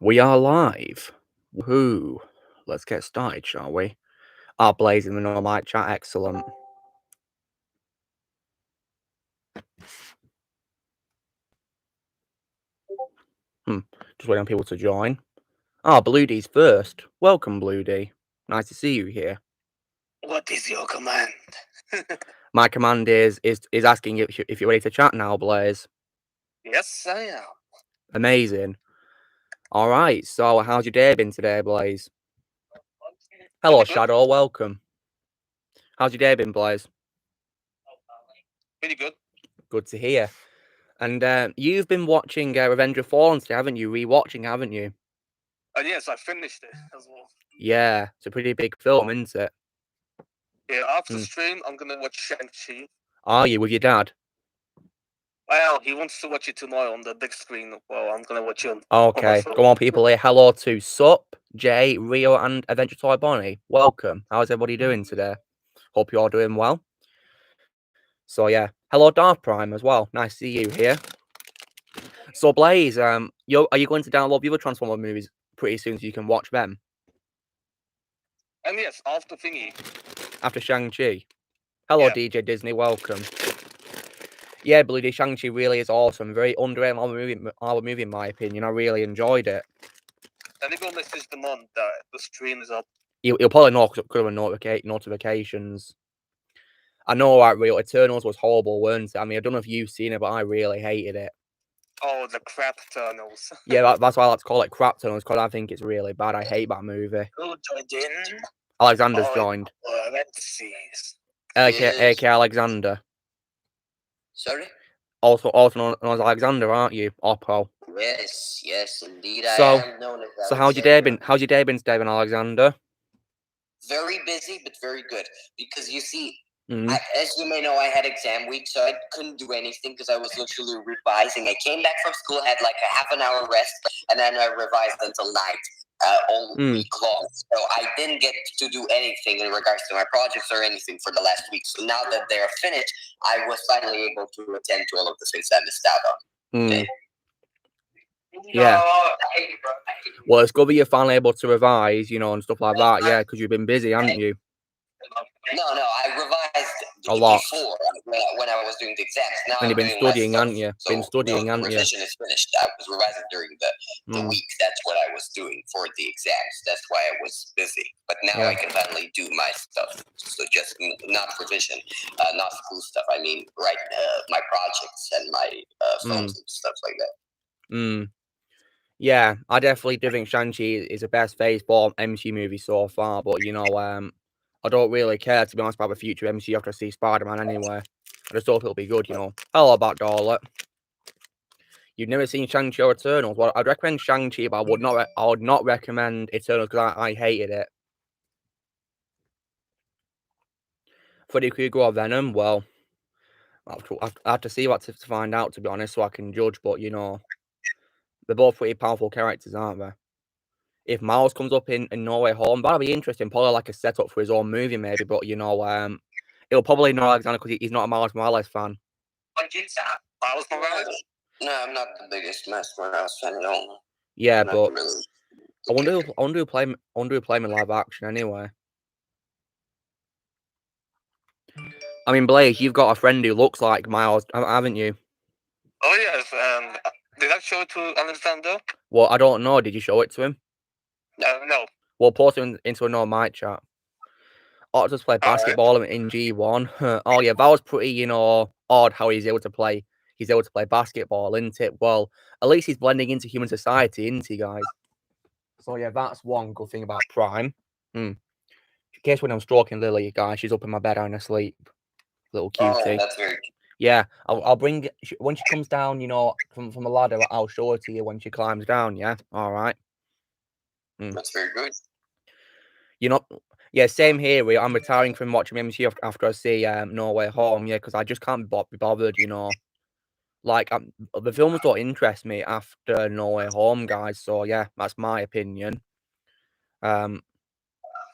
We are live. Woohoo. Let's get started, shall we? Blazing the normal mic chat, excellent. Just waiting on people to join. Blue D's first. Welcome, Blue D. Nice to see you here. What is your command? My command is asking if you're ready to chat now, Blaze. Yes, I am. Amazing. All right, so how's your day been today, Blaze? Hello, Shadow, welcome. How's your day been, Blaze? Pretty good. Good to hear. And you've been watching Revenge of Fallen today, haven't you? Rewatching, haven't you? Yes, I finished it as well. Yeah, it's a pretty big film, isn't it? Yeah, after stream, I'm gonna watch Shang-Chi. Are you with your dad? Well, he wants to watch it tomorrow on the big screen. Well, I'm gonna watch it on Okay, my phone. go on, people here. Hello to Sup, Jay, Rio, and Adventure Toy Bonnie. Welcome. How's everybody doing today? Hope you're all doing well. So yeah, hello Darth Prime as well. Nice to see you here. So Blaze, are you going to download the other Transformer movies pretty soon so you can watch them? And yes, after thingy. After Shang-Chi. Hello Yeah. DJ Disney, welcome. Yeah, Blue D, Shang-Chi really is awesome. Very underrated movie in my opinion. I really enjoyed it. And if you message them on, the stream is up. You'll probably know because of notifications. I know, like, real Eternals was horrible, weren't it? I mean, I don't know if you've seen it, but I really hated it. Oh, the crap Eternals. Yeah, that's why I like to call it crap Eternals, because I think it's really bad. I hate that movie. Who joined in? Alexander's joined. Let's see. AK Alexander. Sorry? Also known as Alexander, aren't you? Oppo. Yes, indeed. So, I am known as Alexander. So how's your day been? How's your day been, Steven Alexander? Very busy, but very good. Because you see, as you may know, I had exam week, so I couldn't do anything because I was literally revising. I came back from school, had like a half an hour rest, and then I revised until night, all week long. So I didn't get to do anything in regards to my projects or anything for the last week. So now that they're finished, I was finally able to attend to all of the things I missed out on. Okay. Yeah. No, I hate you, bro. Well, it's good that you're finally able to revise, and stuff like that. Yeah, because you've been busy, haven't you? No, I revised a lot before when I was doing the exams. Now and you've been studying, haven't you? So the revision is finished. I was revising during the week. That's what I was doing for the exams. That's why I was busy. But now I can finally do my stuff. So just not revision, not school stuff. I mean, my projects and my films and stuff like that. Yeah, I definitely do think Shang-Chi is the best Phase 4 MCU movie so far, but I don't really care, to be honest, about the future MCU after I see Spider-Man anyway. I just hope it'll be good, Hello, Backdoorlet. You've never seen Shang-Chi or Eternals? Well, I'd recommend Shang-Chi, but I would not recommend Eternals because I hated it. Freddy Krueger or Venom? Well, I have to see what to find out, to be honest, so I can judge, but, they're both pretty powerful characters, aren't they? If Miles comes up in No Way Home, that'll be interesting. Probably like a setup for his own movie, maybe. But it'll probably know Alexander because he's not a Miles Morales fan. Miles Morales? No, I'm not the biggest Miles Morales fan at all. Yeah, but really. I wonder who play him in live action anyway. I mean, Blake, you've got a friend who looks like Miles, haven't you? Oh yes. Did I show it to Alexander? Well, I don't know. Did you show it to him? No. We'll post it into a no mic chat. Just play basketball in G1. Oh yeah, that was pretty, odd how he's able to play basketball, isn't it? Well, at least he's blending into human society, isn't he, guys? So yeah, that's one good thing about Prime. In case when I'm stalking Lily, guys, she's up in my bed having a sleep. Little cutie. Oh, that's very cute. Yeah, I'll bring when she comes down, from the ladder. I'll show it to you when she climbs down. Yeah, all right. That's very good. Yeah, same here. I'm retiring from watching MCU after I see No Way Home. Yeah, because I just can't be bothered. Like the films don't interest me after No Way Home, guys. So yeah, that's my opinion.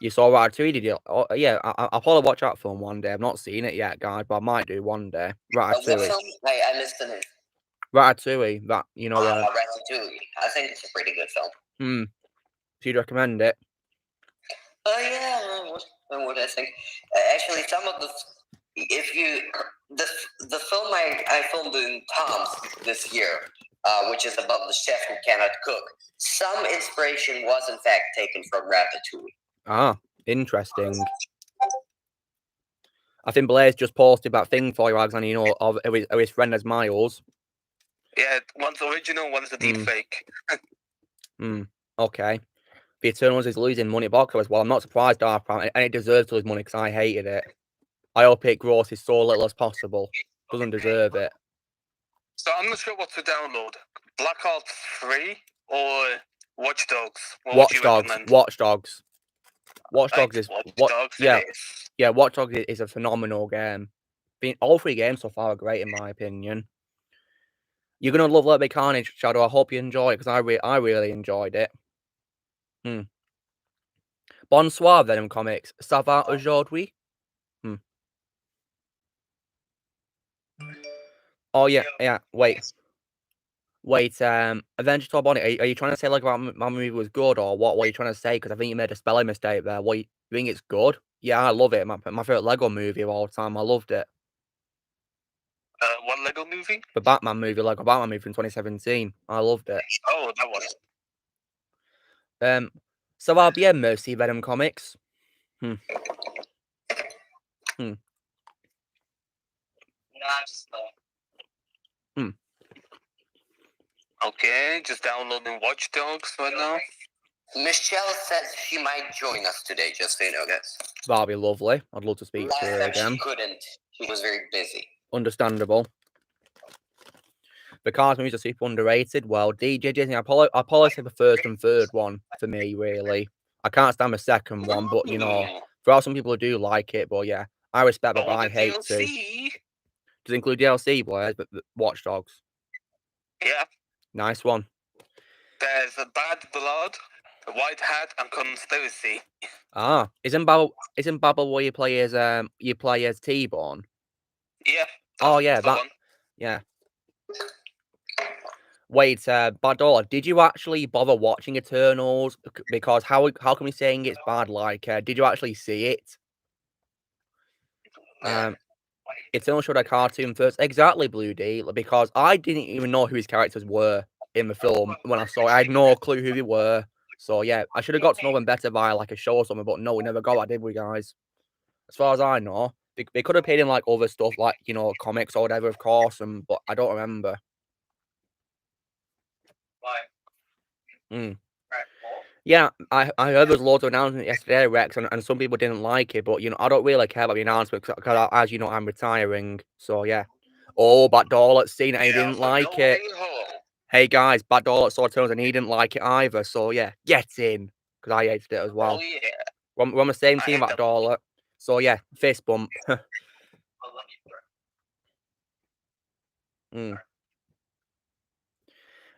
You saw Ratatouille, did you? Oh, yeah, I'll probably watch that film one day. I've not seen it yet, guys, but I might do one day. Ratatouille. What film? I missed the name. Ratatouille. That Ratatouille. I think it's a pretty good film. So you'd recommend it? Yeah, what I think. Actually, some of the the film I filmed in Tom's this year, which is about the chef who cannot cook. Some inspiration was in fact taken from Ratatouille. Ah, interesting. I think Blaze just posted that thing for you, Alexander, you know, of his friend as Miles. Yeah, one's original, one's a deep fake. Okay. The Eternals is losing money box office. Well, I'm not surprised, and it deserves to lose money because I hated it. I hope it grosses so little as possible. Doesn't deserve it. So I'm not sure what to download. Black Ops 3 or Watch Dogs? Watch Dogs. Watch Dogs is Watch Dogs is a phenomenal game. All 3 games so far are great in my opinion. You're gonna love Little Big Carnage, Shadow. I hope you enjoy it because I really enjoyed it. Bonsoir, Venom Comics. Ça va aujourd'hui? Oh yeah. Wait. Avengers Top Bonnie. Are you trying to say like my movie was good or what? What are you trying to say? Because I think you made a spelling mistake there. What you think it's good? Yeah, I love it. My favorite Lego movie of all time. I loved it. What Lego movie? The Batman movie, Lego Batman movie from 2017. I loved it. Oh, that one. Ça va bien, merci, Venom Comics. Okay, just downloading Watch Dogs right now. Michelle says she might join us today, just so you know, guys. That'd be lovely. I'd love to speak to her again. She couldn't. She was very busy. Understandable. The Cars movies are super underrated. Well, DJ Disney, I probably say the first and third one for me, really. I can't stand the second one, but, you know, there are some people who do like it, but yeah, I respect it, but I hate DLC. to. Does it include DLC, boys? But Watch Dogs. Yeah. Nice one. There's a Bad Blood, a White Hat, and Conspiracy. Ah, isn't Babel where you play as T-Bone? Yeah. Oh yeah, that one. Yeah. Wait, Badola, did you actually bother watching Eternals? Because how come you're saying it's bad? Like, did you actually see it? Eternals showed a cartoon first. Exactly, Blue D. Because I didn't even know who his characters were in the film when I saw it. I had no clue who they were. So yeah, I should have got to know them better via like a show or something. But no, we never got that, did we, guys? As far as I know, they could have paid in like other stuff, like you know, comics or whatever, of course. But I don't remember. Yeah, I heard there's loads of announcements yesterday, Rex, and some people didn't like it, but you know, I don't really care about the announcement because as you know, I'm retiring. So yeah. Oh, Bat Dorlet seen it and he didn't like it. Hey guys, Bat Dorlet saw Eternals and he didn't like it either. So yeah, get in because I hated it as well. Oh yeah. We're on the same team, Bat Dorlet. So yeah, fist bump.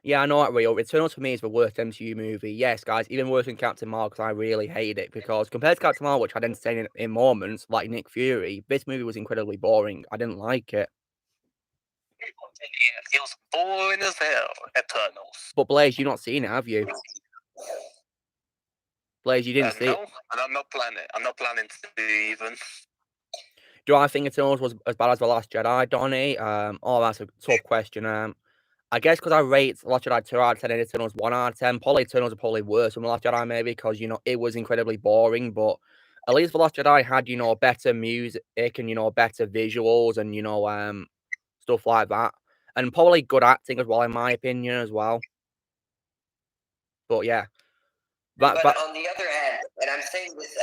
Yeah, I know that, Rio. Eternals for me is the worst MCU movie. Yes, guys, even worse than Captain Marvel because I really hate it. Because compared to Captain Marvel, which I'd entertain in moments, like Nick Fury, this movie was incredibly boring. I didn't like it. It was boring as hell, Eternals. But Blaze, you've not seen it, have you? Blaze, you didn't see it? No, and I'm not planning to even. Do I think Eternals was as bad as The Last Jedi, Donnie? Oh, that's a tough question. I guess because I rate The Last Jedi 2 out of 10 and Eternals 1 out of 10, probably Eternals are probably worse than The Last Jedi, maybe, because, you know, it was incredibly boring, but at least The Last Jedi had, you know, better music and, you know, better visuals and, you know, stuff like that. And probably good acting as well, in my opinion, as well. But, yeah. But on the other hand, and I'm saying this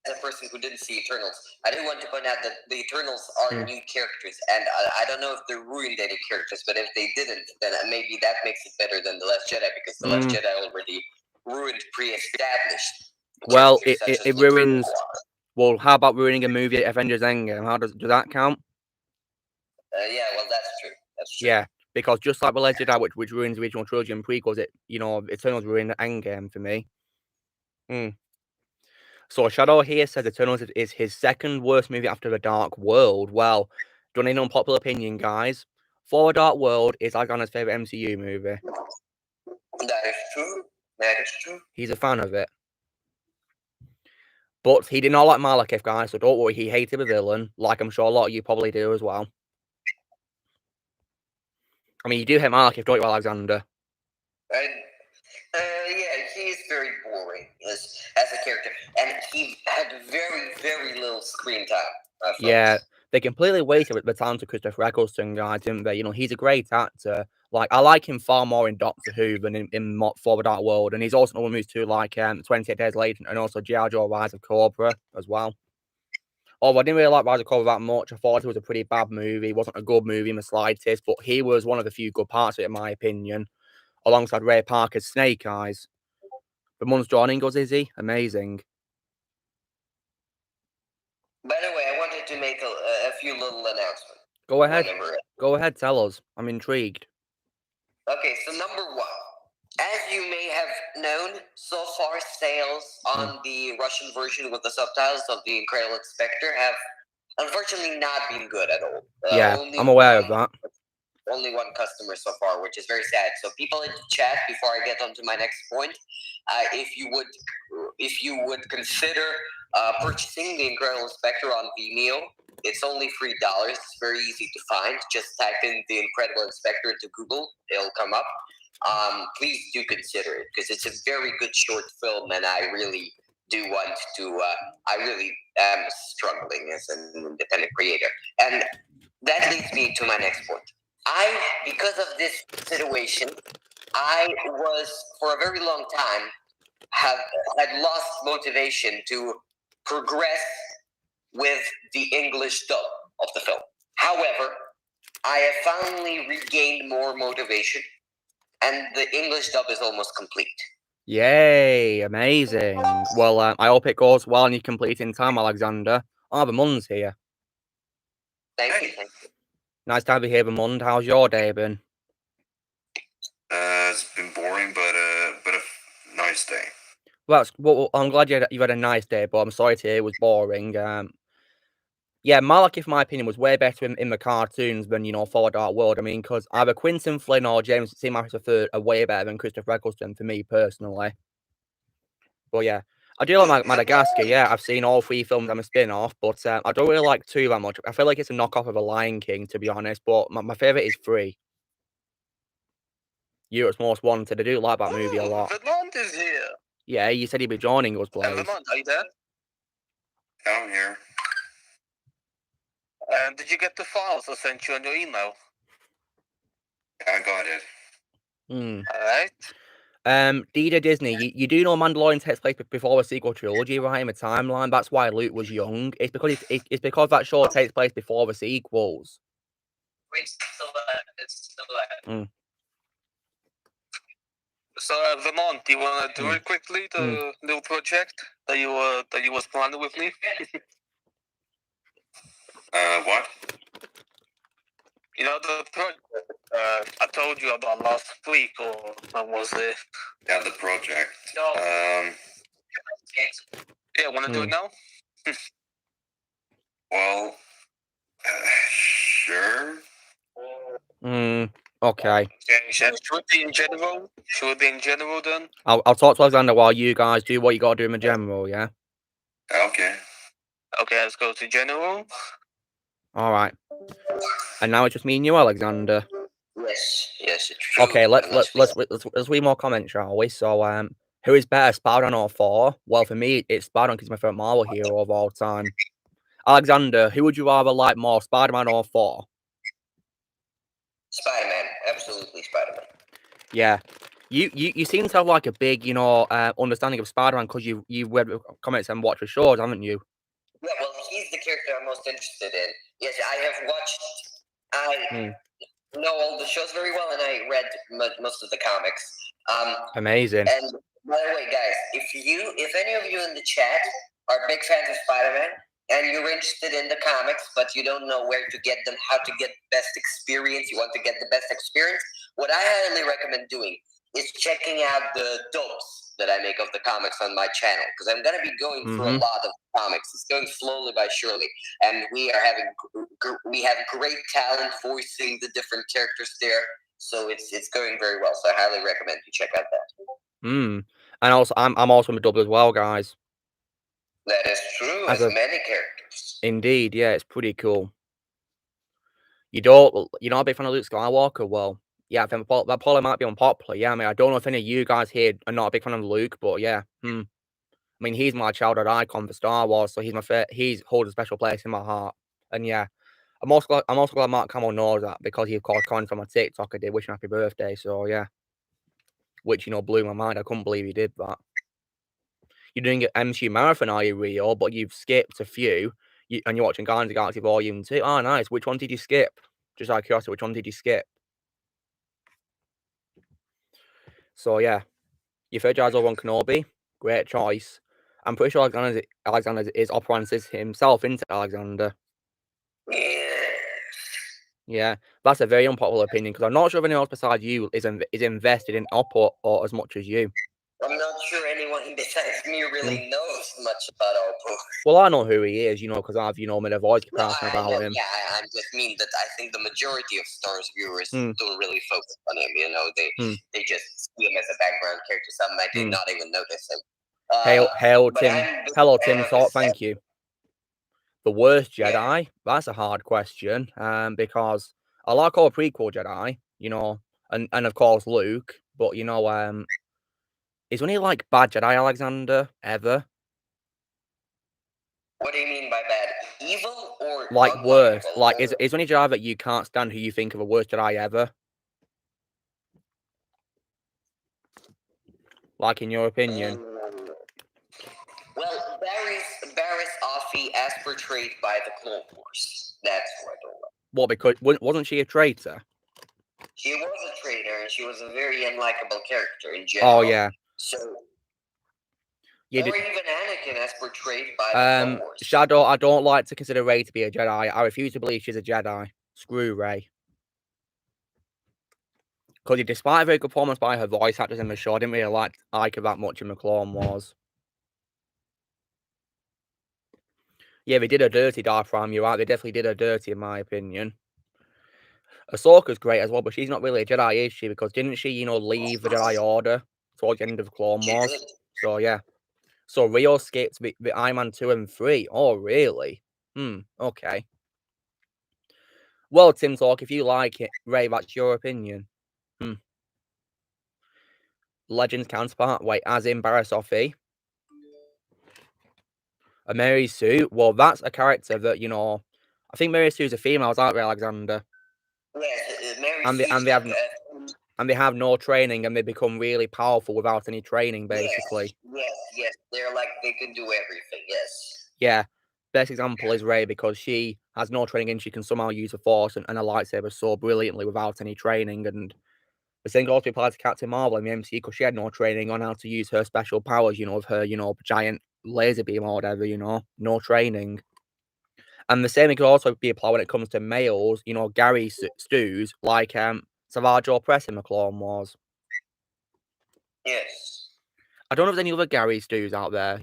as a person who didn't see Eternals, I do want to point out that the Eternals are new characters, and I don't know if they ruined any characters, but if they didn't, then maybe that makes it better than The Last Jedi, because The Last Jedi already ruined pre-established. Well, it ruins. Well, how about ruining a movie, Avengers Endgame? How does that count? Yeah, well, that's true. That's true. Yeah, because just like The Last Jedi, which ruins the original trilogy and prequels, Eternals ruined Endgame for me. So Shadow here says Eternals is his second worst movie after The Dark World. Well, do you want an unpopular opinion, guys? For The Dark World is Alexander's favorite MCU movie. That is true. That is true. He's a fan of it. But he did not like Malekith, guys, so don't worry, he hated the villain, like I'm sure a lot of you probably do as well. I mean, you do hate Malekith, don't you, Alexander? Yeah, he's very boring as a character, and he had very, very little screen time. Yeah, they completely wasted the talent of Christopher Eccleston, guys, didn't they? You know, he's a great actor. Like, I like him far more in Doctor Who than in For the Dark World, and he's also in other movies too, like 28 Days Later, and also G.I. Joe Rise of Cobra as well. Although I didn't really like Rise of Cobra that much, I thought it was a pretty bad movie. It wasn't a good movie in the slightest, but he was one of the few good parts of it, in my opinion, alongside Ray Parker's Snake Eyes. But Mun's joining us, is he? Amazing. By the way, I wanted to make a few little announcements. Go ahead. Go ahead, tell us. I'm intrigued. Okay, so number one. As you may have known, so far sales on the Russian version with the subtitles of The Incredible Inspector have unfortunately not been good at all. Yeah, I'm aware of that. Only one customer so far, which is very sad. So people in the chat, before I get on to my next point, if you would consider purchasing The Incredible Inspector on Vimeo, it's only $3. It's very easy to find. Just type in The Incredible Inspector into Google. It'll come up. Please do consider it, because it's a very good short film, and I really do want to. I really am struggling as an independent creator, and that leads me to my next point. Because of this situation, I was for a very long time had lost motivation to progress with the English dub of the film. However, I have finally regained more motivation, and the English dub is almost complete. Yay, amazing. Well, I hope it goes well and you complete in time, Alexander. Oh, the Mun's here. Thank you. Nice to have you here, Mund. How's your day been? It's been boring, but a nice day. Well, I'm glad you had a nice day, but I'm sorry to hear it was boring. Yeah, Malekith, in my opinion, was way better in the cartoons than, you know, For the Dark World. I mean, because either Quinton Flynn or James C. Maris III are way better than Christopher Eccleston for me personally. But yeah, I do like Madagascar. Yeah, I've seen all 3 films. I'm a spin-off, but I don't really like 2 that much. I feel like it's a knockoff of The Lion King, to be honest. But my favorite is 3. Europe's Most Wanted. I do like that movie a lot. Vermont is here. Yeah, you said he'd be joining us, Blaze. Vermont, are you there? I'm here. Did you get the files I sent you on your email? I got it. Alright. Dida Disney, you do know Mandalorian takes place before the sequel trilogy, right? In the timeline. That's why Luke was young. It's because that show takes place before the sequels. So Vermont, do you want to do it quickly? The little project that you was planning with me. What? You know the project I told you about last week, or was it? Yeah, the project. Yeah, want to do it now? Well, sure. Okay. Should it be in general? Should it be in general then? I'll talk to Alexander while you guys do what you gotta do in the general, yeah? Okay. Okay, let's go to general. Alright. And now it's just me and you, Alexander. Yes, it's true. Okay, let's read more comments, shall we? So, who is better, Spider-Man or Thor? Well, for me, it's Spider-Man because he's my favorite Marvel hero of all time. Alexander, who would you rather like more, Spider-Man or Thor? Spider-Man, absolutely Spider-Man. Yeah, you seem to have like a big, you know, understanding of Spider-Man because you've read comments and watched the shows, haven't you? Yeah, well, he's the character I'm most interested in. Yes, I have watched. I know all the shows very well, and I read most of the comics. Amazing. And by the way, guys, if any of you in the chat are big fans of Spider-Man and you're interested in the comics, but you don't know where to get them, how to get the best experience, you want to get the best experience, what I highly recommend doing is checking out the dubs that I make of the comics on my channel, because I'm going to be going through a lot of comics. It's going slowly by surely, and we have great talent voicing the different characters there, so it's going very well. So I highly recommend you check out that. And also, I'm also a double as well, guys. That is true, as many characters. Indeed, yeah, it's pretty cool. You're not a big fan of Luke Skywalker? Well, yeah, I think that probably might be unpopular. Yeah, I mean, I don't know if any of you guys here are not a big fan of Luke, but yeah, I mean, he's my childhood icon for Star Wars, so he's holds a special place in my heart. And yeah, I'm also glad Mark Hamill knows that, because he of course commented on my TikTok I did wishing happy birthday. So yeah, which blew my mind. I couldn't believe he did that. You're doing an MCU marathon, are you, Rio? But you've skipped a few, and you're watching Guardians of the Galaxy Volume 2. Oh, nice. Which one did you skip? Just out of curiosity, which one did you skip? So yeah, your third choice over on Kenobi. Great choice. I'm pretty sure Alexander is Operances himself, isn't it, Alexander? Yeah, that's a very unpopular opinion, because I'm not sure if anyone else besides you is invested in Oppo or as much as you. I'm not sure anyone besides me really knows much about Oppo. Well, I know who he is, because I've, made a voice comparison about him. Yeah, I just mean that I think the majority of Star Wars viewers don't really focus on him. They just see him as a background character. Some might not even notice him. Hello, Tim Talk. Thank you. The worst Jedi? That's a hard question. Because I like all prequel Jedi, and of course Luke, but is there any bad Jedi, Alexander, ever? What do you mean by bad? Evil or worst? Is there any Jedi that you can't stand who you think of a worst Jedi ever? In your opinion? Well, Barriss Offee as portrayed by the Clone Wars. That's what I don't like. What, because wasn't she a traitor? She was a traitor, and she was a very unlikable character in general. Oh yeah. So, even Anakin as portrayed by the Clone Wars. Shadow, I don't like to consider Rey to be a Jedi. I refuse to believe she's a Jedi. Screw Rey. Because despite a very good performance by her voice actors in the show, I didn't really like her that much in the Clone Wars. Yeah, they did her dirty, Darth Ram, you're right. They definitely did her dirty, in my opinion. Ahsoka's great as well, but she's not really a Jedi, is she? Because didn't she, leave the Jedi Order towards the end of the Clone Wars? So, yeah. So, Rio skipped the Iron Man 2 and 3. Oh, really? Okay. Well, Tim Talk, if you like it, Ray, that's your opinion. Legends counterpart, wait, as in Barriss Offee? A Mary Sue? Well, that's a character that, I think Mary Sue's a female, aren't they, Alexander? Yes, Mary and they have no training, and they become really powerful without any training, basically. Yes. They're they can do everything, yes. Yeah. Best example is Rey, because she has no training and she can somehow use the Force and a lightsaber so brilliantly without any training. And the same also applies to Captain Marvel in the MCU, because she had no training on how to use her special powers, of her, giant laser beam or whatever, no training. And the same could also be applied when it comes to males, Gary Stews, like Savage Opress in the Clone Wars. Yes. I don't know if there's any other Gary Stews out there,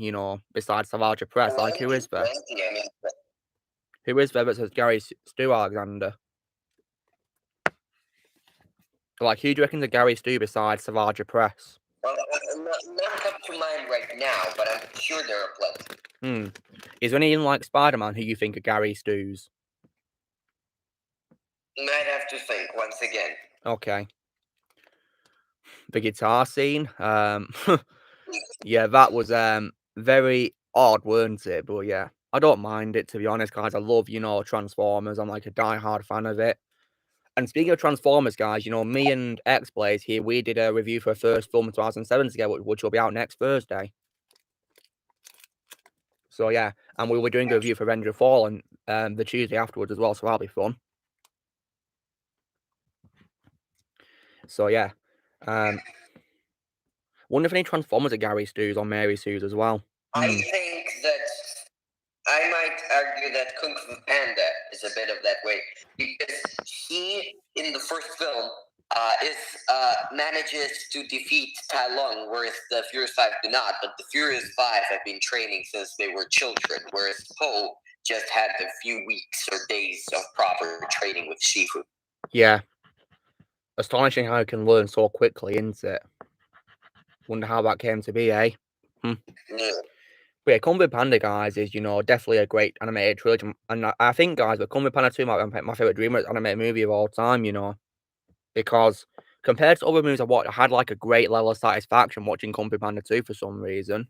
besides Savage Opress. Who is there? Who is there that says Gary Stew, Alexander? Who do you reckon the Gary Stew besides Savage Opress? Well, not come to mind right now, but I'm sure there are plenty. Is there any in Spider-Man who you think are Gary Stews? Might have to think once again. Okay. The guitar scene, yeah, that was very odd, weren't it? But yeah, I don't mind it, to be honest, guys. I love, Transformers. I'm a die-hard fan of it. And speaking of Transformers, guys, me and X-Blaze here, we did a review for a first film in 2007 together, which will be out next Thursday. So yeah, and we were doing a review for Revenge of Fallen the Tuesday afterwards as well, so that'll be fun. So yeah, wonder if any Transformers are Gary Stews or Mary Sue's as well. I think that I might argue that Kung Fu Panda is a bit of that way, because he, in the first film, manages to defeat Tai Lung, whereas the Furious 5 do not. But the Furious 5 have been training since they were children, whereas Po just had a few weeks or days of proper training with Shifu. Yeah. Astonishing how you can learn so quickly, isn't it? Wonder how that came to be, eh? Yeah. But yeah, Kung Fu Panda, guys, is, definitely a great animated trilogy. And I think, guys, that Kung Fu Panda 2 might be my favourite DreamWorks animated movie of all time, because compared to other movies I've watched, I had like a great level of satisfaction watching Kung Fu Panda 2 for some reason.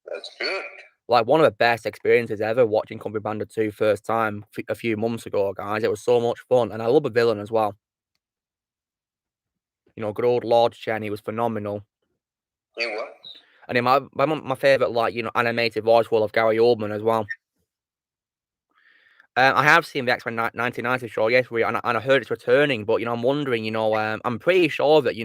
That's good. Like, one of the best experiences ever watching Kung Fu Panda 2 first time a few months ago, guys. It was so much fun. And I love the villain as well. Good old Lord Chen, he was phenomenal. He was. And then my favourite, animated voice will of Gary Oldman as well. I have seen the X-Men 1990 show, yes, and I heard it's returning, but, I'm wondering, I'm pretty sure that,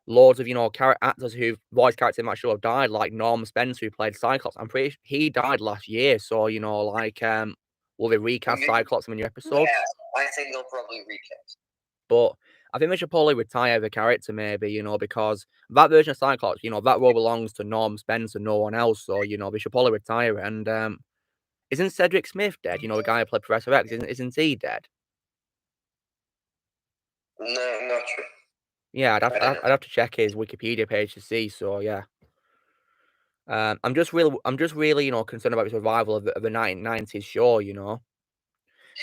loads of actors who voice characters in that show have died, like Norm Spencer, who played Cyclops. I'm pretty sure he died last year, so, will they recast Cyclops in the new episodes? Yeah, I think they'll probably recast. But I think they should probably retire the character, maybe, because that version of Cyclops, that role belongs to Norm Spencer, no one else. So, they should probably retire it. And isn't Cedric Smith dead? The guy who played Professor X, isn't he dead? No, not sure. Yeah, I'd have to check his Wikipedia page to see. So yeah, I'm just really, concerned about the survival of the 1990s show.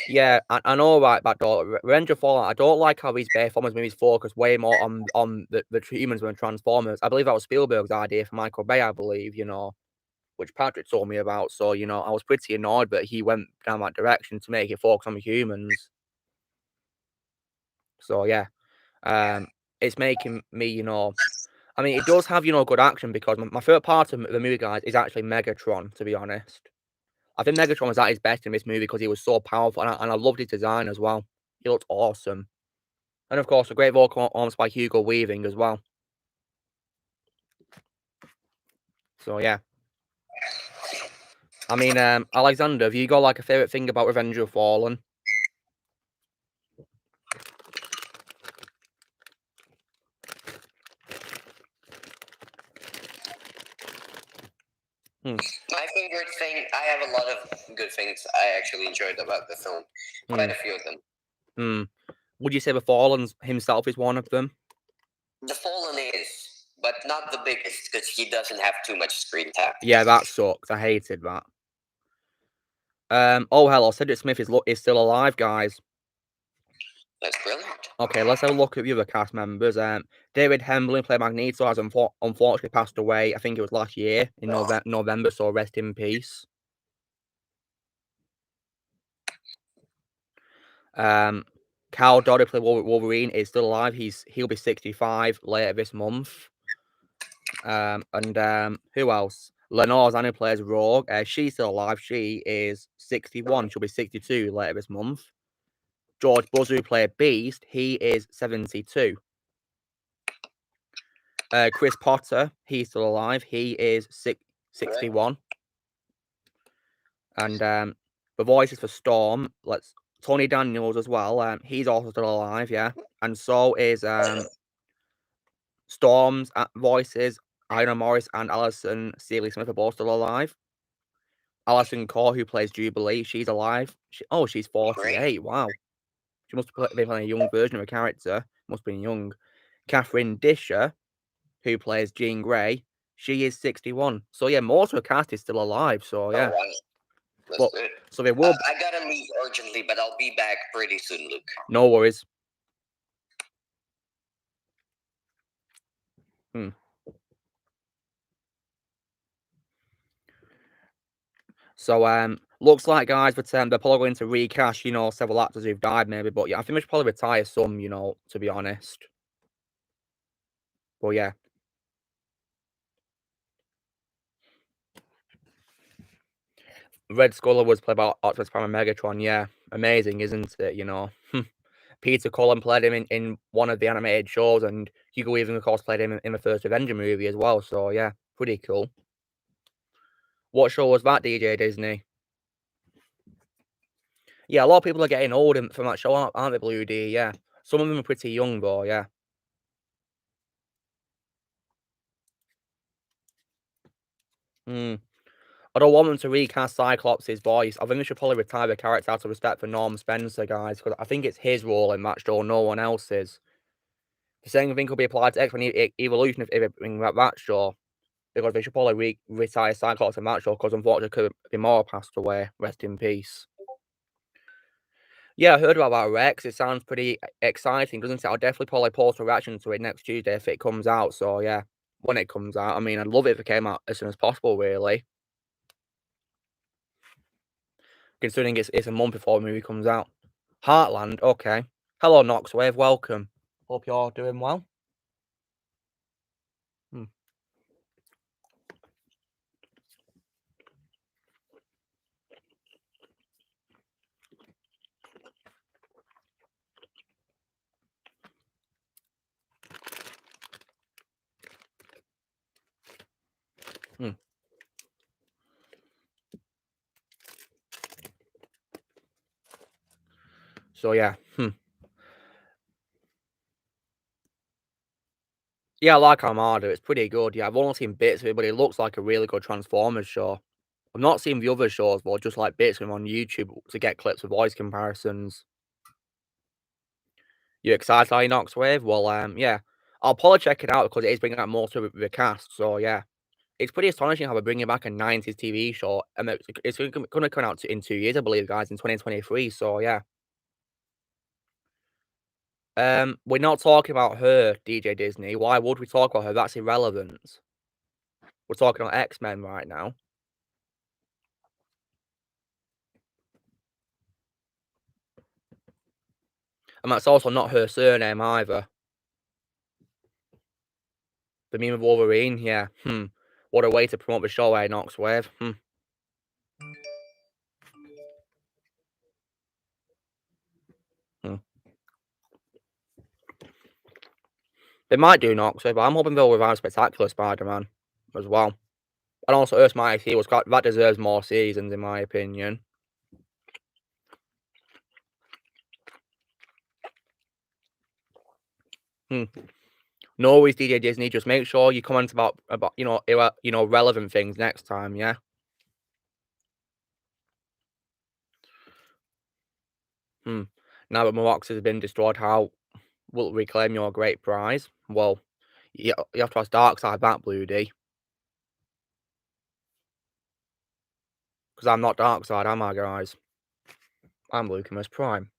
Yeah, I know, right, that Revenge of Fallen. I don't like how these Transformers movies focus way more on the humans than Transformers. I believe that was Spielberg's idea for Michael Bay, I believe, which Patrick told me about. So, I was pretty annoyed that he went down that direction to make it focus on the humans. So, yeah, it's making me, I mean, it does have, good action, because my favorite part of the movie, guys, is actually Megatron, to be honest. I think Megatron was at his best in this movie because he was so powerful, and I loved his design as well. He looked awesome. And, of course, a great vocal performance by Hugo Weaving as well. So, yeah. I mean, Alexander, have you got, a favourite thing about Revenge of Fallen? My favorite thing, I have a lot of good things I actually enjoyed about the film. Quite a few of them. Would you say the Fallen himself is one of them? The Fallen is, but not the biggest, because he doesn't have too much screen time. Yeah, that sucks. I hated that. Oh, hello, Cedric Smith is still alive, guys. That's brilliant. Okay, let's have a look at the other cast members. David Hemblin, played Magneto, has unfortunately passed away. I think it was last year in November, so rest in peace. Carl Doddy, played Wolverine, is still alive. He'll be 65 later this month. And who else? Lenore Zanni plays Rogue. She's still alive. She is 61. She'll be 62 later this month. George Buzu played Beast. He is 72. Chris Potter, he's still alive. He is 61. And the voices for Storm, Tony Daniels as well. He's also still alive, yeah. And so is Storm's voices. Ina Morris and Alison Seeley Smith are both still alive. Alison Core, who plays Jubilee, she's alive. She's 48. Wow. She must have been playing a young version of a character. Must have been young. Catherine Disher, who plays Jean Grey, she is 61. So yeah, most of the cast is still alive. So yeah. That's good. So they will. I gotta leave urgently, but I'll be back pretty soon, Luke. No worries. So looks like, guys, that they're probably going to recast, several actors who've died, maybe. But yeah, I think we should probably retire some, to be honest. But yeah. Red Skull was played by Optimus Prime and Megatron. Yeah, amazing, isn't it? Peter Cullen played him in one of the animated shows, and Hugo Weaving, of course, played him in the first Avenger movie as well. So yeah, pretty cool. What show was that, DJ Disney? Yeah, a lot of people are getting old from that show, aren't they, Blue D? Yeah. Some of them are pretty young, though, yeah. I don't want them to recast Cyclops' voice. I think they should probably retire the character out of respect for Norm Spencer, guys, because I think it's his role in that show, no one else's. The same thing could be applied to X-Men Evolution if they bring back that show, because they should probably retire Cyclops in that show, because unfortunately Kimura passed away. Rest in peace. Yeah, I heard about that, Rex. It sounds pretty exciting, doesn't it? I'll definitely probably post a reaction to it next Tuesday if it comes out. So, yeah, when it comes out. I mean, I'd love it if it came out as soon as possible, really. Considering it's a month before the movie comes out. Heartland, okay. Hello, Noxwave, welcome. Hope you're doing well. So, yeah. Yeah, I like Armada. It's pretty good. Yeah, I've only seen bits of it, but it looks like a really good Transformers show. I've not seen the other shows, but just like bits of them on YouTube to get clips of voice comparisons. You excited, are you, Noxwave? Well, yeah. I'll probably check it out because it is bringing out more to the cast. So, yeah. It's pretty astonishing how they're bringing back a 90s TV show. And it's going to come out in 2 years, I believe, guys, in 2023. So, yeah. We're not talking about her, DJ Disney. Why would we talk about her? That's irrelevant. We're talking about X-Men right now. And that's also not her surname either. The meme of Wolverine, yeah. What a way to promote the show, eh, Noxwave? They might do Noxwave, but I'm hoping they'll revive Spectacular Spider-Man as well. And also Earth's Mightiest Heroes, that deserves more seasons, in my opinion. No worries, DJ Disney. Just make sure you comment about relevant things next time, yeah? Now that Morox has been destroyed, how will it reclaim your great prize? Well, you have to ask Darkseid that, Blue D. Because I'm not Darkseid, am I, guys? I'm Lucamus Prime.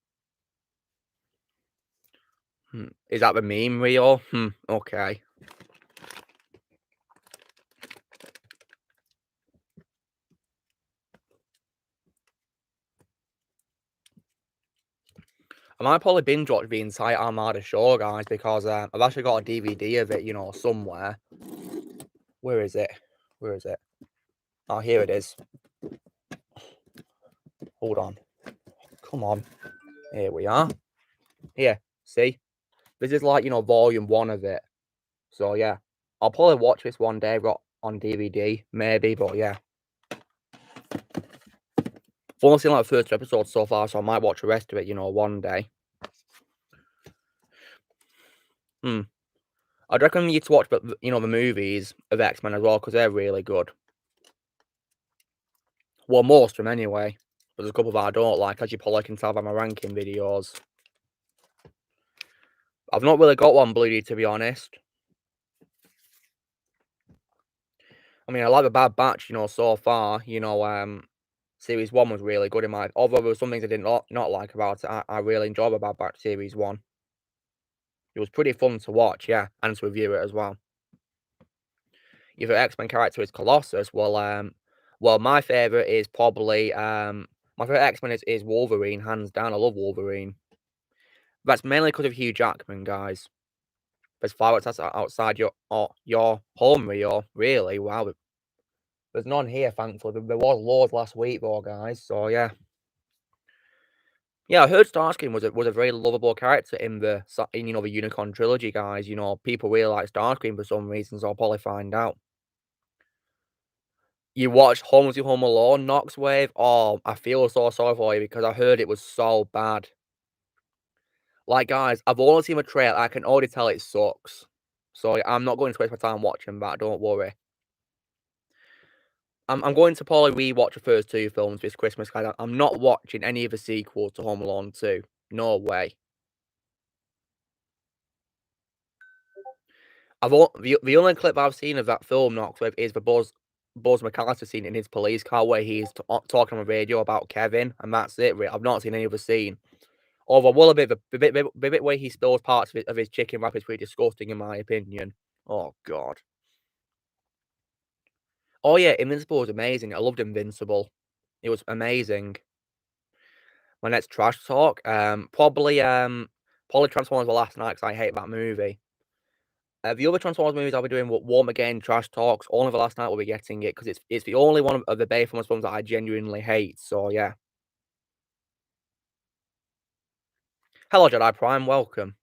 Is that the meme, Rio? Okay. I might probably binge watch the entire Armada show, guys, because I've actually got a DVD of it, somewhere. Where is it? Where is it? Oh, here it is. Hold on. Come on. Here we are. Here, see? This is like, volume 1 of it. So, yeah. I'll probably watch this one day on DVD, maybe, but yeah. I've only seen like the first episode so far, so I might watch the rest of it, one day. I'd recommend you to watch, the movies of X-Men as well, because they're really good. Well, most of them anyway. But there's a couple that I don't like, as you probably can tell by my ranking videos. I've not really got one, Bloody, to be honest. I mean, I like the Bad Batch, so far. Series 1 was really good in my... Although there were some things I did not like about it, I really enjoyed the Bad Batch Series 1. It was pretty fun to watch, yeah, and to review it as well. Your X-Men character is Colossus. Well, my favourite is probably... my favourite X-Men is Wolverine, hands down. I love Wolverine. That's mainly because of Hugh Jackman, guys. There's fireworks outside your home, Rio. Really? Wow. There's none here, thankfully. There was loads last week, though, guys. So, yeah. Yeah, I heard Starscream was a very lovable character in the Unicorn trilogy, guys. People really like Starscream for some reason, so I'll probably find out. You watched Home Sweet Home Alone, Knoxwave? Oh, I feel so sorry for you because I heard it was so bad. Like, guys, I've only seen a trailer. I can already tell it sucks. So I'm not going to waste my time watching that. Don't worry. I'm going to probably rewatch the first 2 films this Christmas, guys. I'm not watching any of the sequels to Home Alone 2. No way. The only clip I've seen of that film, Knoxwave, is the Buzz McAllister scene in his police car where he's talking on the radio about Kevin, and that's it. I've not seen any other scene. Although, well, the bit where he spills parts of his chicken wrap is pretty disgusting, in my opinion. Oh, God. Oh, yeah, Invincible was amazing. I loved Invincible. It was amazing. My next trash talk, probably Transformers the Last Night, because I hate that movie. The other Transformers movies I'll be doing Warm Again, Trash Talks, only the Last Night will be getting it, because it's the only one of the Bayfilms films that I genuinely hate, so yeah. Hello, Jedi Prime, welcome.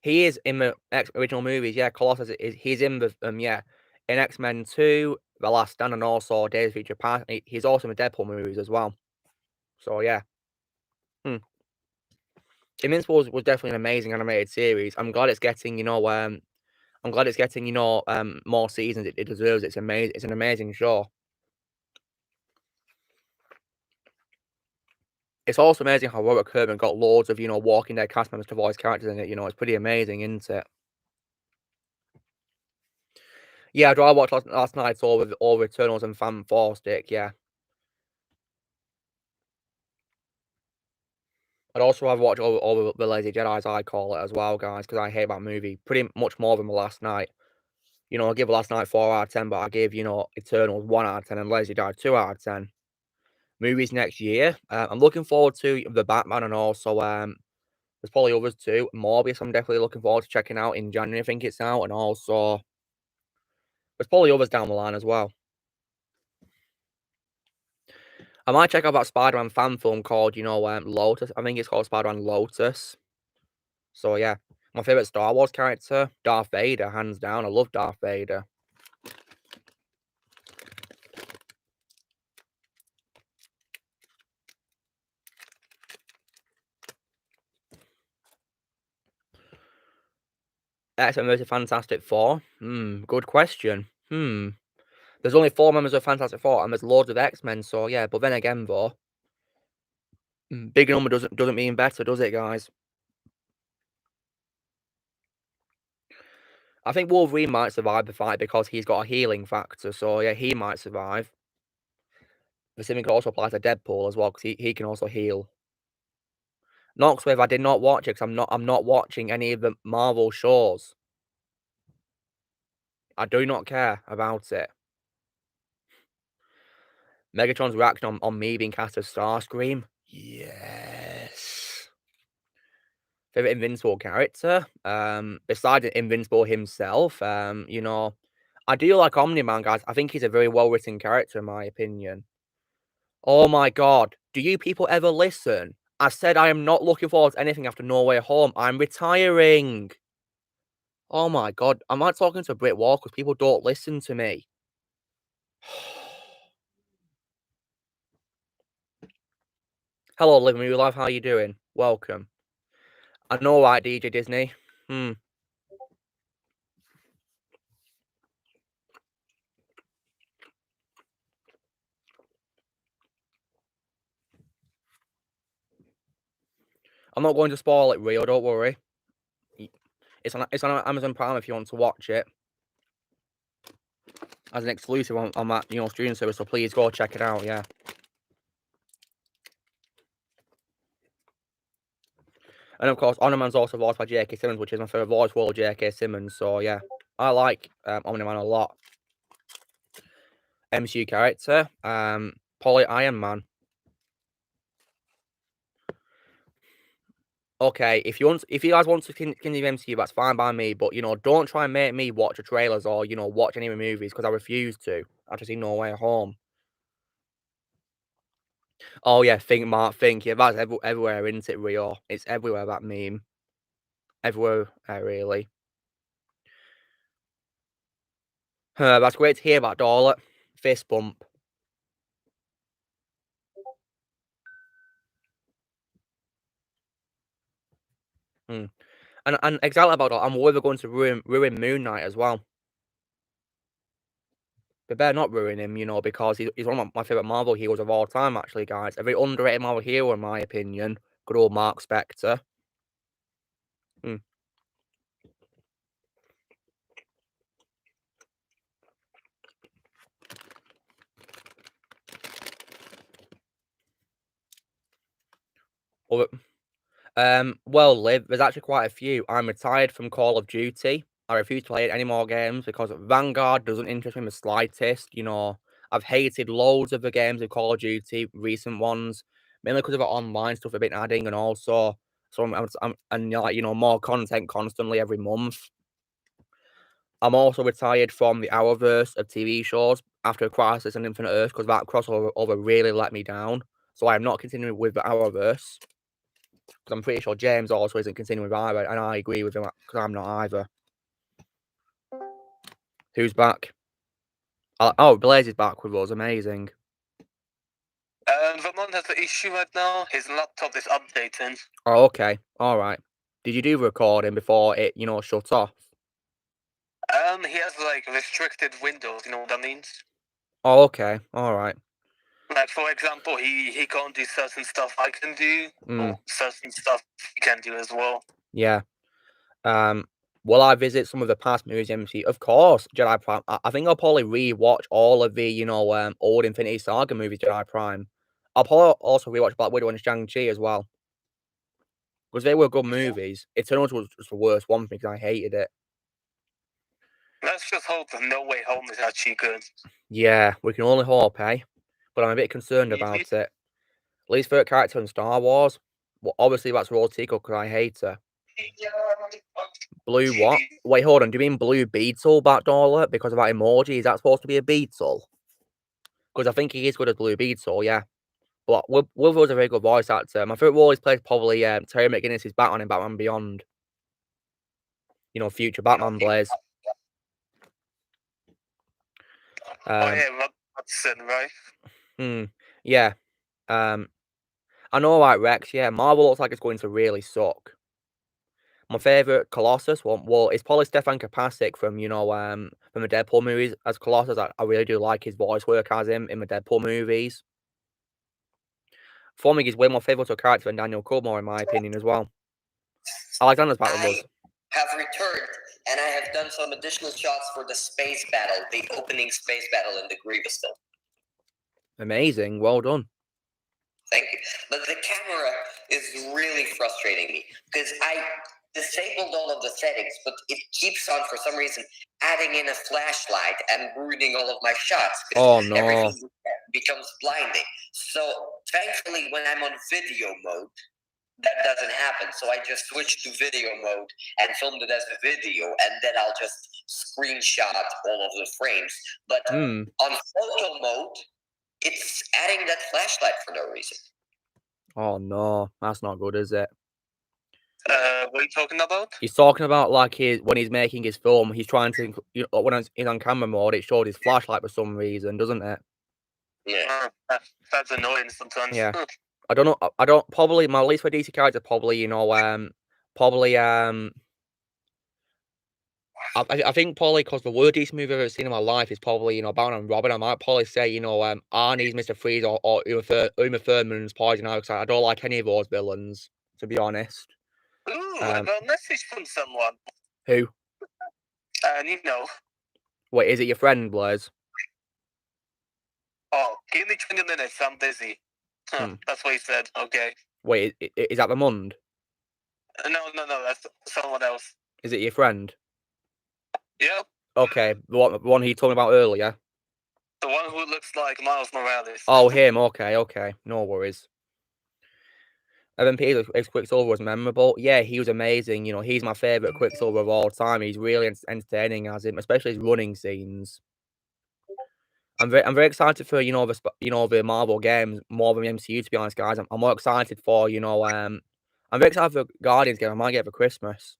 He is in the original movies, yeah, Colossus, he's in the, yeah, in X-Men 2, The Last Stand, and also Days of Future Past. He's also in the Deadpool movies as well. So, yeah. Invincible was definitely an amazing animated series. I'm glad it's getting, more seasons. It deserves it. It's an amazing show. It's also amazing how Robert Kirkman got loads of, Walking Dead cast members to voice characters in it. It's pretty amazing, isn't it? Yeah, I watched last night all Eternals and Fan 4 Stick, yeah. I'd also have watched all the Lazy Jedis, I call it, as well, guys, because I hate that movie pretty much more than the Last Night. I give Last Night 4 out of 10, but I give, Eternals 1 out of 10 and Lazy Jedi 2 out of 10. Movies next year. I'm looking forward to The Batman, and also, there's probably others too. Morbius, I'm definitely looking forward to checking out in January, I think it's out, and also there's probably others down the line as well. I might check out that Spider-Man fan film called, Lotus. I think it's called Spider-Man Lotus. So, yeah. My favourite Star Wars character, Darth Vader, hands down. I love Darth Vader. X-Men vs. Fantastic Four? Good question. There's only 4 members of Fantastic Four, and there's loads of X-Men, so yeah. But then again, though, bigger number doesn't mean better, does it, guys? I think Wolverine might survive the fight because he's got a healing factor, so yeah, he might survive. The same can also apply to Deadpool as well, because he can also heal. Knoxwave, I did not watch it because I'm not watching any of the Marvel shows. I do not care about it. Megatron's reaction on me being cast as Starscream? Yes. Favorite Invincible character? Besides Invincible himself, I do like Omni-Man, guys. I think he's a very well-written character, in my opinion. Oh my god. Do you people ever listen? I said I am not looking forward to anything after No Way Home. I'm retiring. Oh my god. Am I talking to a brick wall because people don't listen to me? Hello, Living Real Life. How you doing? Welcome. I know, right, DJ Disney? I'm not going to spoil it, Rio. Don't worry. It's on Amazon Prime if you want to watch it as an exclusive on that streaming service. So please go check it out. Yeah. And of course, Omni-Man's also voiced by J.K. Simmons, which is my favorite voice role of J.K. Simmons. So yeah, I like Omni-Man a lot. MCU character, probably Iron Man. Okay, if you guys want to continue MCU, that's fine by me. But don't try and make me watch the trailers or watch any of the movies because I refuse to. I've seen No Way Home. Oh yeah, think Mark, think yeah, that's everywhere, isn't it, Rio? It's everywhere, that meme. Everywhere, really. That's great to hear about, Dorlet. Fist bump. And exactly about that, I'm worried they're going to ruin Moon Knight as well. They better not ruin him, because he's one of my favourite Marvel heroes of all time, actually, guys. A very underrated Marvel hero, in my opinion. Good old Mark Spector. Well, Liv, there's actually quite a few. I'm retired from Call of Duty. I refuse to play any more games because Vanguard doesn't interest me in the slightest. I've hated loads of the games of Call of Duty, recent ones, mainly because of the online stuff they've been adding, and also more content constantly every month. I'm also retired from the Arrowverse of TV shows after Crisis and Infinite Earth because that crossover really let me down. So I am not continuing with the Arrowverse. Because I'm pretty sure James also isn't continuing with either, and I agree with him because I'm not either. Who's back? Oh, Blaze is back with us. Amazing. Vermont has an issue right now. His laptop is updating. Oh, okay. All right. Did you do the recording before it, shut off? He has like restricted windows. You know what that means? Oh, okay. All right. Like, for example, he can't do certain stuff I can do, or certain stuff he can do as well. Yeah. Will I visit some of the past movies MC? Of course, Jedi Prime. I think I'll probably rewatch all of the, old Infinity Saga movies, Jedi Prime. I'll probably also rewatch Black Widow and Shang-Chi as well. Because they were good movies. Eternals was just the worst one for me because I hated it. Let's just hope that No Way Home is actually good. Yeah, we can only hope, eh? But I'm a bit concerned about it. Least favorite character in Star Wars? Well, obviously that's Rose Tico because I hate her. Blue what? Wait, hold on. Do you mean Blue Beetle, Backdoorer? Because of that emoji? Is that supposed to be a beetle? Because I think he is good as Blue Beetle, yeah. But Will was a very good voice actor. My favourite role he's played probably Terry McGinnis' Batman in Batman Beyond. Future Batman Blaze. Watson, right? Yeah. I know, like, Rex, yeah, Marvel looks like it's going to really suck. My favourite Colossus, well, it's probably Stefan Kapasik from the Deadpool movies as Colossus. I really do like his voice work as him in the Deadpool movies. Forming is way more favourable to a character than Daniel Cudmore, in my opinion, as well. Alexander's back with us. I have returned, and I have done some additional shots for the space battle, the opening space battle in the Grievous film. Amazing, well done. Thank you. But the camera is really frustrating me because I disabled all of the settings, but it keeps on, for some reason, adding in a flashlight and ruining all of my shots. Oh, no. Everything becomes blinding. So, thankfully, when I'm on video mode, that doesn't happen. So I just switch to video mode and filmed it as a video, and then I'll just screenshot all of the frames. But on photo mode, it's adding that flashlight for no reason. Oh, no. That's not good, is it? What are you talking about? He's talking about, like, when he's making his film, he's trying to, when he's on camera mode, it showed his flashlight for some reason, doesn't it? Yeah. That's annoying sometimes. Yeah. I don't, probably, my least favorite DC character, probably, I think probably because the worst DC movie I've ever seen in my life is probably, Batman and Robin. I might probably say, Arnie's Mr. Freeze or Uma Thurman's Poison Ivy, because I don't like any of those villains, to be honest. Ooh, I got a message from someone. Who? Wait, is it your friend, Blaze? Oh, give me 20 minutes, I'm busy. That's what he said, okay. Wait, is that the Mund? No, that's someone else. Is it your friend? Yep. Okay, the one he told me about earlier? The one who looks like Miles Morales. Oh, him, okay, no worries. Evan Peters as Quicksilver was memorable. Yeah, he was amazing. He's my favourite Quicksilver of all time. He's really entertaining as him, especially his running scenes. I'm very excited for the Marvel games more than the MCU, to be honest, guys. I'm more excited for I'm very excited for Guardians game. I might get it for Christmas,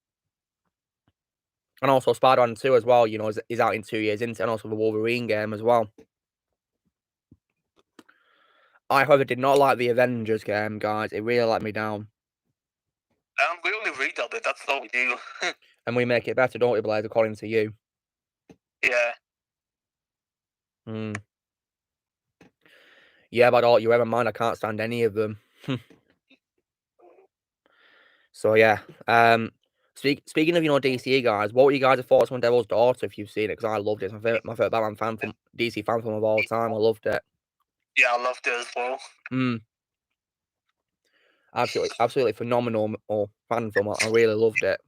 and also Spider-Man 2 as well. Is out in 2 years, and also the Wolverine game as well. I, however, did not like the Avengers game, guys. It really let me down. We only read of it. That's all we do. And we make it better, don't we, Blaze, according to you? Yeah. Yeah, but all you ever mind, I can't stand any of them. So yeah. Speaking of DC guys, what were you guys' thoughts on Devil's Daughter if you've seen it? Because I loved it. It's my favorite Batman fan from DC fan film of all time. I loved it. Yeah, I loved it as well. Absolutely phenomenal fan film. I really loved it.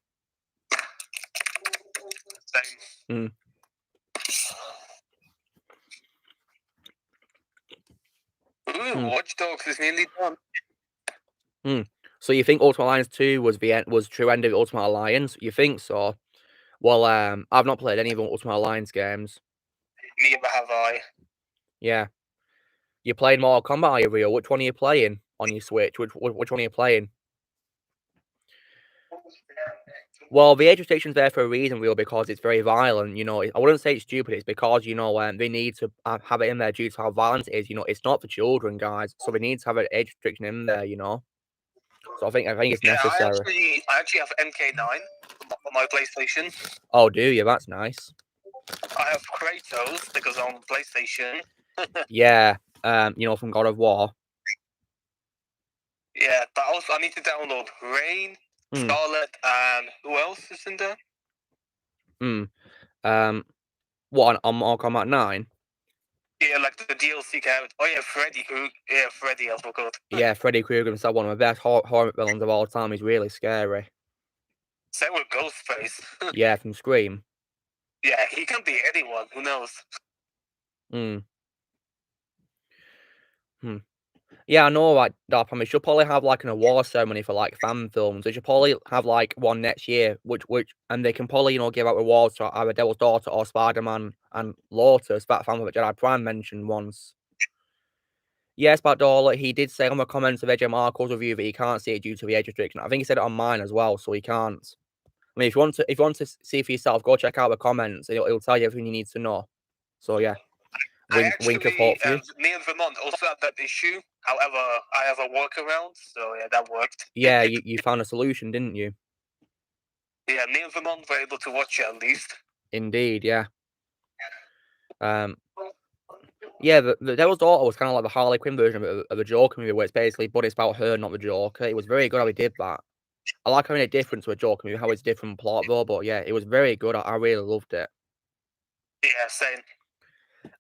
Same. Watch Dogs is nearly done. So you think Ultimate Alliance 2 was true end of Ultimate Alliance? You think so? Well, I've not played any of the Ultimate Alliance games. Neither have I. Yeah. You're playing Mortal Kombat, are you, Rio? Which one are you playing on your Switch? Which one are you playing? Well, the age restriction's there for a reason, Rio, because it's very violent. I wouldn't say it's stupid. It's because, they need to have it in there due to how violent it is. It's not for children, guys. So they need to have an age restriction in there, So I think it's necessary. I actually have MK9 on my PlayStation. Oh, do you? That's nice. I have Kratos because on PlayStation. Yeah, from God of War. Yeah, but also I need to download Rain, Scarlet, and who else is in there? What on Mortal Kombat 9? Yeah, like the DLC character. Oh yeah, Freddy. Freddy, I forgot. Yeah, Freddy Krueger is one of the best horror villains of all time. He's really scary. Same with Ghostface. Yeah, from Scream. Yeah, he can be anyone. Who knows? Yeah, I know, like, Darpan, we should probably have, like, an award ceremony for, like, fan films. We should probably have, like, one next year, and they can probably, give out awards to either Devil's Daughter or Spider-Man and Lotus, that fan film that Jedi Prime mentioned once. Yes, but Dollar, he did say on the comments of AJ Marco's review that he can't see it due to the age restriction. I think he said it on mine as well, so he can't. I mean, if you want to see for yourself, go check out the comments. It'll tell you everything you need to know. So yeah. Wink of hope for you. Me and Vermont also had that issue. However, I have a workaround, so yeah, that worked. Yeah, you found a solution, didn't you? Yeah, me and Vermont were able to watch it at least. Indeed, yeah. Yeah, the Devil's Daughter was kind of like the Harley Quinn version of the Joker movie, where it's basically, but it's about her, not the Joker. It was very good how he did that. I like having a difference to a Joker movie, how it's a different plot though, but yeah, it was very good. I really loved it. Yeah, same.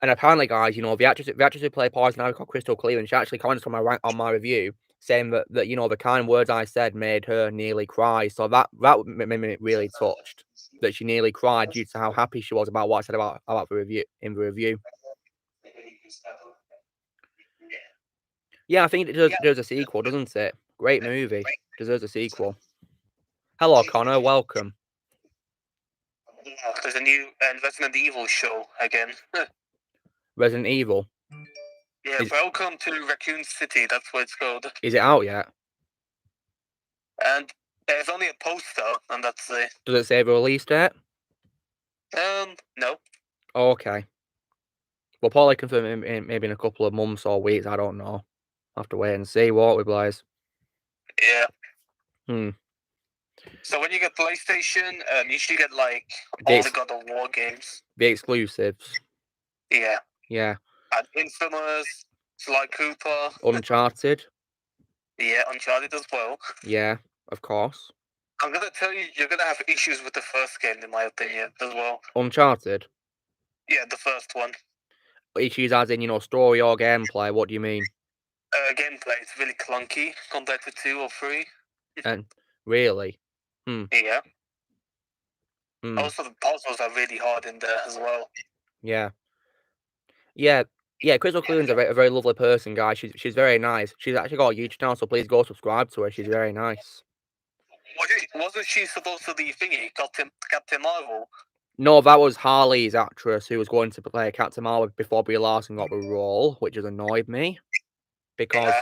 And apparently, guys, the actress who played Poison Ivy called Crystal Cleveland, she actually commented on my review saying that the kind words I said made her nearly cry. So that made me really touched that she nearly cried due to how happy she was about what I said about the review in the review. Yeah, I think it deserves a sequel, doesn't it? Great movie, deserves a sequel. Hello, Connor. Welcome. There's a new Resident Evil show again. Resident Evil. Yeah, welcome to Raccoon City. That's what it's called. Is it out yet? And there's only a poster, and that's it. Does it say the release date? No. Okay. We'll probably confirm it maybe in a couple of months or weeks. I don't know. I'll have to wait and see, won't we, Blaze? Yeah. So when you get PlayStation, you should get like all the God of War games. The exclusives. Yeah. Yeah. And Infamous, Sly Cooper. Uncharted. Yeah, Uncharted as well. Yeah, of course. I'm gonna tell you, you're gonna have issues with the first game, in my opinion, as well. Uncharted? Yeah, the first one. Issues as in, story or gameplay, what do you mean? Gameplay, it's really clunky compared to 2 or 3. And really? Yeah. Also, the puzzles are really hard in there as well. Yeah. Yeah, Crystal Cleveland's a very lovely person, guys. She's very nice. She's actually got a YouTube channel, so please go subscribe to her. She's very nice. Wasn't she supposed to be thingy, Captain Marvel? No, that was Harley's actress who was going to play Captain Marvel before Brie Larson got the role, which has annoyed me. Because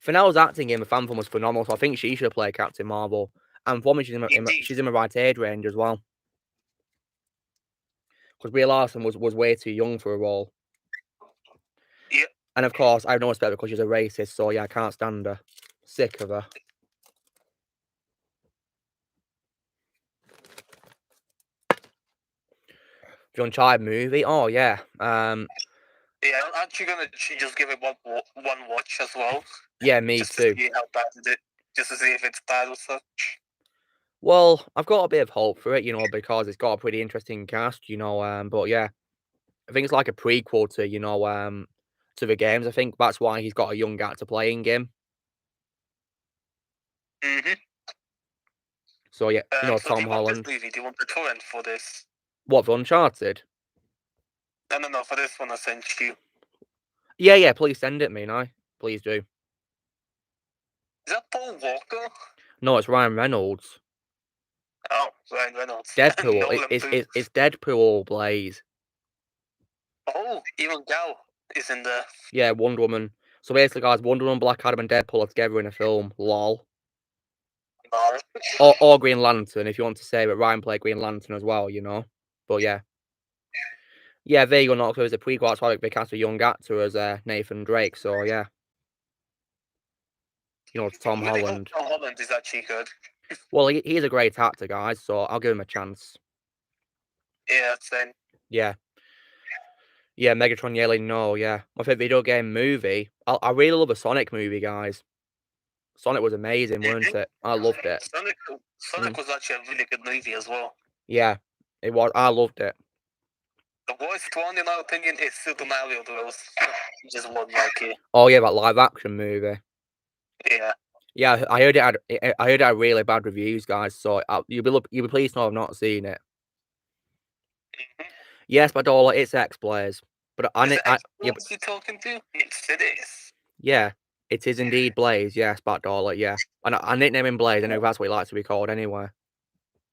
Fennell's acting in the fan film was phenomenal, so I think she should play Captain Marvel. And for me, she's in the right age range as well. Because Brie Larson was way too young for a role. Yeah, And of course, I have no respect because she's a racist, so yeah, I can't stand her. Sick of her. The Untitled movie? Oh, yeah. Yeah, aren't you gonna just give it one watch as well? Yeah, me just too. To see how bad is it, just to see if it's bad or such. Well, I've got a bit of hope for it, you know, because it's got a pretty interesting cast, you know, but yeah. I think it's like a prequel to, you know, to the games. I think that's why he's got a young actor playing him. So yeah, you know, so Tom do you want Holland. this movie? Do you want the torrent for this? What, for Uncharted? No, for this one I sent you. Yeah, please send it me, no? Please do. Is that Paul Walker? No, it's Ryan Reynolds. Oh, Ryan Reynolds. Deadpool. It's Deadpool or Blaze. Oh, even Gal is in there. Yeah, Wonder Woman. So basically, guys, Wonder Woman, Black Adam, and Deadpool are together in a film. Lol. Or Green Lantern, if you want to say, but Ryan played Green Lantern as well, you know. But yeah. Yeah, there you go, Knox. There's a prequel. That's why they cast a young actor as Nathan Drake. So yeah. You know, Tom Holland. Tom Holland is actually good. Well, he's a great actor, guys, so I'll give him a chance. Yeah, same. Yeah. Yeah, Megatron yelling no, yeah. My favorite video game movie. I really love a Sonic movie, guys. Sonic was amazing, weren't it? I loved it. Sonic was actually a really good movie as well. Yeah, it was. I loved it. The worst one, in my opinion, is Super Mario Bros. Just one like it. Oh yeah, that live action movie. Yeah. Yeah, I heard it had really bad reviews, guys. So you'll be pleased to know I've not seen it. Yes, but all it's X-Players. But you're talking to? Yes, it is. Yeah, it is indeed Blaze. Yes, Backdoor. Yeah, and I nickname him Blaze. I know that's what he likes to be called anyway.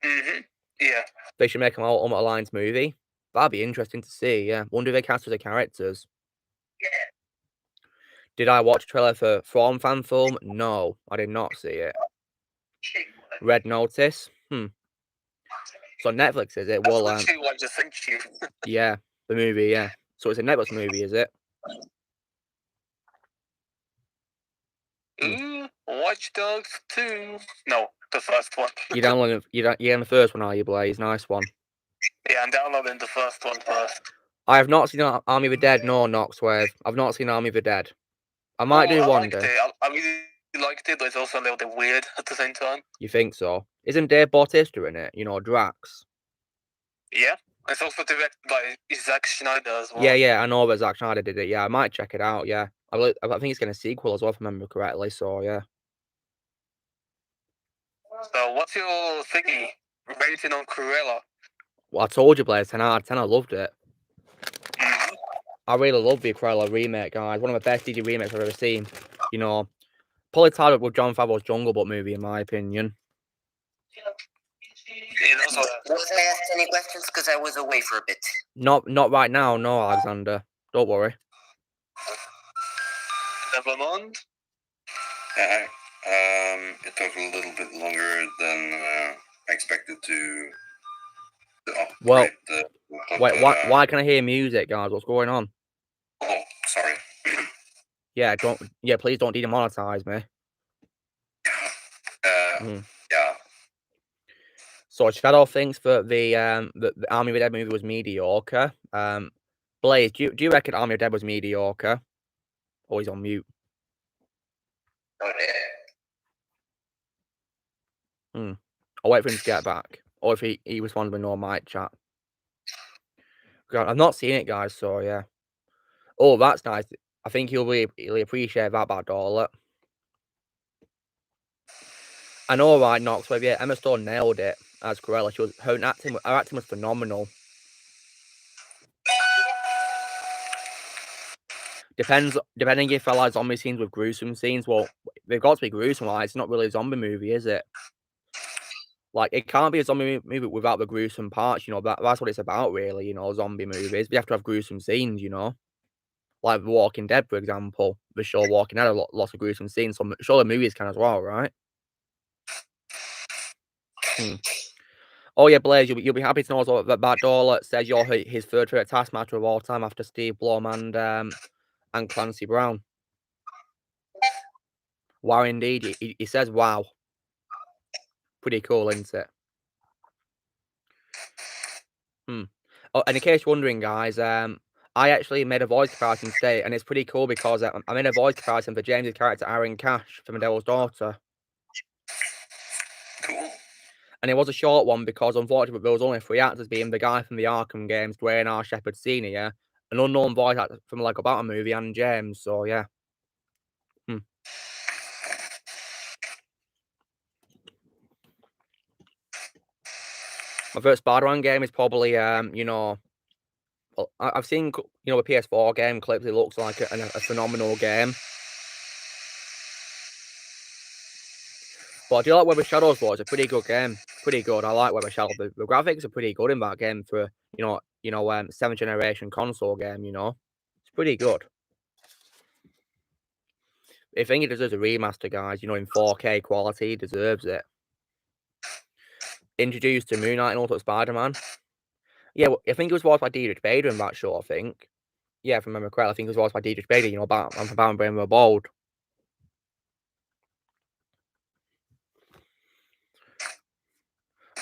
Yeah. They should make an Ultimate Alliance movie. That'd be interesting to see. Yeah, wonder if they cast as the characters. Yeah. Did I watch a trailer for Thrawn fan film? No, I did not see it. Red Notice? So Netflix, is it? Well, literally what I just sent you. Yeah, the movie, yeah. So it's a Netflix movie, is it? Watch Dogs 2. No, the first one. You're in the first one, are you, Blaze? Nice one. Yeah, I'm downloading the first one first. I have not seen Army of the Dead nor Knoxwave. I've not seen Army of the Dead. I might do one day. I really liked it, but it's also a little bit weird at the same time. You think so? Isn't Dave Bautista in it? You know, Drax. Yeah, it's also directed by Zack Snyder as well. Yeah, I know that Zack Snyder did it. Yeah, I might check it out. Yeah, I think it's getting a sequel as well, if I remember correctly. So yeah. So what's your thingy rating on Cruella? Well, I told you, Blaze, 10 out of 10. I loved it. I really love the Cruella remake, guys. One of the best DJ remakes I've ever seen. You know, probably tied up with Jon Favreau's Jungle Book movie, in my opinion. Was I asked any questions? Because I was away for a bit. Not right now, no, Alexander. Don't worry. Never mind. It took a little bit longer than I expected to Well, wait, why can I hear music, guys? What's going on? Oh, sorry. Yeah, please don't demonetize me. Yeah. So Shadow thinks that the Army of the Dead movie was mediocre. Blaze, do you reckon Army of the Dead was mediocre? Or he's on mute. I'll wait for him to get back. Or if he responds with no mic chat. God, I've not seen it, guys, so yeah. Oh, that's nice. I think he'll appreciate that, bad dollar. I know, right, Knoxwave, yeah, Emma Stone nailed it as Cruella. Her acting was phenomenal. Depending if I like zombie scenes with gruesome scenes, well, they've got to be gruesome, like, it's not really a zombie movie, is it? Like, it can't be a zombie movie without the gruesome parts, you know, that's what it's about, really, you know, zombie movies. You have to have gruesome scenes, you know? Like The Walking Dead, for example. The show Walking Dead had lots of gruesome scenes, so sure the movies can as well, right? Oh yeah, Blaze, you'll be happy to know as that Dollar says you're his third favorite Taskmaster of all time after Steve Blum and and Clancy Brown. Wow, indeed. He says wow. Pretty cool, isn't it? Oh, and in case you're wondering, guys, I actually made a voice comparison today, and it's pretty cool because I made a voice comparison for James's character, Aaron Cash, from The Devil's Daughter. Cool. And it was a short one because, unfortunately, there was only 3 actors, being the guy from the Arkham games, Dwayne R. Shepherd Sr., an unknown voice actor from like about a movie, and James. So yeah. My first Spider-Man game is probably I've seen the PS4 game clips. It looks like a phenomenal game. But I do like Web of Shadows. It's a pretty good game. Pretty good. I like Web of Shadows. The graphics are pretty good in that game for 7th generation console game. It's pretty good. I think it deserves a remaster, guys. In 4K quality, deserves it. Introduced to Moon Knight and also Spider-Man. Yeah, well, I think it was voiced by Diedrich Bader in that show. I think. Yeah, if I remember correctly, I think it was voiced by Diedrich Bader. Batman from Batman Brave and the Bold.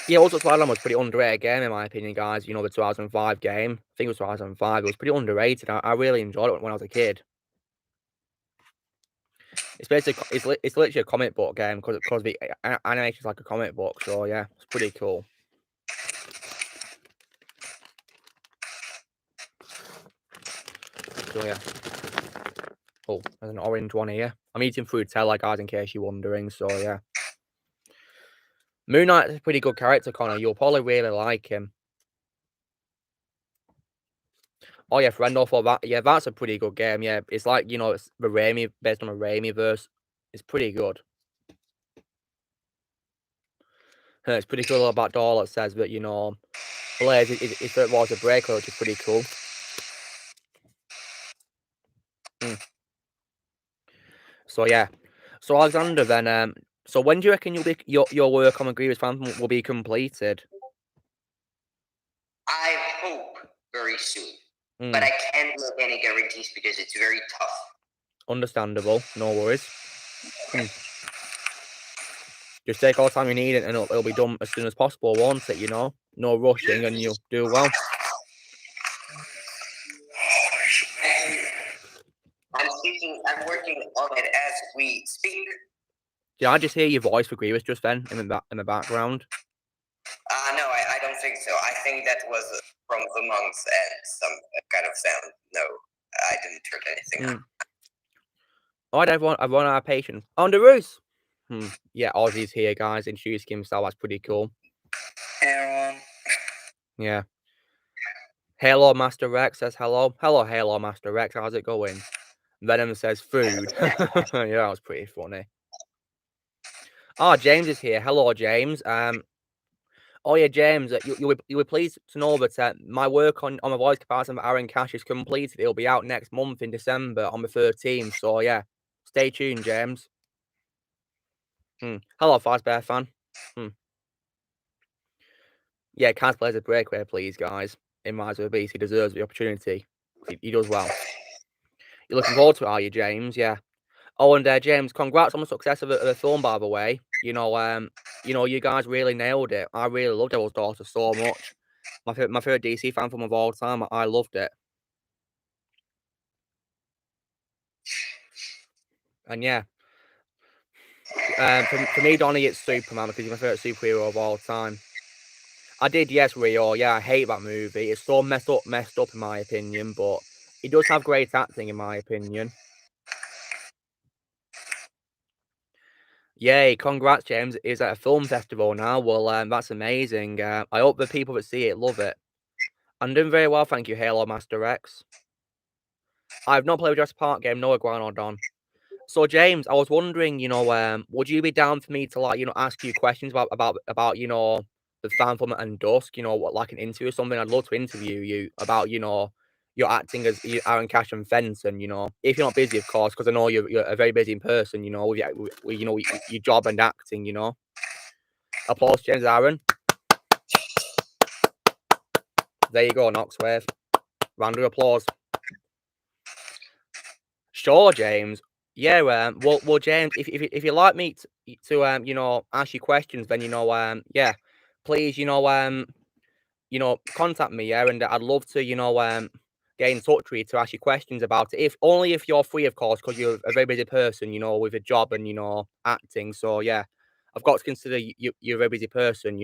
Yeah, also Spider-Man was pretty underrated game in my opinion, guys. The 2005 game. I think it was 2005. It was pretty underrated. I really enjoyed it when I was a kid. It's basically it's literally a comic book game because the animation's like a comic book. So yeah, it's pretty cool. So yeah. Oh, there's an orange one here. I'm eating Fruitella, guys, in case you're wondering. So yeah. Moon Knight is a pretty good character, Connor. You'll probably really like him. Oh yeah, Friendo for that. Yeah, that's a pretty good game. Yeah, it's like it's the Raimi, based on a Raimi verse. It's pretty good. It's pretty cool about door that says that Blaze if it was a breaker, which is pretty cool. So yeah, so Alexander, then so when do you reckon your work on the Grievous Phantom will be completed? I hope very soon, but I can't make any guarantees because it's very tough. Understandable, no worries. Just take all the time you need and it'll be done as soon as possible, won't it? No rushing, and you'll do well. I'm working on it as we speak. Did I just hear your voice for Grievous just then in the background? No, I don't think so. I think that was from the monks and some kind of sound. No, I didn't hear anything. Alright, everyone, I've run out of patience. On the roof! Yeah, Ozzy's here, guys, introducing himself. That's pretty cool. Hey, everyone. Yeah. Halo Master Rex says hello. Hello, Halo Master Rex. How's it going? Venom says food. Yeah, that was pretty funny. Oh, James is here. Hello, James. Oh yeah, James. You were pleased to know that my work on my voice comparison for Aaron Cash is completed. It'll be out next month in December on the 13th. So yeah, stay tuned, James. Hello, Fast Bear fan. Yeah, Kaz plays a breakaway, please, guys. In my beast, he deserves the opportunity. He does well. You're looking forward to it, are you, James? Yeah. Oh, and James, congrats on the success of the film, by the way. You guys really nailed it. I really loved Devil's Daughter so much. My favorite DC fan film of all time. I loved it. And yeah, for me, Donnie, it's Superman because he's my favorite superhero of all time. I did, yes, Rio. Yeah, I hate that movie. It's so messed up in my opinion, but it does have great acting in my opinion. Yay, congrats, James. It's at a film festival now. Well, that's amazing. I hope the people that see it love it. I'm doing very well, thank you, Halo Master X. I've not played a Jurassic Park game, no Iguanodon. So, James, I was wondering, would you be down for me to, ask you questions about the Phantom and Dusk, like an interview or something? I'd love to interview you about, your acting as Aaron Cash and Fenton, if you're not busy, of course, because I know you're a very busy person, with your job and acting, Applause, James Aaron. There you go, Knoxwave. Round of applause. Sure, James. Yeah, well, James, if you like me to you know, ask you questions, then yeah, please, contact me, yeah, and I'd love to, get in touch with you to ask you questions about it. If only if you're free, of course, because you're a very busy person, with a job and acting. So yeah, I've got to consider you're a very busy person.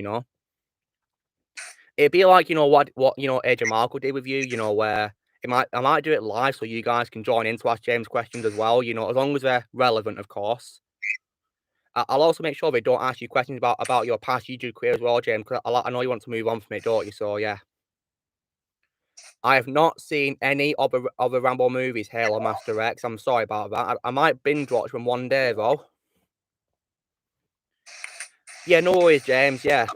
It'd be like what Age of Markle did with you. Where I might do it live so you guys can join in to ask James questions as well. As long as they're relevant, of course. I'll also make sure they don't ask you questions about your past YouTube career as well, James, because I know you want to move on from it, don't you? So yeah. I have not seen any of the Rambo movies, Halo Master X. I'm sorry about that. I might binge watch them one day, though. Yeah, no worries, James. Yeah.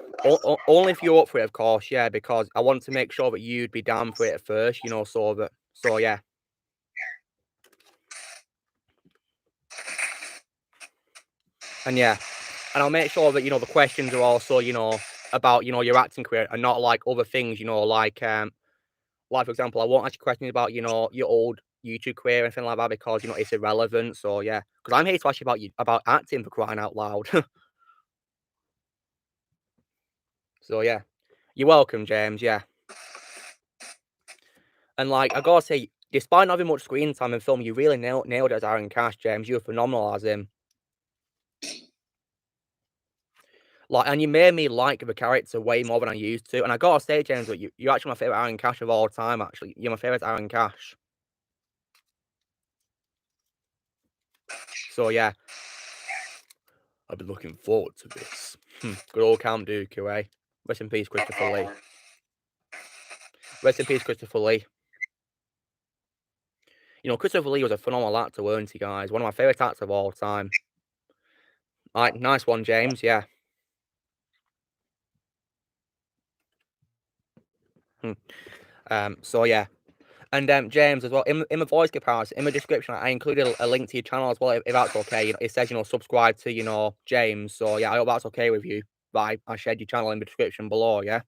Only if you're up for it, of course. Yeah, because I want to make sure that you'd be down for it at first, so yeah. And yeah. And I'll make sure that, the questions are also, about, your acting career and not like other things, like, for example, I won't ask you questions about, your old YouTube career or anything like that because, it's irrelevant. So yeah, because I'm here to ask you about acting, for crying out loud. So yeah, you're welcome, James. Yeah. And like, I gotta say, despite not having much screen time in film, you really nailed it as Aaron Cash, James. You were phenomenal as him. Like, and you made me like the character way more than I used to. And I gotta say, James, that you're actually my favorite Aaron Cash of all time. Actually, you're my favorite Aaron Cash. So yeah, I've been looking forward to this. Good old Count Dooku, eh? Rest in peace, Christopher Lee. Rest in peace, Christopher Lee. Christopher Lee was a phenomenal actor, weren't he, guys? One of my favorite actors of all time. All right, nice one, James. Yeah. So yeah. And James as well, in the voice comparison, in the description, I included a link to your channel as well, if that's okay. It says, subscribe to, James. So yeah, I hope that's okay with you. But I shared your channel in the description below, yeah?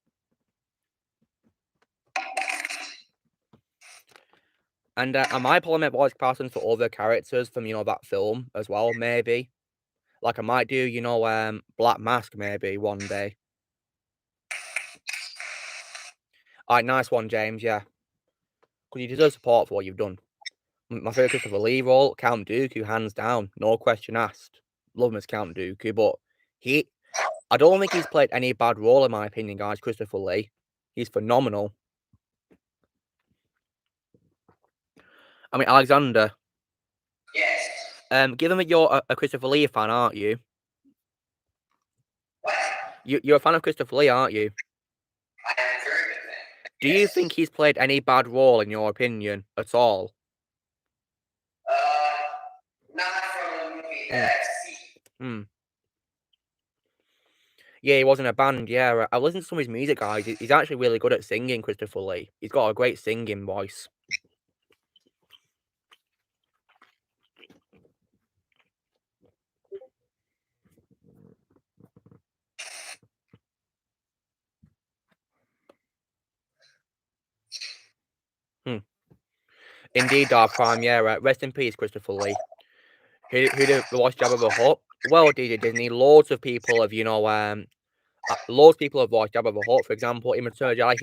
And I might pull in my voice comparisons for other characters from, that film as well, maybe. Like I might do, Black Mask maybe one day. All right, nice one, James, yeah. Because you deserve support for what you've done. My favourite Christopher Lee role, Count Dooku, hands down, no question asked. Love him as Count Dooku, but I don't think he's played any bad role in my opinion, guys, Christopher Lee. He's phenomenal. I mean, Alexander. Yes. Given that you're a Christopher Lee fan, aren't you? What? You're a fan of Christopher Lee, aren't you? I am a very good fan. Do you think he's played any bad role in your opinion at all? Not from a movie that I've seen. Yeah, he was in a band, yeah. I listened to some of his music, guys. He's actually really good at singing, Christopher Lee. He's got a great singing voice. Indeed, Dark Prime, yeah. Rest in peace, Christopher Lee. Who did the voice Jabba the Hutt? Well, DJ Disney, loads of people have, loads of people have voiced Jabba the Hutt. For example, in Return of the Jedi,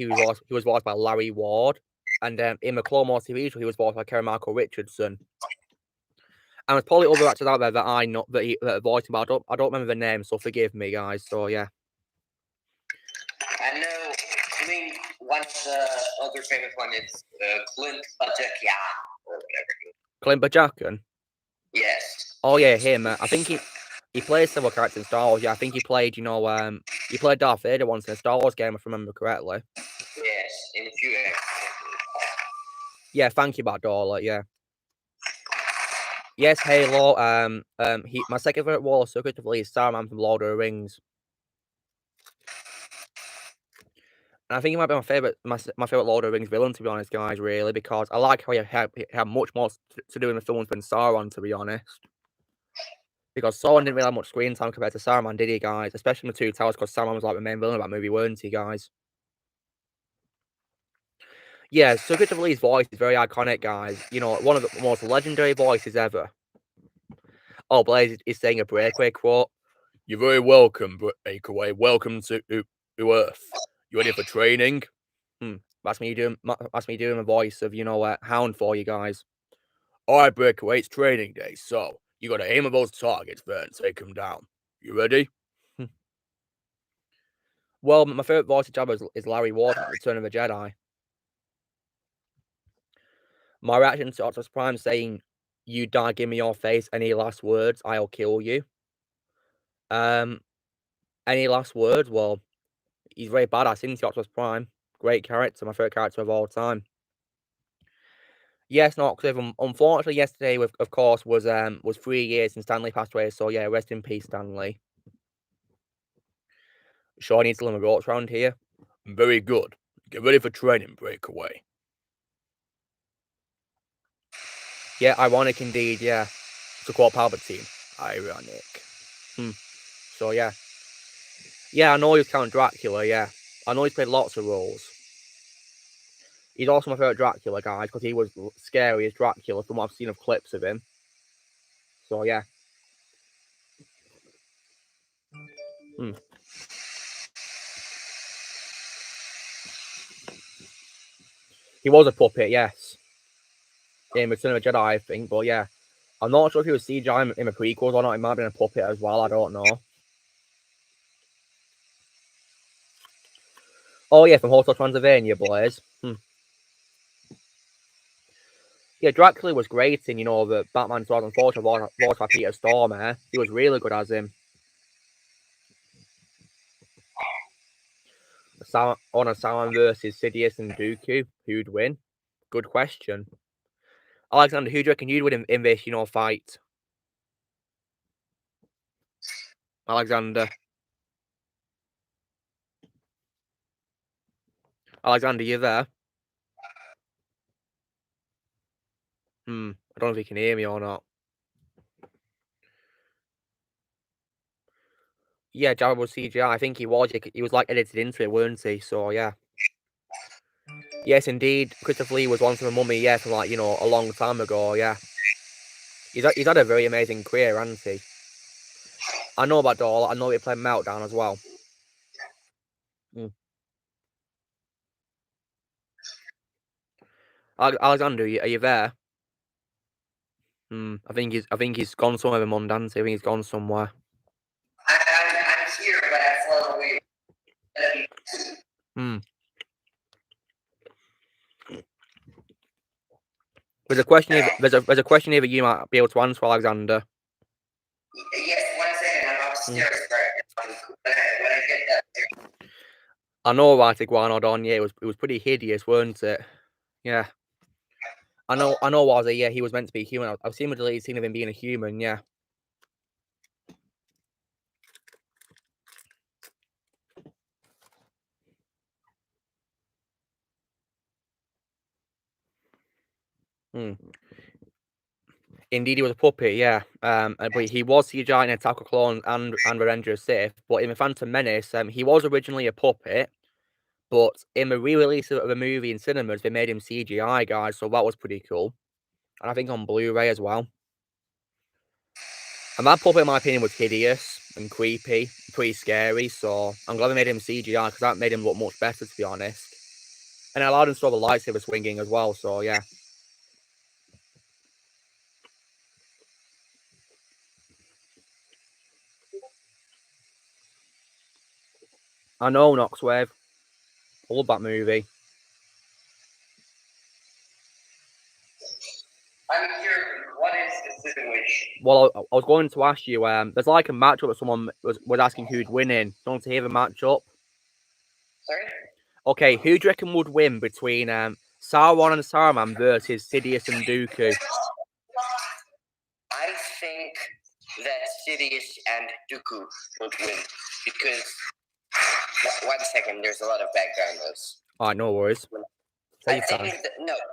he was voiced by Larry Ward. And in the Clone Wars TV show, he was voiced by Karen Michael Richardson. And there's probably other actors out there that I know that are voiced him, but I don't remember the name, so forgive me, guys. So yeah. I know. I mean, one other famous one is Clint Bajakian or whatever. Clint Bajakian? Yes. Oh yeah, him. I think he plays several characters in Star Wars. Yeah, I think he played, he played Darth Vader once in a Star Wars game, if I remember correctly. Yes, in a few episodes. Yeah, thank you, Badola. Yeah. Yes, Halo. My second favorite role is Christopher Lee is Saruman from Lord of the Rings. And I think he might be my favorite Lord of the Rings villain, to be honest, guys. Really, because I like how he had much more to do in the films than Sauron, to be honest. Because Sauron didn't really have much screen time compared to Saruman, did he, guys? Especially in the Two Towers, because Saruman was like the main villain of that movie, weren't he, guys? Yeah, so Christopher Lee's voice is very iconic, guys. You know, one of the most legendary voices ever. Oh, Blaze is saying a breakaway quote. You're very welcome, breakaway. Welcome to Earth. You ready for training? That's me doing a voice of, you know, Hound for you guys. Alright, breakaway, it's training day, so you gotta aim at those targets there and take them down. You ready? Well, my favourite voice of Jabba is Larry Warden, Return of the Jedi. My reaction to Optimus Prime saying, "You die, give me your face. Any last words? I'll kill you." Any last words? Well, he's very badass, isn't he, Optimus Prime? Great character, my favourite character of all time. Yes, not Cliff. Unfortunately, yesterday, of course, was 3 years since Stanley passed away. So yeah, rest in peace, Stanley. Sure, I need to learn the ropes around here. Very good. Get ready for training, breakaway. Yeah, ironic indeed. Yeah, to quote Palpatine, ironic. So yeah, I know he's Count Dracula. Yeah, I know he's played lots of roles. He's also my favourite Dracula, guys, because he was scary as Dracula from what I've seen of clips of him. So, yeah. He was a puppet, yes. In Return of the Jedi, I think, but yeah. I'm not sure if he was CGI in the prequels or not. He might have been a puppet as well, I don't know. Oh, yeah, from Hotel Transylvania, Blaze. Yeah, Dracula was great in, you know, the Batman 2004 voiced by Peter Stormare. He was really good as him. Sauron versus Sidious and Dooku. Who'd win? Good question. Alexander, who do you reckon you'd win in this, you know, fight? Alexander, you there? I don't know if you can hear me or not. Yeah, Jared was CGI. I think he was. He was like edited into it, weren't he? So yeah. Yes, indeed. Christopher Lee was one from the Mummy. Yeah, from like, you know, a long time ago. Yeah. He's had a very amazing career, hasn't he? I know about Doll. I know he played Meltdown as well. Alexander, are you there? I think he's gone somewhere with Mum, hasn't he? I think he's gone somewhere. I'm here, but I'm far away. There's a question here. There's a question here that you might be able to answer, Alexander. Yes, 1 second. I'm upstairs, right? When I get that. I know about Iguanodon. Yeah, it was pretty hideous, weren't it? Yeah. I know. Was it? Yeah, he was meant to be human. I've seen a deleted scene of him being a human. Yeah. Indeed, he was a puppet, yeah. But he was CGI in Attack of Clones and Revenge of the Sith. But in the Phantom Menace, he was originally a puppet. But in the re-release of the movie in cinemas, they made him CGI, guys. So that was pretty cool. And I think on Blu-ray as well. And that puppet, in my opinion, was hideous and creepy, pretty scary. So I'm glad they made him CGI because that made him look much better, to be honest. And it allowed him to throw the lightsaber swinging as well. So yeah. I know, Noxwave. I love that movie. I'm here. What is the situation? Well, I was going to ask you, there's like a matchup that someone was asking who'd win in. Do you want to hear the matchup? Sorry? Okay, who do you reckon would win between Sauron and Saruman versus Sidious and Dooku? I think that Sidious and Dooku would win because... 1 second, there's a lot of background noise. Alright, no worries. I think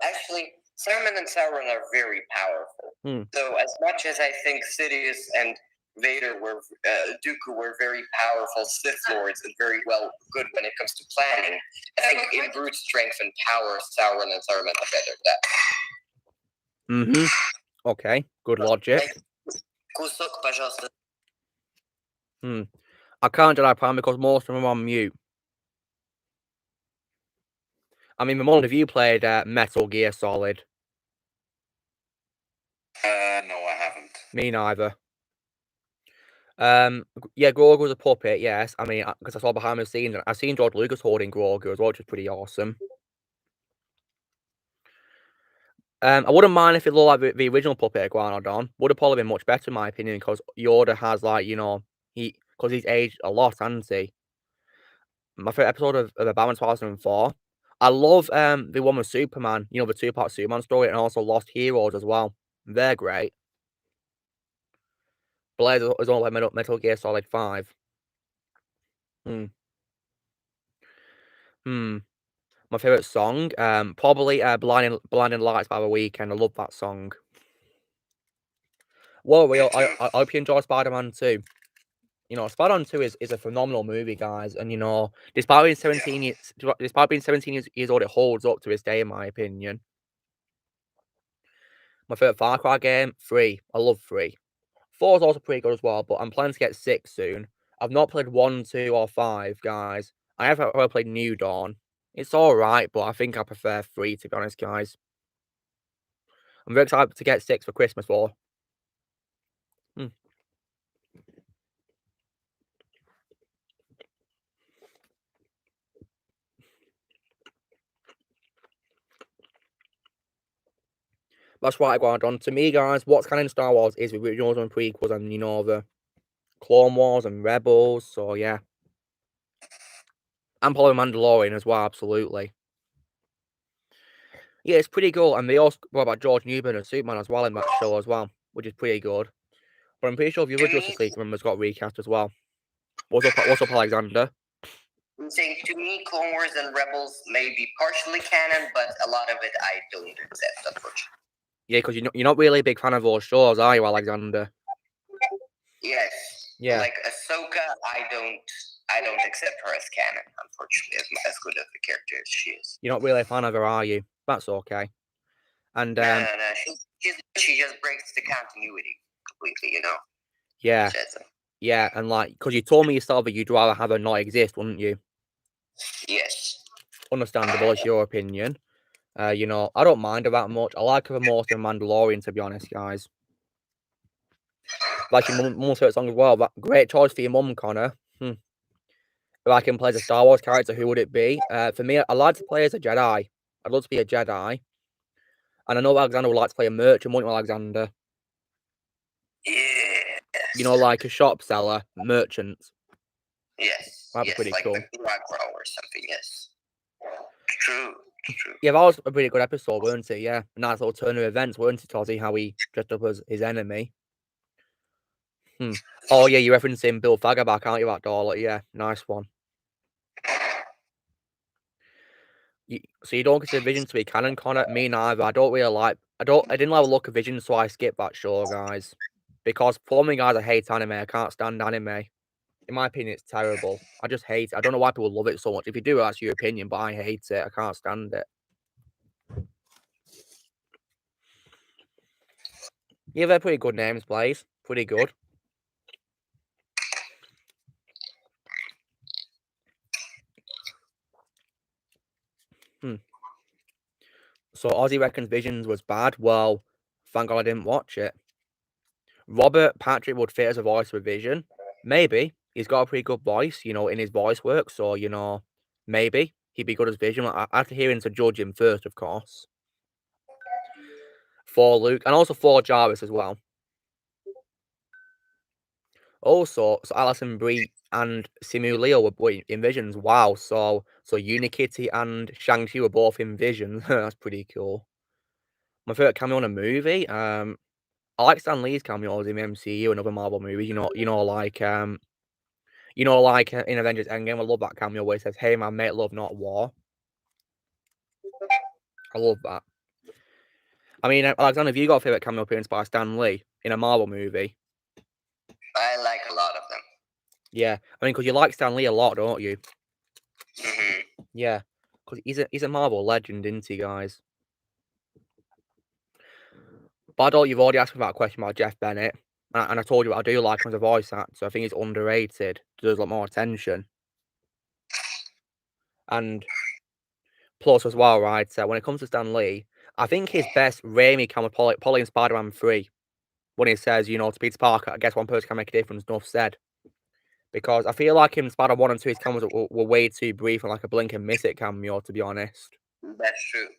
actually, Saruman and Sauron are very powerful. So as much as I think Sidious and Vader were Dooku were very powerful Sith Lords and very good when it comes to planning. I think in brute strength and power, Sauron and Saruman are better at that. Okay, good logic. Кусок, пожалуйста. I can't Jedi Prime because most of them are on mute. I mean, Ramon, have you played Metal Gear Solid? No, I haven't. Me neither. Yeah, Grogu was a puppet, yes. I mean, because I saw behind the scenes, and I've seen George Lucas holding Grogu as well, which is pretty awesome. I wouldn't mind if it looked like the original puppet Iguanodon. Would have probably been much better in my opinion, because Yoda has because he's aged a lot, hasn't he? My favorite episode of The Batman 2004. I love the one with Superman, the 2-part Superman story, and also Lost Heroes as well. They're great. Blaze is all like Metal Gear Solid 5. My favorite song, probably Blinding Lights by The Weeknd. I love that song. Well, I hope you enjoy Spider-Man 2. Spider-Man 2 is a phenomenal movie, guys, and despite being 17 years old, it holds up to this day, in my opinion. My favorite Far Cry game, 3. I love 3. 4 is also pretty good as well, but I'm planning to get 6 soon. I've not played 1, 2, or 5, guys. I have played New Dawn. It's alright, but I think I prefer 3, to be honest, guys. I'm very excited to get 6 for Christmas, for. That's what I got on. To me, guys, what's kind of Star Wars is the originals and prequels and, the Clone Wars and Rebels. So, yeah. And probably Mandalorian as well, absolutely. Yeah, it's pretty cool. And they also brought about George Newman and Superman as well in that show as well, which is pretty good. But I'm pretty sure the other Justice League members got recast as well. What's up, Alexander? I'm saying, to me, Clone Wars and Rebels may be partially canon, but a lot of it I don't accept, unfortunately. Yeah, because you're not really a big fan of those shows, are you, Alexander? Yes. Yeah. Like Ahsoka, I don't accept her as canon, unfortunately, as good of a character as she is. You're not really a fan of her, are you? That's okay. And no. She just breaks the continuity completely, Yeah. Yeah, and because you told me yourself that you'd rather have her not exist, wouldn't you? Yes. Understandable, it's your opinion. I don't mind her that much. I like her more than Mandalorian, to be honest, guys. Like your mum's favorite song as well. That great choice for your mum, Connor. If I can play as a Star Wars character, who would it be? For me, I'd like to play as a Jedi. I'd love to be a Jedi. And I know Alexander would like to play a merchant, wouldn't you, Alexander? Yeah. Like a shop seller, merchant. Yes. That'd be pretty cool. Like the Grow or something, yes. True. Yeah, that was a pretty good episode, weren't it? Yeah, a nice little turn of events, weren't it, Tozzy? How he dressed up as his enemy. Oh, yeah, you're referencing Bill Faggerback, aren't you, that doll? Yeah, nice one. So you don't consider Vision to be canon, Connor? Me neither. I didn't like the look of Vision, so I skipped that show, guys. Because for me, guys, I hate anime. I can't stand anime. In my opinion, it's terrible. I just hate it. I don't know why people love it so much. If you do, that's your opinion, but I hate it. I can't stand it. Yeah, they're pretty good names, Blaze. Pretty good. So Ozzy reckons Visions was bad. Well, thank God I didn't watch it. Robert Patrick would fit as a voice for Vision. Maybe. He's got a pretty good voice, in his voice work. So, maybe he'd be good as Vision. I have to hear him to judge him first, of course. For Luke, and also for Jarvis as well. Also, so Alison Brie and Simu Liu were in Visions. Wow. So Unikitty and Shang-Chi were both in Visions. That's pretty cool. My favorite cameo in a movie. I like Stan Lee's cameos in the MCU and other Marvel movies. Like in Avengers Endgame. I love that cameo where he says, "Hey man, make love, not war." I love that. I mean, Alexander, have you got a favorite cameo appearance by Stan Lee in a Marvel movie? I like a lot of them. Yeah, I mean, because you like Stan Lee a lot, don't you? Mm-hmm. Yeah, because he's a Marvel legend, isn't he, guys? But I don't. You've already asked me about a question about Jeff Bennett, and I told you I do like him as a voice actor. I think he's underrated. Deserves a lot more attention. And plus, as well, right? When it comes to Stan Lee, I think his best Raimi camera Polly in Spider-Man 3, when he says, you know, to Peter Parker, I guess one person can make a difference. Enough said. Because I feel like in Spider 1 and 2, his cameras were way too brief and like a blink and miss it cameo, to be honest. That's true.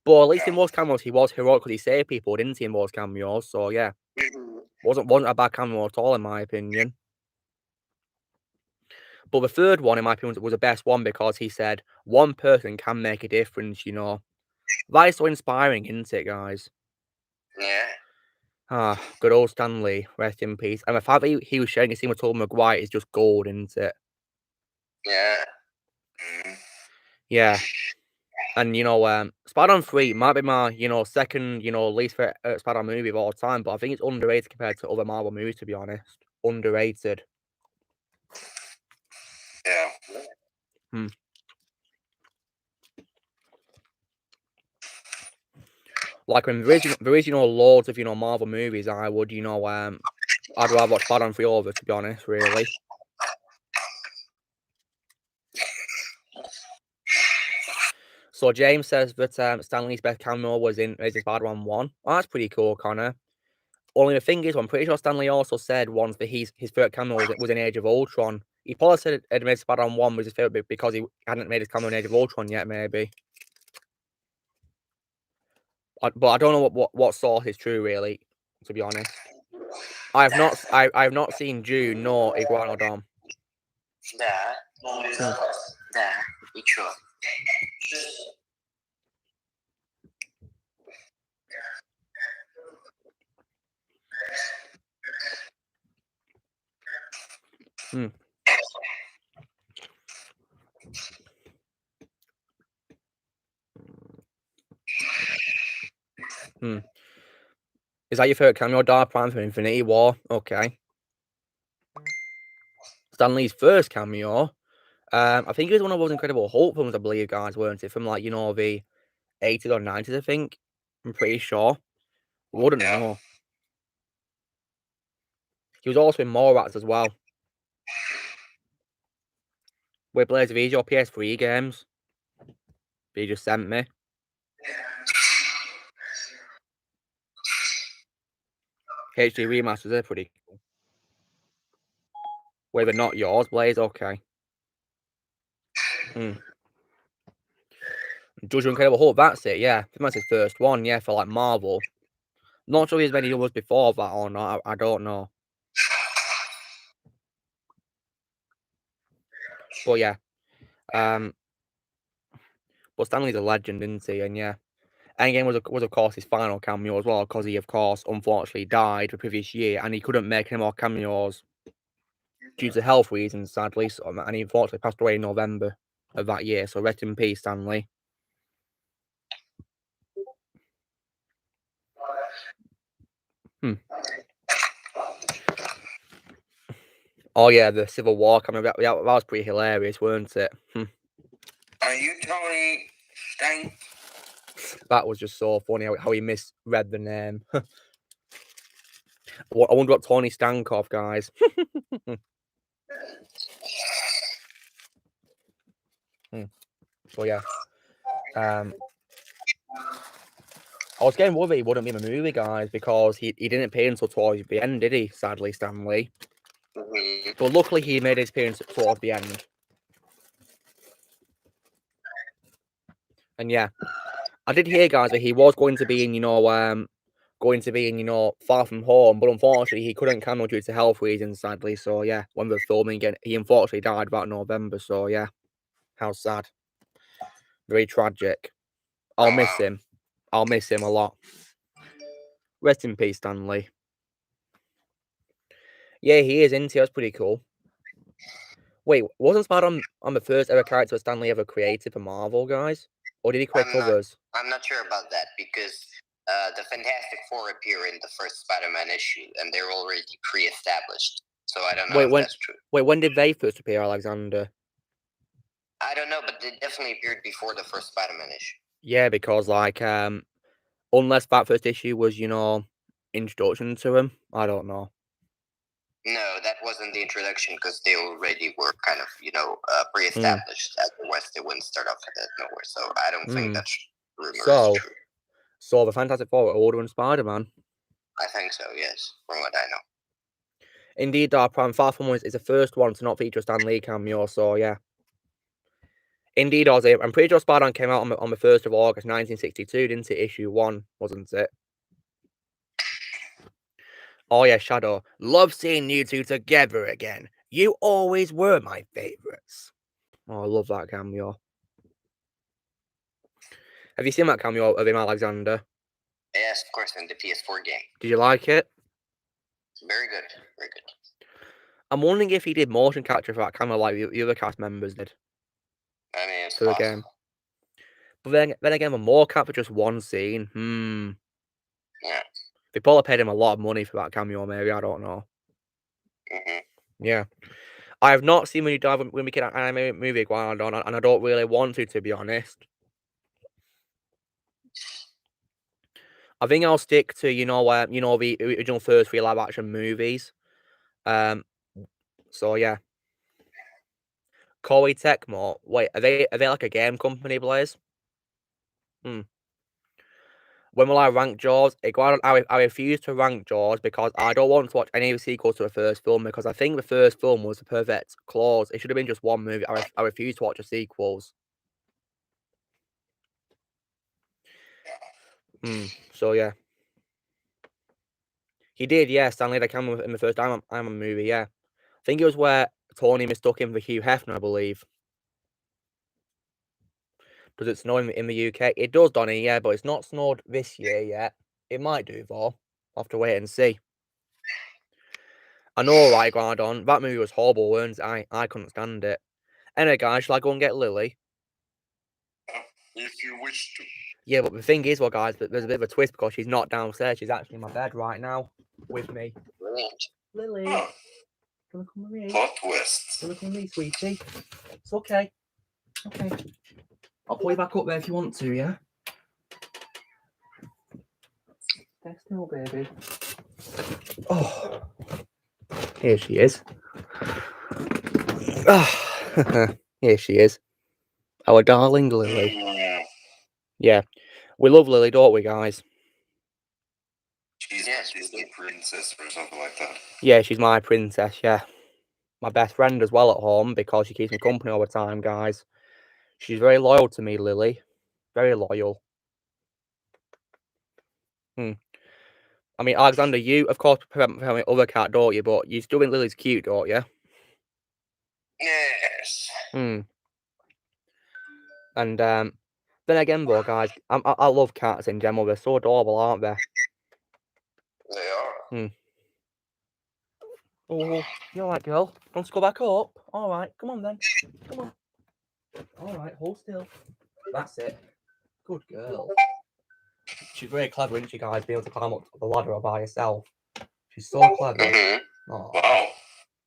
But at least in most cameos, he was heroic because he saved people, didn't he, in most cameos? So yeah, wasn't a bad cameo at all, in my opinion. But the third one, in my opinion, was the best one because he said one person can make a difference. You know, that is so inspiring, isn't it, guys? Yeah. Ah, good old Stan Lee, rest in peace. And the fact that he was sharing a scene with Tobey Maguire is just gold, isn't it? Yeah. Yeah. And, you know, Spider-Man 3 might be my, you know, second, you know, least favorite Spider-Man movie of all time, but I think it's underrated compared to other Marvel movies, to be honest. Underrated. Yeah. Like, when there is, you know, loads of, you know, Marvel movies, I would, you know, I'd rather watch Spider-Man 3 over, to be honest, really. So James says that Stan Lee's best cameo was in Amazing Spider-Man 1. Oh, that's pretty cool, Connor. Only the thing is, I'm pretty sure Stan Lee also said once that his favorite cameo was in Age of Ultron. He probably said Amazing Spider-Man 1 was his favorite because he hadn't made his cameo in Age of Ultron yet, maybe. But I don't know what source is true, really, to be honest. I have not seen June nor Iguanodon. Ничего. Is that your favorite cameo, Dark Prime from Infinity War? Okay. Stan Lee's first cameo, I think it was one of those Incredible Hulk films, I believe, guys, weren't it? From, like, you know, the 80s or 90s, I think. I'm pretty sure. Wouldn't know. He was also in Mallrats as well. Where he plays these your PS3 games. He just sent me. HD remasters are pretty cool. Wait, they're not yours, Blaze? Okay. Judge Incredible Hulk, that's it, yeah. I think that's his first one, yeah, for, like, Marvel. Not sure there's many others before that or not, I don't know. But yeah. But Stan Lee's a legend, isn't he? And yeah. Endgame was of course his final cameo as well, because he of course unfortunately died the previous year and he couldn't make any more cameos due to health reasons, sadly. So, and he unfortunately passed away in November of that year. So rest in peace, Stan Lee. Oh yeah, the Civil War cameo, that was pretty hilarious, weren't it? Are you Tony Stank? That was just so funny how he misread the name. I wonder what Tony Stankoff, guys. So yeah. I was getting worried he wouldn't be in the movie, guys, because he didn't appear until towards the end, did he? Sadly, Stan Lee. But luckily he made his appearance towards the end. And yeah. I did hear, guys, that he was going to be in, you know, Far From Home, but unfortunately he couldn't cameo due to health reasons, sadly. So yeah, when we were filming again, he unfortunately died about November. So yeah, how sad. Very tragic. I'll miss him. I'll miss him a lot. Rest in peace, Stan Lee. Yeah, he is, isn't he? That's pretty cool. Wait, wasn't Spider-Man the first ever character Stan Lee ever created for Marvel, guys? Or did he create others? I'm not sure about that because the Fantastic Four appear in the first Spider-Man issue, and they're already pre-established. So I don't know if that's true. Wait, when did they first appear, Alexander? I don't know, but they definitely appeared before the first Spider-Man issue. Yeah, because like unless that first issue was, introduction to him, I don't know. No, that wasn't the introduction because they already were kind of, pre-established. Otherwise, they wouldn't start off at nowhere. So I don't think that rumor is true. So the Fantastic Four were older than Spider-Man? I think so, yes, from what I know. Indeed, Dark Prime Far From is the first one to not feature a Stan Lee cameo, so yeah. Indeed, Ozzy, I'm pretty sure Spider-Man came out on the 1st of August, 1962, didn't it? Issue 1, wasn't it? Oh yeah, Shadow. Love seeing you two together again. You always were my favourites. Oh, I love that cameo. Have you seen that cameo of him, Alexander? Yes, of course, in the PS4 game. Did you like it? Very good, very good. I'm wondering if he did motion capture for that cameo like the other cast members did. I mean, it's for the possible. game. But then again, with more cap for just one scene, Yeah. They probably paid him a lot of money for that cameo, maybe, I don't know. Yeah. I have not seen when you dive when we get an anime movie Iguanodon, and I don't really want to be honest. I think I'll stick to, the original first 3 live action movies. So yeah. Koei Tecmo. Wait, are they like a game company, Blaze? When will I rank Jaws? I refuse to rank Jaws because I don't want to watch any of the sequels to the first film because I think the first film was the perfect clause. It should have been just one movie. I refuse to watch the sequels. So yeah. He did, yeah. Stanley the camera in the first Iron Man movie, yeah. I think it was where Tony mistook him for Hugh Hefner, I believe. Does it snow in the UK? It does, Donny, yeah, but it's not snowed this year yet. It might do, though. I'll have to wait and see. I know, right, Guardon. That movie was horrible, weren't it? I couldn't stand it. Anyway, guys, shall I go and get Lily? If you wish to. Yeah, but the thing is, well, guys, there's a bit of a twist because she's not downstairs. She's actually in my bed right now with me. Brilliant. Lily, do you want to come with me? Plot twist. Do you want to come with me, sweetie? It's okay. Okay. I'll pull you back up there if you want to, yeah? Stay still, baby. Oh. Here she is. Oh. Here she is. Our darling Lily. Yeah. We love Lily, don't we, guys? She's the princess or something like that. Yeah, she's my princess, yeah. My best friend as well at home because she keeps me company all the time, guys. She's very loyal to me, Lily. Very loyal. I mean, Alexander, you, of course, prefer my other cat, don't you? But you still think Lily's cute, don't you? Yes. And then again, though, guys, I love cats in general. They're so adorable, aren't they? They are. Oh, you're all right, girl. Want to go back up? All right, come on then. Come on. All right, hold still. That's it. Good girl. She's very clever, isn't she, guys? Being able to climb up the ladder all by herself. She's so clever. Oh. Wow.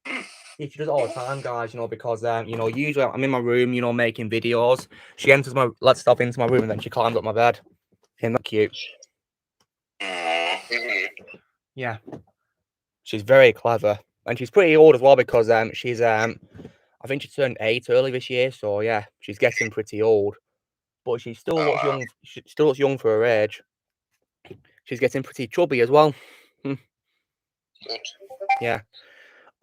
Yeah, she does it all the time, guys, because, usually I'm in my room, making videos. She lets herself into my room and then she climbs up my bed. Isn't that cute? Yeah. She's very clever. And she's pretty old as well because she's, I think she turned 8 early this year. So, yeah, she's getting pretty old. But she still looks young. She still looks young for her age. She's getting pretty chubby as well. Yeah.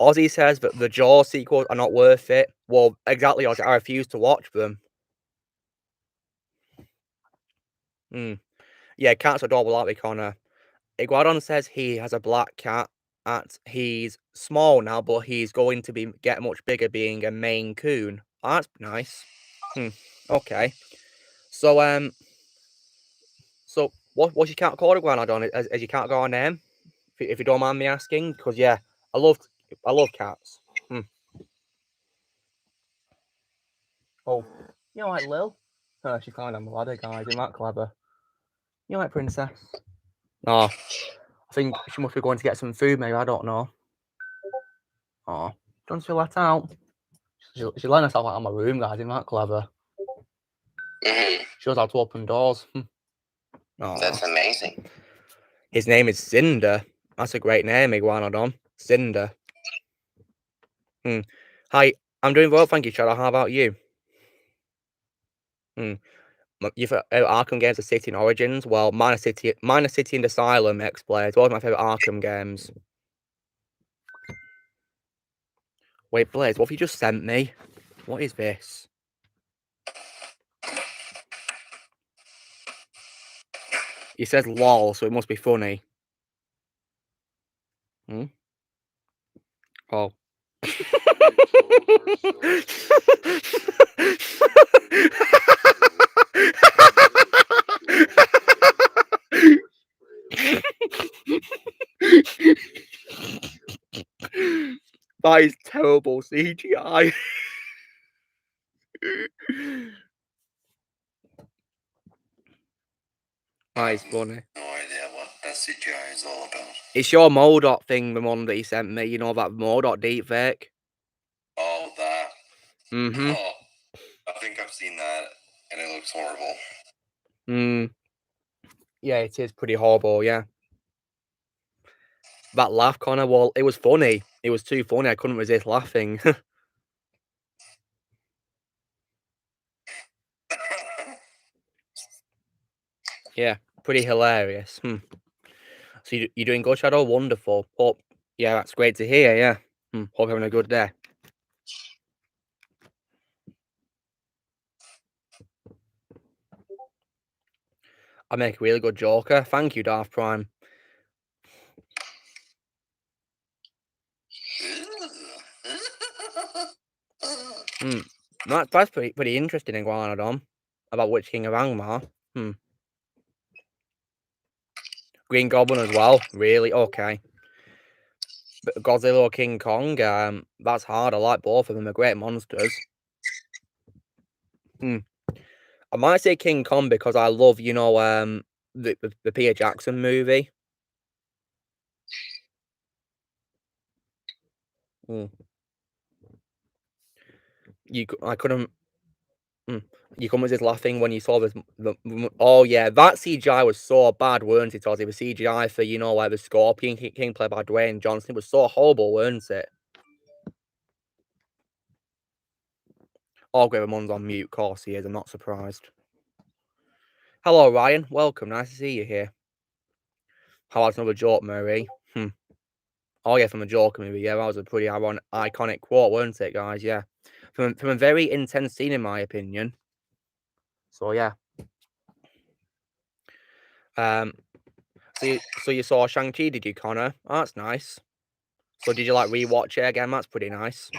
Ozzy says that the Jaws sequels are not worth it. Well, exactly, Ozzy. I refuse to watch them. Yeah, cats are adorable, aren't they, Connor? Iguadon says he has a black cat. He's small now, but he's going to get much bigger, being a Maine Coon. Oh, that's nice. Okay. So what's your cat called, Iguanodon? As your cat got a name? If you don't mind me asking, because yeah, I love cats. Oh, you all right, Lil? Oh, she climbed on the ladder, guys. Isn't that clever? You all right, princess? Oh, I think she must be going to get some food, maybe. I don't know. Oh, don't feel let out. She let herself out of my room, guys. Isn't that clever? Mm-hmm. She knows how to open doors. Oh. That's amazing. His name is Cinder. That's a great name, Iguanodon. Cinder. Hi, I'm doing well, thank you, Shadow. How about you? Your favourite Arkham games are City and Origins? Well, mine are City and Asylum X-Players. Those are my favourite Arkham games. Wait, Blaze, what have you just sent me? What is this? He says lol, so it must be funny. Oh. That is terrible CGI. That is funny. No idea what that CGI is all about. It's your Modot thing, the one that he sent me. You know, that Modot deepfake. Oh, that. Mm-hmm. Oh, I think I've seen that, and it looks horrible. Yeah, it is pretty horrible, yeah. That laugh, Connor, well, it was funny. It was too funny. I couldn't resist laughing. Yeah, pretty hilarious. So you're doing good, Shadow? Wonderful. Hope, yeah, that's great to hear, yeah. Hope you're having a good day. I make a really good Joker. Thank you, Darth Prime. That's pretty interesting, Iguanodon. About Witch King of Angmar. Green Goblin as well. Really? Okay. But Godzilla or King Kong, that's hard. I like both of them. They're great monsters. I might say King Kong because I love, you know, the Peter Jackson movie. I couldn't. You come with this laughing when you saw this. Oh yeah, that CGI was so bad, weren't it? It was CGI for, you know, like the Scorpion King played by Dwayne Johnson. It was so horrible, weren't it? Oh, Gravemon's on mute. Of course he is. I'm not surprised. Hello, Ryan. Welcome. Nice to see you here. How was another joke, Murray? Oh yeah, from a Joker movie. Yeah, that was a pretty iconic quote, weren't it, guys? Yeah, from a very intense scene, in my opinion. So yeah. So you saw Shang-Chi, did you, Connor? Oh, that's nice. So did you like rewatch it again? That's pretty nice.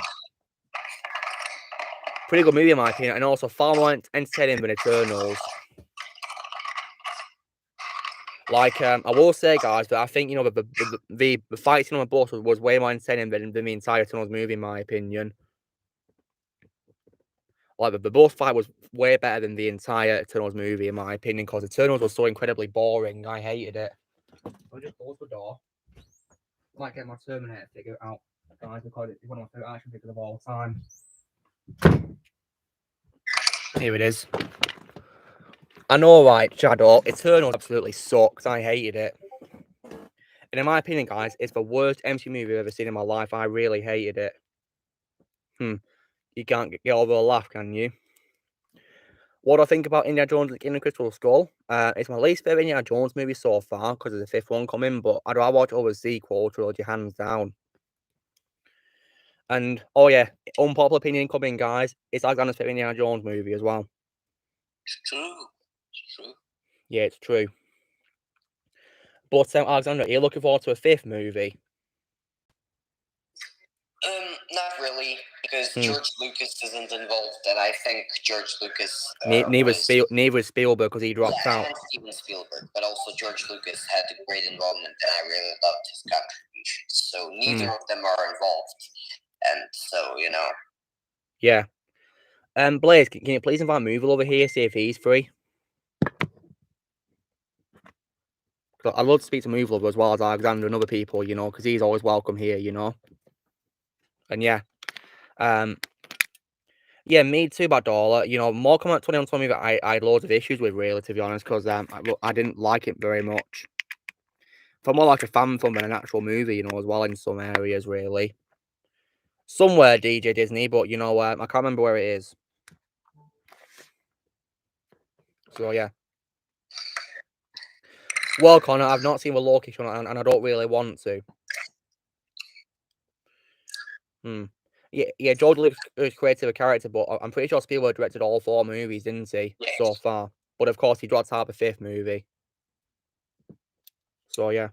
Pretty good movie in my opinion, and also far more entertaining than Eternals. Like, I will say, guys, that I think, you know, the fight scene on the bus was way more entertaining than the entire Eternals movie, in my opinion. Like, the bus fight was way better than the entire Eternals movie, in my opinion, because Eternals was so incredibly boring. I hated it. I'll just close the door. Might get my Terminator figure out, guys, because it's one of my favourite action figures of all time. Here it is. I know, right, Shadow. Eternals absolutely sucks. I hated it. And in my opinion, guys, it's the worst MCU movie I've ever seen in my life. I really hated it. You can't get over a laugh, can you? What do I think about Indiana Jones in the Crystal Skull? It's my least favourite Indiana Jones movie so far because of the fifth one coming, but I'd rather watch over the sequel trilogy, hands down. And, oh yeah, unpopular opinion coming, guys. It's Alexander's favourite Indiana Jones movie as well. It's true. It's true. Yeah, it's true. But, Alexander, are you looking forward to a fifth movie? Not really, because George Lucas isn't involved, and I think George Lucas. Neither is Spielberg because he dropped out. And Steven Spielberg, but also George Lucas had a great involvement, and I really loved his contributions. So neither of them are involved, and so you know. Yeah. Blaze, can you please invite Movil over here, see if he's free? I'd love to speak to Movil as well as Alexander and other people, you know, because he's always welcome here, you know. And yeah, yeah, me too, Badola. You know, Mortal Kombat 20 on 20 that I had loads of issues with, really, to be honest, because I didn't like it very much. For more like a fan film than an actual movie, you know, as well in some areas, really. Somewhere, DJ Disney, but you know, I can't remember where it is. So yeah. Well, Connor, I've not seen the Loki show, and I don't really want to. Yeah, George Lucas created a character, but I'm pretty sure Spielberg directed all 4 movies, didn't he? Yes. So far. But of course, he dropped out the 5th movie. So yeah.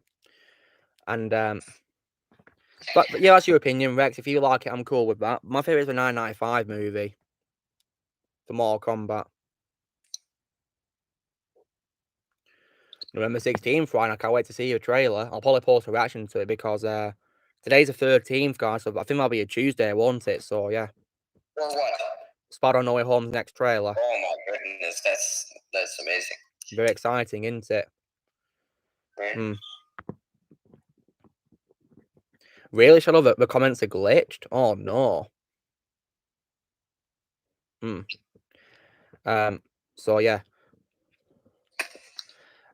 And but yeah, that's your opinion, Rex. If you like it, I'm cool with that. My favorite is the 1995 movie for Mortal Kombat. November 16th, Ryan. I can't wait to see your trailer. I'll probably post a reaction to it because today's the 13th, guys. So I think that'll be a Tuesday, won't it? So yeah. For what? Spider-Man No Way Home's next trailer. Oh my goodness, that's amazing. Very exciting, isn't it? Right? Really, Shadow? The comments are glitched? Oh no. So yeah.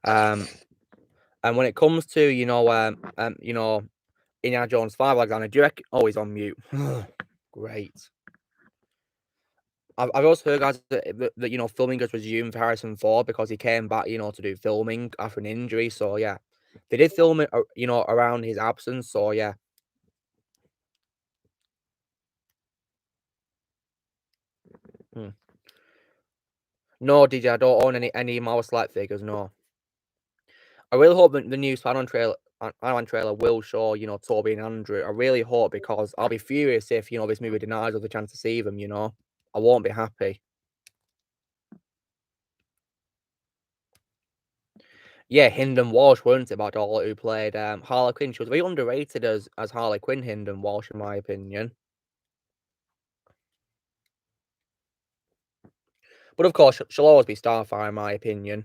And when it comes to, you know, Indiana Jones 5, Alexander, do you reckon... Oh, he's on mute. Great. I've also heard, guys, that you know, filming has resumed for Harrison Ford because he came back, you know, to do filming after an injury. So yeah, they did film it, you know, around his absence. So yeah. No, DJ, I don't own any Marvel Select figures. No. I really hope that the new Spider-Man trailer will show, you know, Toby and Andrew. I really hope, because I'll be furious if, you know, this movie denies us the chance to see them, you know. I won't be happy. Yeah, Hynden Walsh, weren't it, about all who played Harley Quinn? She was very underrated as Harley Quinn, Hynden Walsh, in my opinion. But of course, she'll always be Starfire, in my opinion.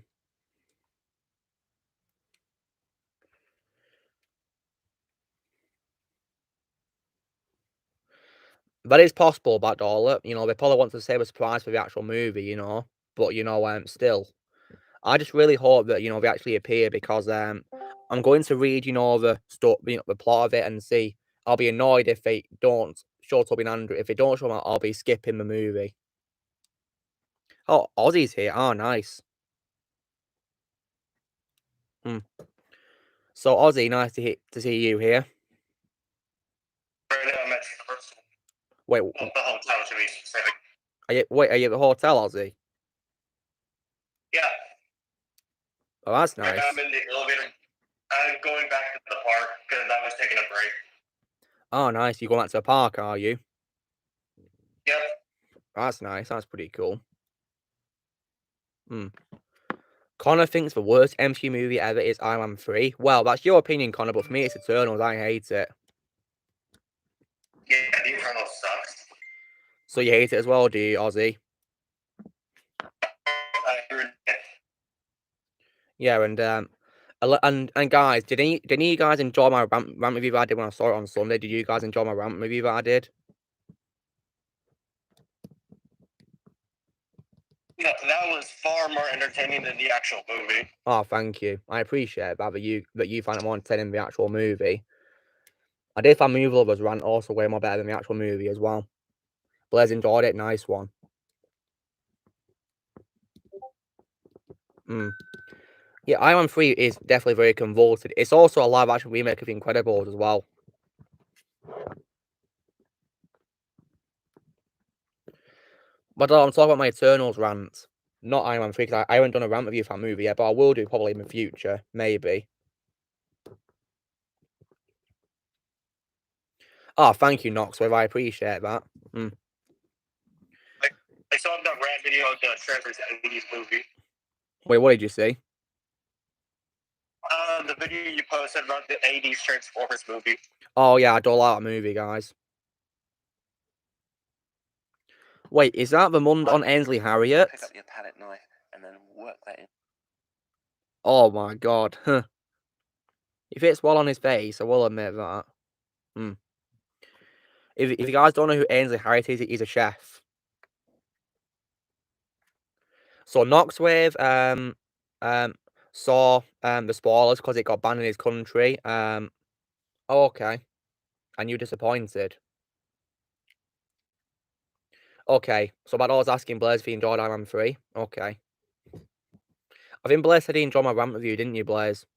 That is possible, Backdoor. You know, they probably want to save a surprise for the actual movie, you know. But, you know, still. I just really hope that, you know, they actually appear, because I'm going to read, you know, the plot of it and see. I'll be annoyed if they don't show Toby and Andrew. If they don't show them, I'll be skipping the movie. Oh, Ozzy's here. Oh, nice. So, Ozzy, nice to see you here. Right now, I'm at Universal. Wait, well, the hotel, to be specific. Are you at the hotel, Ozzy? Yeah. Oh, that's nice. Right now I'm in the elevator. I'm going back to the park because I was taking a break. Oh, nice. You going back to the park, are you? Yep. That's nice. That's pretty cool. Connor thinks the worst MCU movie ever is Iron Man 3. Well, that's your opinion, Connor, but for me, it's Eternals. I hate it. Yeah, the Eternals sucks. So you hate it as well, do you, Ozzy? I heard it. Yeah, and guys, did any of you guys enjoy my rant review that I did when I saw it on Sunday? Did you guys enjoy my rant review that I did? No, that was far more entertaining than the actual movie. Oh, thank you. I appreciate that you find it more entertaining than the actual movie. I did find Movie Lovers rant also way more better than the actual movie as well. Blaze enjoyed it. Nice one. Yeah, Iron Man 3 is definitely very convoluted. It's also a live-action remake of The Incredibles as well. But I'm talking about my Eternals rant, not Iron Man 3, because I haven't done a rant review for that movie yet, but I will do probably in the future, maybe. Oh, thank you, Knoxwave. I appreciate that. I saw the rant video of the Trevor's 80s movie. Wait, what did you see? The video you posted about the 80s Transformers movie. Oh, yeah, I don't like that movie, guys. Wait, is that the Mund on Ainsley Harriet? Pick up your palette knife and then work that in. Oh my god. He fits well on his face, I will admit that. If you guys don't know who Ainsley Harriott is, he's a chef. So Knoxwave saw the spoilers because it got banned in his country. Oh, okay. And you disappointed. Okay, so I was asking Blaze if he enjoyed Iron Man 3. Okay. I think Blaze said he enjoyed my rant review, didn't you, Blaze?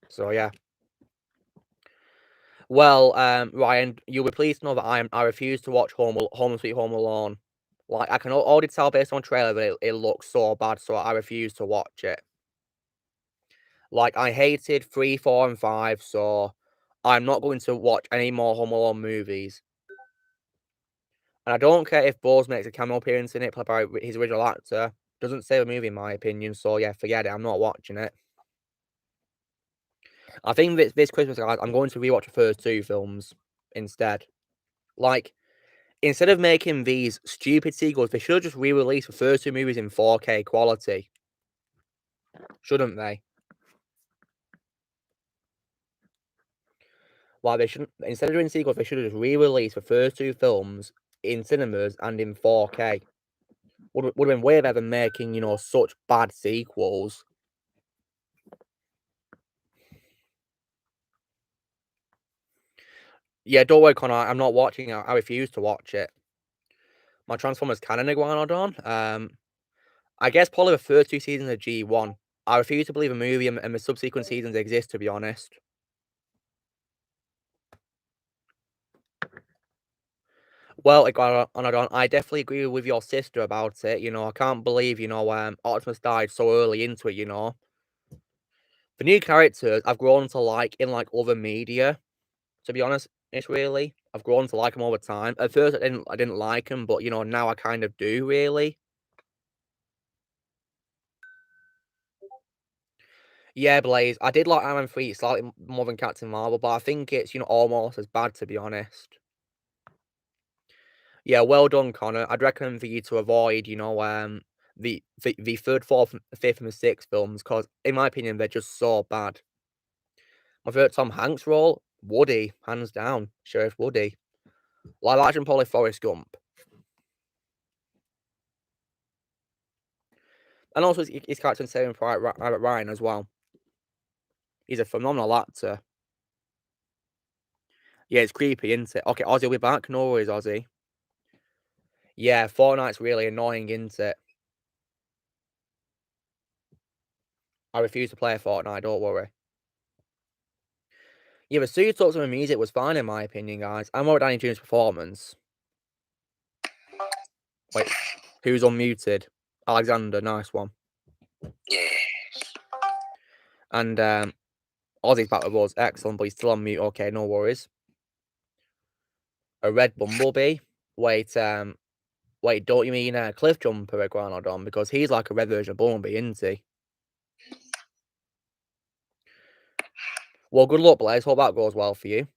So yeah. Well, Ryan, you'll be pleased to know that I refuse to watch Home Sweet Home Alone. Like, I can already tell based on trailer that it looks so bad, so I refuse to watch it. Like, I hated 3, 4, and 5, so I'm not going to watch any more Home Alone movies. And I don't care if Bose makes a cameo appearance in it, played by his original actor. Doesn't save a movie, in my opinion, so yeah, forget it. I'm not watching it. I think this Christmas, guys, I'm going to rewatch the first 2 films instead. Like, instead of making these stupid sequels, they should have just re-released the first 2 movies in 4K quality. Shouldn't they? Like, they shouldn't, instead of doing sequels, they should have just re-released the first 2 films in cinemas and in 4K. Would have been way better than making, you know, such bad sequels. Yeah, don't worry, Connor. I'm not watching it. I refuse to watch it. My Transformers canon Iguanodon. I guess probably the first 2 seasons of G1. I refuse to believe a movie and the subsequent seasons exist, to be honest. Well, Iguanodon, I definitely agree with your sister about it. You know, I can't believe, you know, Optimus died so early into it, you know. The new characters I've grown to like in, like, other media, to be honest. It's really, I've grown to like them all the time. At first, I didn't like them, but, you know, now I kind of do, really. Yeah, Blaze, I did like Iron Man 3 slightly more than Captain Marvel, but I think it's, you know, almost as bad, to be honest. Yeah, well done, Connor. I'd recommend for you to avoid, you know, the 3rd, 4th, 5th, and 6th films, because, in my opinion, they're just so bad. My favourite Tom Hanks role? Woody, hands down. Sheriff Woody. Live action, probably Forrest Gump. And also his character in Saving Private Ryan as well. He's a phenomenal actor. Yeah, it's creepy, isn't it? Okay, Ozzy will be back. No worries, Ozzy. Yeah, Fortnite's really annoying, isn't it? I refuse to play Fortnite, don't worry. Yeah, the studio talks and the music was fine, in my opinion, guys. I'm more Danny Jr.'s performance. Wait, who's unmuted? Alexander, nice one. Yeah. And Ozzy's back with us, excellent, but he's still on mute. Okay, no worries. A red bumblebee? Wait, don't you mean Cliff Jumper Iguanodon? Because he's like a red version of Bumblebee, isn't he? Well, good luck, Blaze. Hope that goes well for you.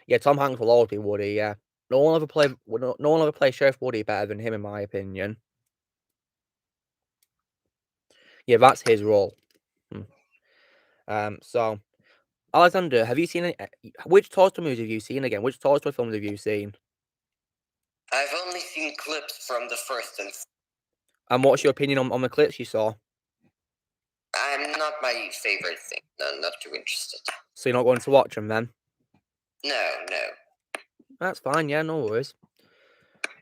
Yeah, Tom Hanks will always be Woody, yeah. No one ever played Sheriff Woody better than him, in my opinion. Yeah, that's his role. So, Alexander, have you seen any... Which Toy Story movies have you seen again? Which Toy Story films have you seen? I've only seen clips from the first And what's your opinion on the clips you saw? I'm not my favorite thing. No, not too interested. So you're not going to watch them then? No. That's fine, yeah, no worries.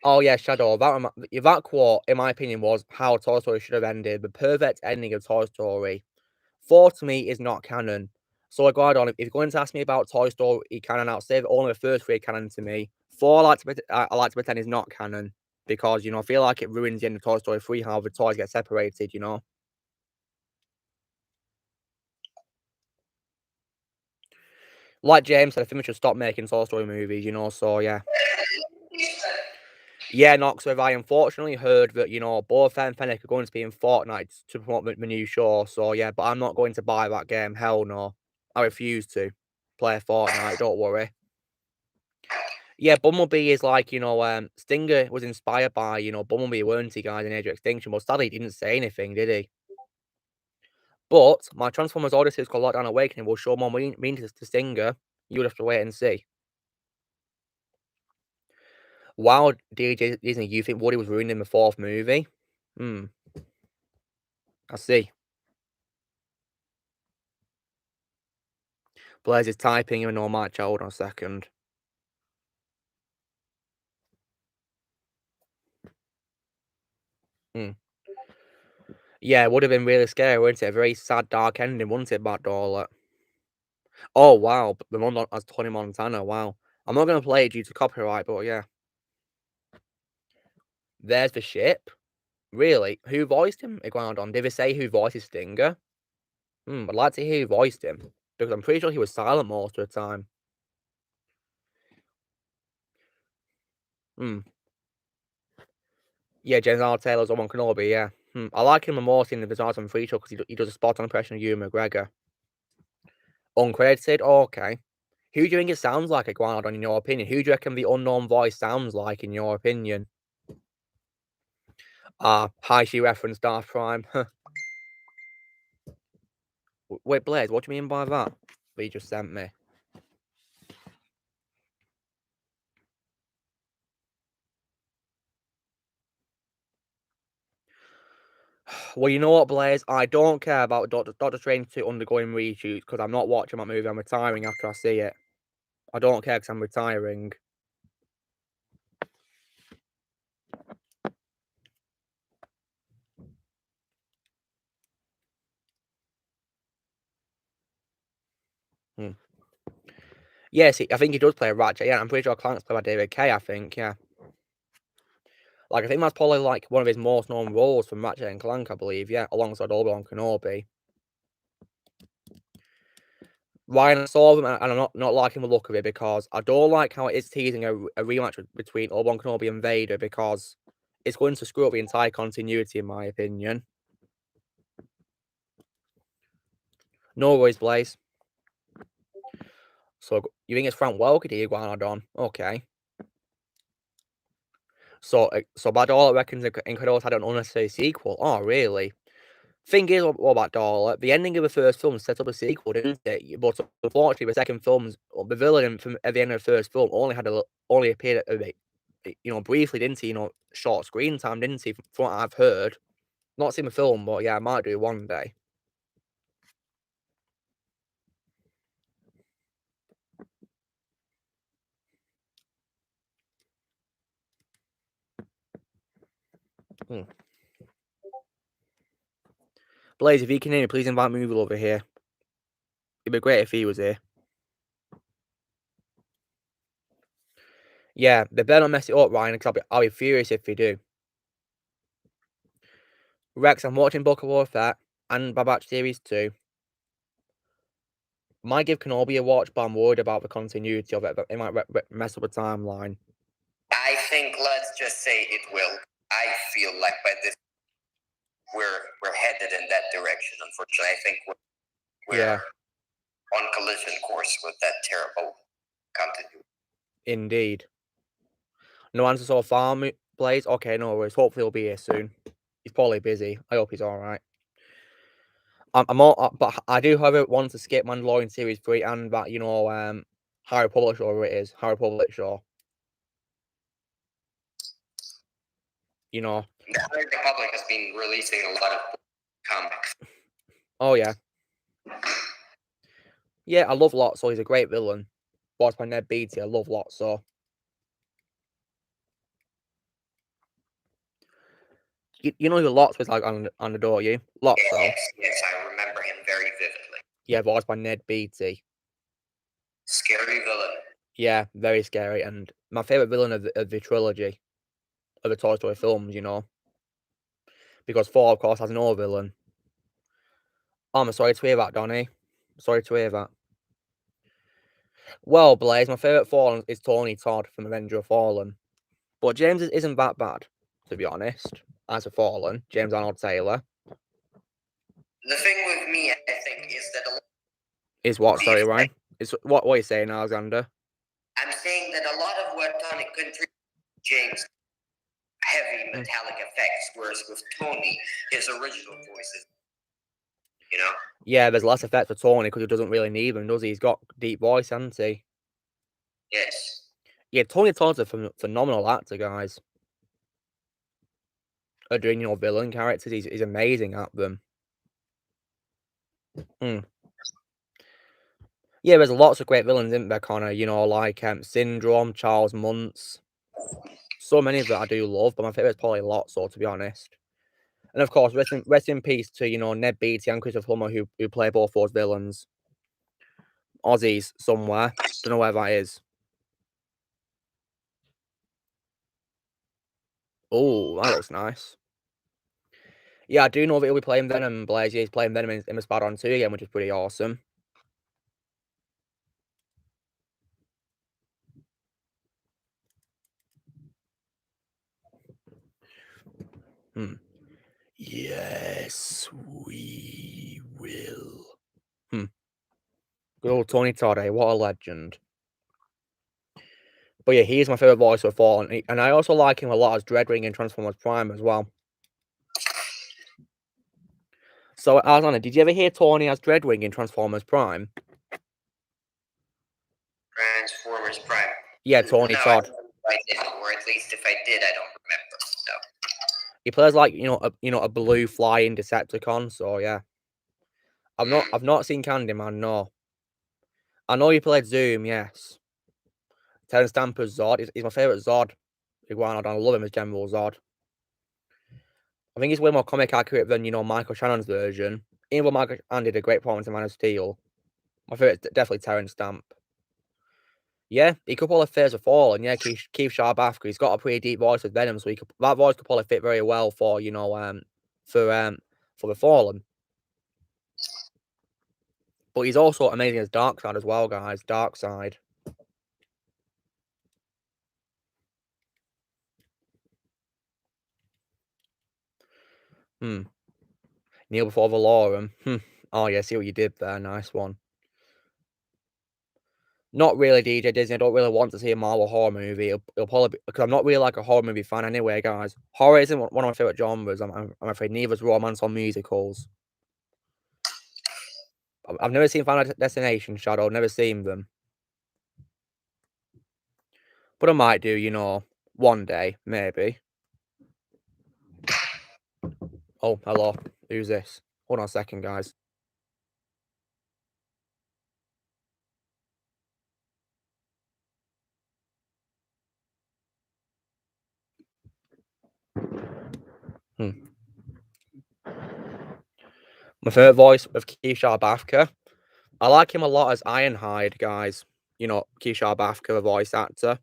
Oh yeah, Shadow, that quote, in my opinion, was how Toy Story should have ended. The perfect ending of Toy Story. 4 to me is not canon. So I go on, if you're going to ask me about Toy Story canon, I'll say that only the first 3 canon to me. 4 I like to pretend is not canon. Because, you know, I feel like it ruins the end of Toy Story 3, how the toys get separated, you know. Like James said, I think we should stop making Toy Story movies, you know, so yeah. Yeah, Knoxwave, I unfortunately heard that, you know, both and Fennec are going to be in Fortnite to promote the new show, so yeah, but I'm not going to buy that game, hell no. I refuse to play Fortnite, don't worry. Yeah, Bumblebee is like, you know, Stinger was inspired by, you know, Bumblebee, weren't he, guys, in Age of Extinction, but sadly he didn't say anything, did he? But my Transformers Odyssey is called Lockdown Awakening will show more meaning to Stinger. You'll have to wait and see. Wow, DJ Disney, you think Woody was ruining the 4th movie? I see. Blaze is typing even though my child on a second. Yeah, it would have been really scary, wouldn't it? A very sad, dark ending, wouldn't it, Bat Dorlet? Oh, wow. The one as Tony Montana, wow. I'm not going to play it due to copyright, but yeah. There's the ship. Really? Who voiced him, Iguanodon? Did they say who voices Stinger? I'd like to hear who voiced him, because I'm pretty sure he was silent most of the time. Yeah, James Arnold Taylor's Obi-Wan Kenobi, yeah. I like him more in the Bizarre and Free Show because he does a spot-on impression of Ewan McGregor. Uncredited? Oh, okay. Who do you think it sounds like, Iguanodon, in your opinion? Who do you reckon the unknown voice sounds like, in your opinion? Hi, she referenced Darth Prime. Wait, Blaze, what do you mean by that? That you just sent me? Well, you know what, Blaze? I don't care about Doctor Strange 2 undergoing reshoots because I'm not watching that movie. I'm retiring after I see it. I don't care because I'm retiring. Yes, I think he does play Ratchet. Yeah, I'm pretty sure Clank's played by David Kay, I think, yeah. Like, I think that's probably, like, one of his most known roles from Ratchet and Clank, I believe, yeah, alongside Obi-Wan Kenobi. Ryan, I saw them, and I'm not liking the look of it because I don't like how it is teasing a rematch between Obi-Wan Kenobi and Vader because it's going to screw up the entire continuity, in my opinion. No worries, Blaze. So, you think it's Frank Welker, Iguanodon? Okay. So Bad Dorlet reckons Incredibles had an unnecessary sequel. Oh, really? Thing is, what about Dorlet? The ending of the first film set up a sequel, didn't it? But unfortunately, the second film's the villain from at the end of the first film only appeared a bit, briefly, didn't he? Short screen time, didn't he? From what I've heard, not seen the film, but yeah, I might do one day. Blaze, if you can hear me, please invite Movie over here. It'd be great if he was here. Yeah, they better not mess it up, Ryan, because I'll be furious if they do. Rex, I'm watching Book of Warfare and Bad Batch Series 2. Might give Kenobi a watch, but I'm worried about the continuity of it. It might mess up the timeline. I think, let's just say it will. I feel like by this, we're headed in that direction, unfortunately. I think we're on collision course with that terrible continuity. Indeed. No answer so far, Blaze? Okay, no worries. Hopefully he'll be here soon. He's probably busy. I hope he's alright. But I do, however, want to skip Mandalorian Series 3 and that, High Republic show, whatever it is. High Republic show. The High Republic has been releasing a lot of comics. Oh, yeah. Yeah, I love Lotso. He's a great villain. Voiced by Ned Beatty. I love Lotso. You know who Lotso is like on the door, you? Lotso. Yes, I remember him very vividly. Yeah, voiced by Ned Beatty. Scary villain. Yeah, very scary. And my favourite villain of the trilogy. Of the Toy Story films, Because 4, of course, has no villain. Oh, I'm sorry to hear that, Donnie. Sorry to hear that. Well, Blaze, my favourite Fallen is Tony Todd from Avenger of Fallen. But James isn't that bad, to be honest, as a Fallen. James Arnold Taylor. The thing with me, I think, is that Is what? Sorry, Ryan? What are you saying, Alexander? I'm saying that a lot of what Tony contributes, James, heavy metallic effects, whereas with Tony, his original voices. you know? Yeah, there's less effects for Tony because he doesn't really need them, does he? He's got deep voice, hasn't he? Yes. Yeah, Tony Todd's a phenomenal actor, guys. At doing, villain characters, he's amazing at them. Yeah, there's lots of great villains, isn't there, Connor? Like Syndrome, Charles Muntz. So many of that I do love, but my favourite's probably Lotso, to be honest. And of course, rest in peace to, Ned Beatty and Christopher Plummer, who play both those villains. Aussies somewhere. Don't know where that is. Oh, that looks nice. Yeah, I do know that he'll be playing Venom, Blaze. Yeah, he's playing Venom in the Spider-Man 2 again, which is pretty awesome. Yes, we will. Good old Tony Todd, what a legend. But yeah, he's my favourite voice so far, and I also like him a lot as Dreadwing in Transformers Prime as well. So, Alexander, did you ever hear Tony as Dreadwing in Transformers Prime? Transformers Prime. Yeah, Tony Todd. I didn't, or at least if I did, I don't remember. So. He plays like a blue flying Decepticon. So yeah, I've not seen Candyman. No, I know he played Zoom. Yes, Terrence Stamper's Zod. He's my favorite Zod. Iguanodon. I love him as General Zod. I think he's way more comic accurate than Michael Shannon's version. Even though Michael Shannon did a great performance in Man of Steel, my favorite definitely Terrence Stamp. Yeah, he could probably Phase of Fallen. Yeah, Keith Sharp-Afka. He's got a pretty deep voice with Venom, so that voice could probably fit very well for for the Fallen. But he's also amazing as Darkseid as well, guys. Darkseid. Kneel before the Valorum. Oh yeah, see what you did there. Nice one. Not really, DJ Disney. I don't really want to see a Marvel horror movie. It'll probably be, because I'm not really like a horror movie fan anyway, guys. Horror isn't one of my favorite genres. I'm afraid neither is romance or musicals. I've never seen Final Destination, Shadow. I've never seen them. But I might do, one day, maybe. Oh, hello. Who's this? Hold on a second, guys. My favourite voice of Keith Sharp-Afka. I like him a lot as Ironhide, guys. Keith Sharp-Afka, the voice actor.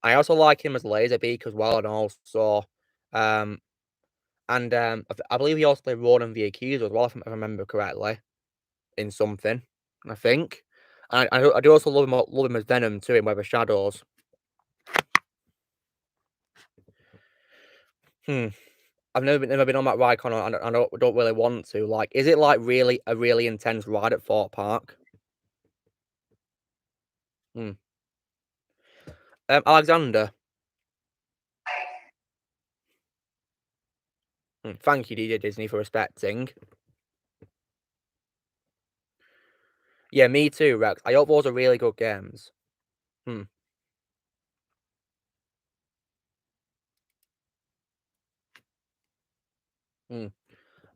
I also like him as Laserbeak as well, and also, I believe he also played Ronan the Accuser as well, if I remember correctly, in something, I think. And I do also love him as Venom too in Web of Shadows. I've never been on that ride, Connor, and I don't really want to. Like, is it like really a really intense ride at Fort Park? Alexander. Thank you, DJ Disney, for respecting. Yeah, me too, Rex. I hope those are really good games.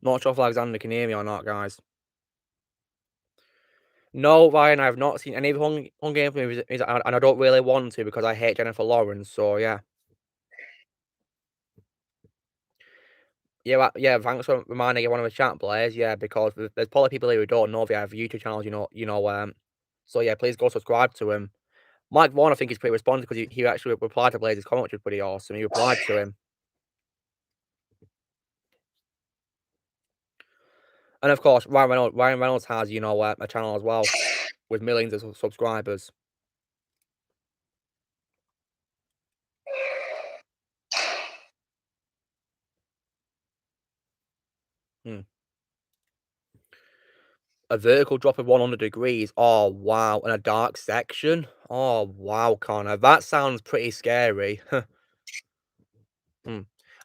Not sure if Alexander can hear me or not, guys. No, Ryan, I have not seen any of the Hunger Games movies, and I don't really want to because I hate Jennifer Lawrence, so yeah. Yeah, thanks for reminding everyone of the chat, Blaze. Yeah, because there's probably people here who don't know they have YouTube channels, so yeah, please go subscribe to him. Mike Vaughn, I think, is pretty responsive because he actually replied to Blaze's comment, which was pretty awesome. He replied to him. And of course, Ryan Reynolds has, a channel as well with millions of subscribers. A vertical drop of 100 degrees. Oh, wow. And a dark section. Oh, wow, Connor. That sounds pretty scary.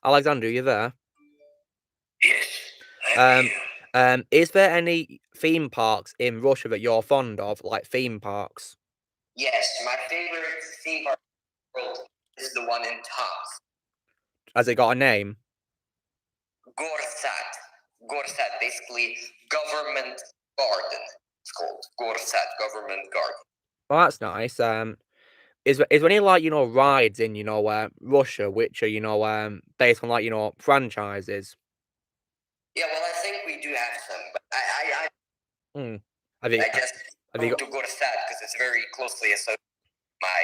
Alexander, are you there? Yes, I'm here. Is there any theme parks in Russia that you're fond of, like theme parks? Yes, my favorite theme park in the world is the one in Tomsk. Has it got a name? Gorsat, basically government garden. It's called Gorsat, government garden. Well, that's nice. Is there any like rides in Russia which are based on like franchises? Yeah, well, I think we do have some, but I Have you just have you go got? to Gorsat because it's very closely associated with my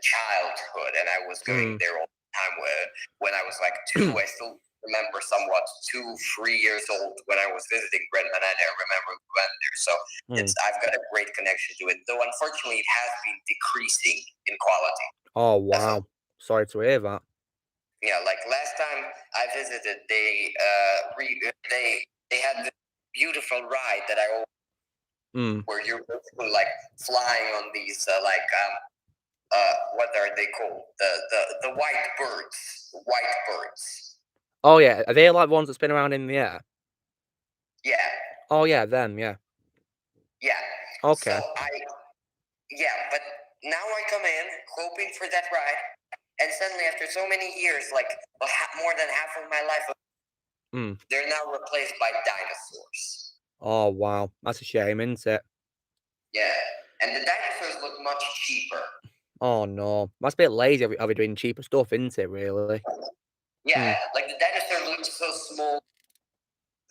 childhood, and I was going there all the time when I was like 2. I still remember somewhat 2, 3 years old when I was visiting Grandma. I remember we went there, so I've got a great connection to it. Though unfortunately, it has been decreasing in quality. Oh wow, sorry to hear that. Yeah, like last time I visited, they had this beautiful ride that where you're basically like flying on these what are they called? The white birds. White birds. Oh yeah, are they like ones that spin around in the air? Yeah. Oh yeah, them, yeah. Yeah. Okay. So but now I come in hoping for that ride, and suddenly after so many years, like more than half of my life, they're now replaced by dinosaurs. Oh wow, that's a shame, isn't it? Yeah, and the dinosaurs look much cheaper. Oh no, that's a bit lazy of you doing cheaper stuff, isn't it? Really? Yeah, like the dinosaur looks so small.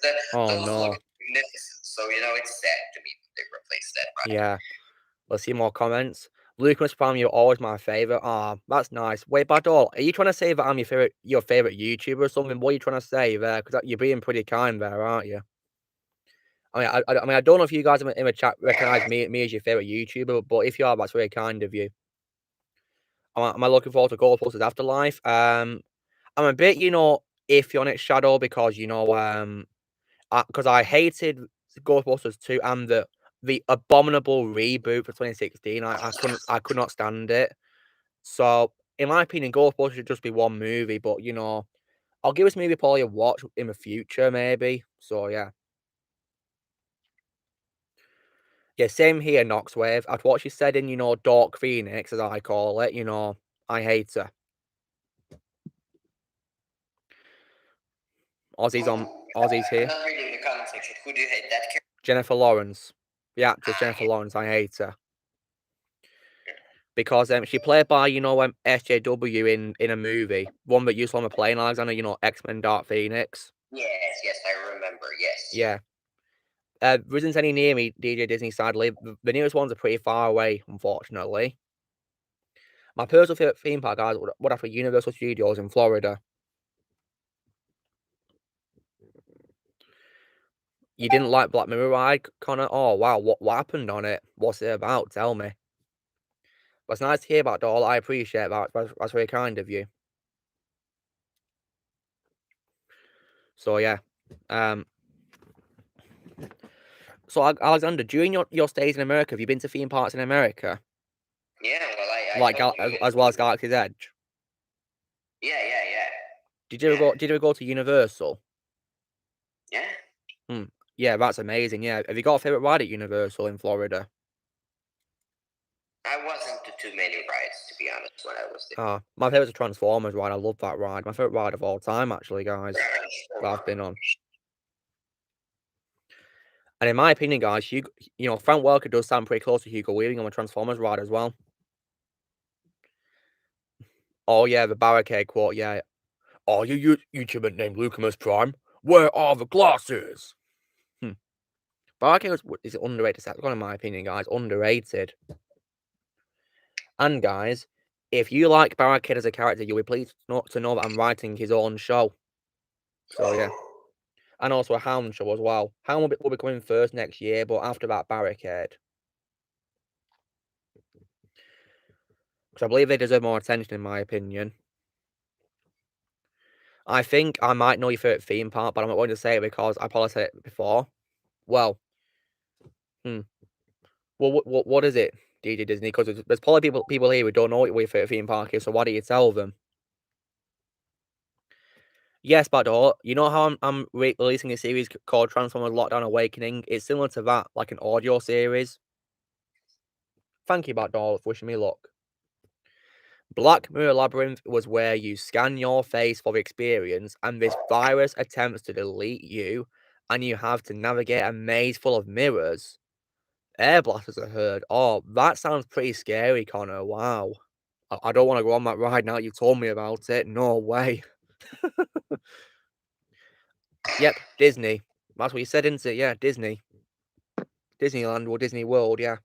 Those look magnificent. So it's sad to me that they replaced that ride. Yeah. Let's see more comments. Lucas Prime, you're always my favorite. Ah, that's nice. Wait, Badol, are you trying to say that I'm your favorite YouTuber or something? What are you trying to say there? Because you're being pretty kind there, aren't you? I mean, I don't know if you guys in the chat recognize me as your favorite YouTuber, but if you are, that's very kind of you. Am I looking forward to Ghostbusters Afterlife? I'm a bit, iffy on it, Shadow, because because I hated Ghostbusters 2 and the abominable reboot for 2016. I could not stand it. So in my opinion, Ghostbusters should just be one movie, but I'll give this movie probably a watch in the future, maybe. So yeah. Yeah, same here, Knoxwave. After what she said in, Dark Phoenix, as I call it, I hate her. Aussie's here. I'm not reading the comment section. Who do you hate? That character? Jennifer Lawrence. The actress Jennifer Lawrence, I hate her. Because she played by, SJW in a movie. One that used to on a plane, Alexander, X-Men Dark Phoenix. Yes, I remember, yes. Yeah. There isn't any near me, DJ Disney, sadly. The nearest ones are pretty far away, unfortunately. My personal favorite theme park, guys, would have to be Universal Studios in Florida. You didn't like Black Mirror ride, Connor? Oh, wow. What happened on it? What's it about? Tell me. But it's nice to hear about, Doll. I appreciate that. That's very kind of you. So, yeah. So, Alexander, during your stays in America, have you been to theme parks in America? Yeah, well, as well as Galaxy's Edge? Yeah. Did you ever go to Universal? Yeah. Yeah, that's amazing. Yeah. Have you got a favorite ride at Universal in Florida? I wasn't to too many rides, to be honest, when I was there. My favorite's a Transformers ride. I love that ride. My favorite ride of all time, actually, guys, that I've been on. And in my opinion, guys, Frank Welker does sound pretty close to Hugo Weaving on the Transformers ride as well. Oh yeah, the barricade quote. Yeah. Oh, you YouTuber named Lucamus Prime. Where are the glasses? Barricade is underrated. That's one in my opinion, guys. Underrated. And guys, if you like Barricade as a character, you'll be pleased to know that I'm writing his own show. So yeah. And also a Hound show as well. Hound will be coming first next year, but after that, Barricade. Because I believe they deserve more attention, in my opinion. I think I might know your favorite theme park, but I'm not going to say it because I probably said it before. Well, what is it, DJ Disney? Because there's probably people here who don't know what your favorite theme park is, so why do you tell them? Yes, Bador. You know how I'm releasing a series called Transformers Lockdown Awakening? It's similar to that, like an audio series. Thank you, Bador, for wishing me luck. Black Mirror Labyrinth was where you scan your face for the experience, and this virus attempts to delete you, and you have to navigate a maze full of mirrors. Air blasters are heard. Oh, that sounds pretty scary, Connor. Wow. I don't want to go on that ride now. You told me about it. No way. Yep, Disney. That's what you said, isn't it? Yeah, Disney. Disneyland or Disney World, yeah.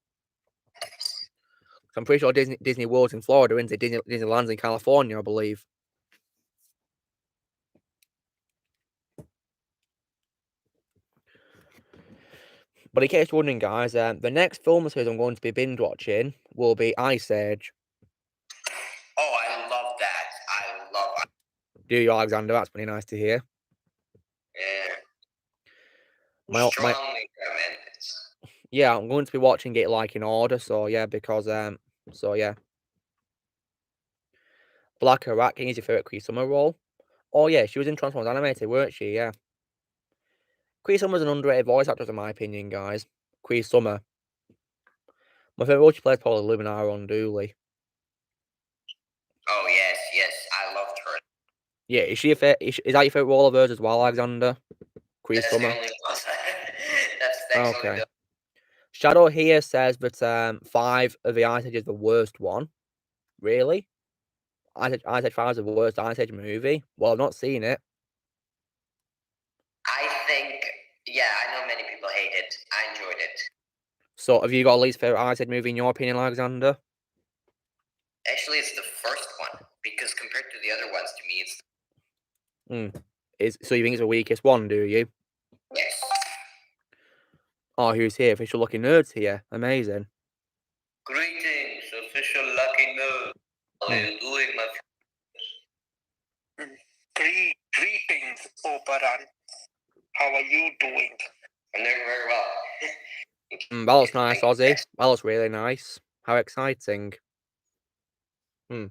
I'm pretty sure Disney World's in Florida, isn't it? Disneyland's in California, I believe. But in case you're wondering, guys, the next film series I'm going to be binge watching will be Ice Age. Oh, I love that. I love it. Do you, Alexander? That's pretty nice to hear. Yeah. Strongly recommend it. Yeah, I'm going to be watching it like in order, so yeah, because so yeah. Black King is your favorite Cree Summer role? Oh yeah, she was in Transformers Animated, weren't she? Yeah. Cree Summer's an underrated voice actress in my opinion, guys. Cree Summer. My favorite role she plays is probably Luminara on Dooley. Oh yes, I loved her. Yeah, is she is that your favorite role of hers as well, Alexander? Cree Summer. That's okay. Shadow here says that 5 of the Ice Age is the worst one. Really? Ice Age 5 is the worst Ice Age movie? Well, I've not seen it. I think, yeah, I know many people hate it. I enjoyed it. So, have you got a least favorite Ice Age movie in your opinion, Alexander? Actually, it's the first one, because compared to the other ones, to me, it's... So you think it's the weakest one, do you? Yes. Oh, who's here? Official Lucky Nerds here. Amazing. Greetings, official Lucky Nerd. How are you doing, my friend? Greetings, Oberon. How are you doing? I'm doing very well. That looks nice, Ozzy. That looks really nice. How exciting. So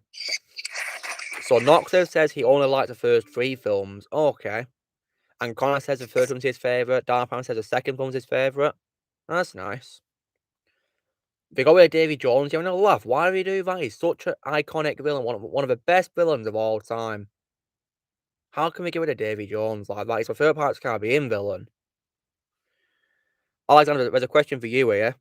Noxev says he only liked the first 3 films. Okay. And Connor says the third one's his favourite. Darpan says the second one's his favourite. That's nice. They got rid of Davy Jones. You're having a laugh. Why do you do that? He's such an iconic villain. One of the best villains of all time. How can we get rid of Davy Jones like that? He's my favourite Pirates of the Caribbean villain. Alexander, there's a question for you here.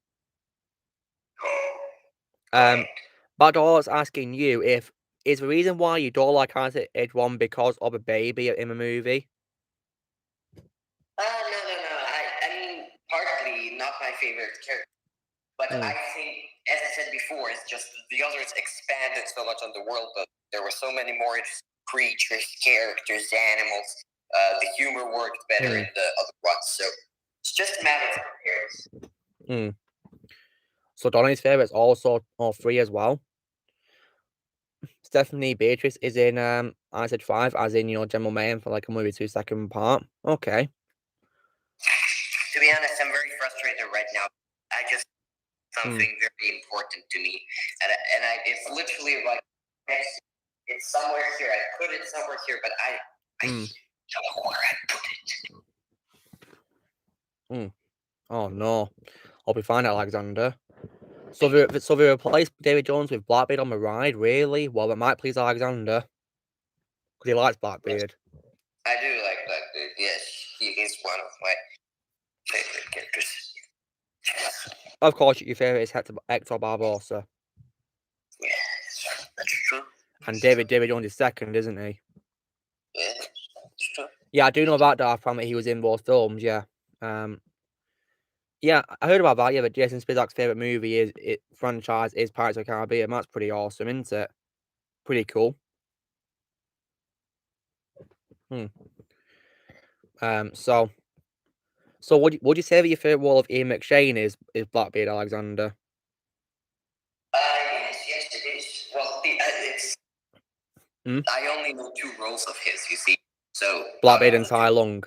Bador's asking you if is the reason why you don't like Ice Age 1 because of a baby in the movie? No. I mean, partly not my favorite character. But I think, as I said before, it's just the others expanded so much on the world, but there were so many more creatures, characters, animals. The humor worked better in the other ones, so it's just a matter of comparison. So Donnie's favorite is also all 3 as well. Stephanie Beatrice is in Ice Age 5, as in, General Mayhem for like a movie 2-second part. Okay. To be honest, I'm very frustrated right now. I just something very important to me, and it's literally like it's somewhere here. I put it somewhere here, but I don't know where I put it. Oh no, I'll be fine, Alexander. So they replaced David Jones with Blackbeard on the ride, really? Well, that might please Alexander, because he likes Blackbeard. I do like Blackbeard. Yes, he is one of my favorite characters. Of course, your favourite is Hector Barbosa. Yes, that's true. And David Jones is second, isn't he? Yeah, that's true. Yeah, I do know about Darth Vader. He was in both films. Yeah. Yeah, I heard about that. Yeah, but Jason Spizak's favourite movie franchise is Pirates of the Caribbean. That's pretty awesome, isn't it? Pretty cool. So would you say that your favourite role of Ian McShane is Blackbeard, Alexander? Yes, it is. Well, it's. I only know 2 roles of his. You see, so Blackbeard and Tai Lung.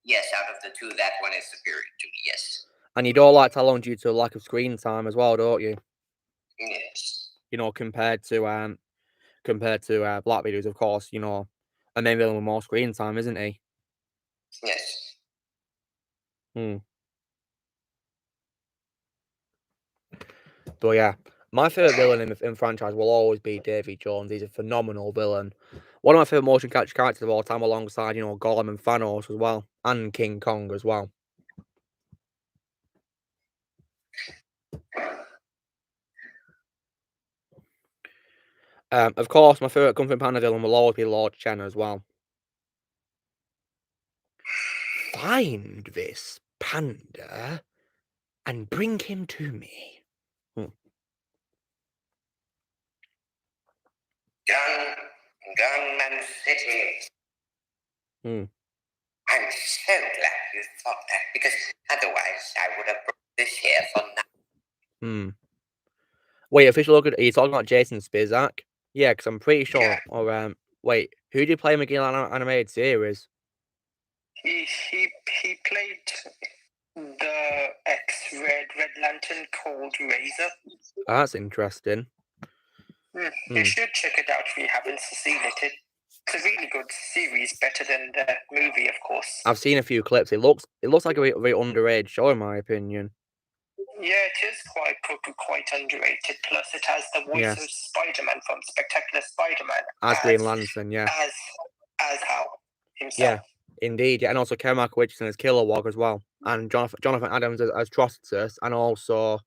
Yes, out of the 2, that one is superior to me. Yes. And you don't like Tai Lung due to a lack of screen time as well, don't you? Yes. Compared to Blackbeard, who's of course, a main villain with more screen time, isn't he? Yes. But yeah, my favourite villain in the franchise will always be Davy Jones. He's a phenomenal villain. One of my favourite motion capture characters of all time, alongside, Gollum and Thanos as well, and King Kong as well. Of course, my favourite Kung Fu Panda villain will always be Lord Chen as well. Find this panda and bring him to me. Gunman City. I'm so glad you thought that, because otherwise I would have brought this here for now. Wait, official look at, are you talking about Jason Spizak? Yeah, because I'm pretty sure. Yeah. Or wait, who did you play McGill animated series? He played the Red Lantern called Razor. That's interesting. You should check it out if you haven't seen it. It's a really good series, better than the movie, of course. I've seen a few clips. It looks like a very underrated show, in my opinion. Yeah, it is quite underrated. Plus, it has the voice of Spider-Man from Spectacular Spider-Man as Green Lantern, yeah. As Hal himself. Yeah, indeed. Yeah, and also Kermit Richardson as Kilowog as well, and Jonathan Adams as Trocitus, and also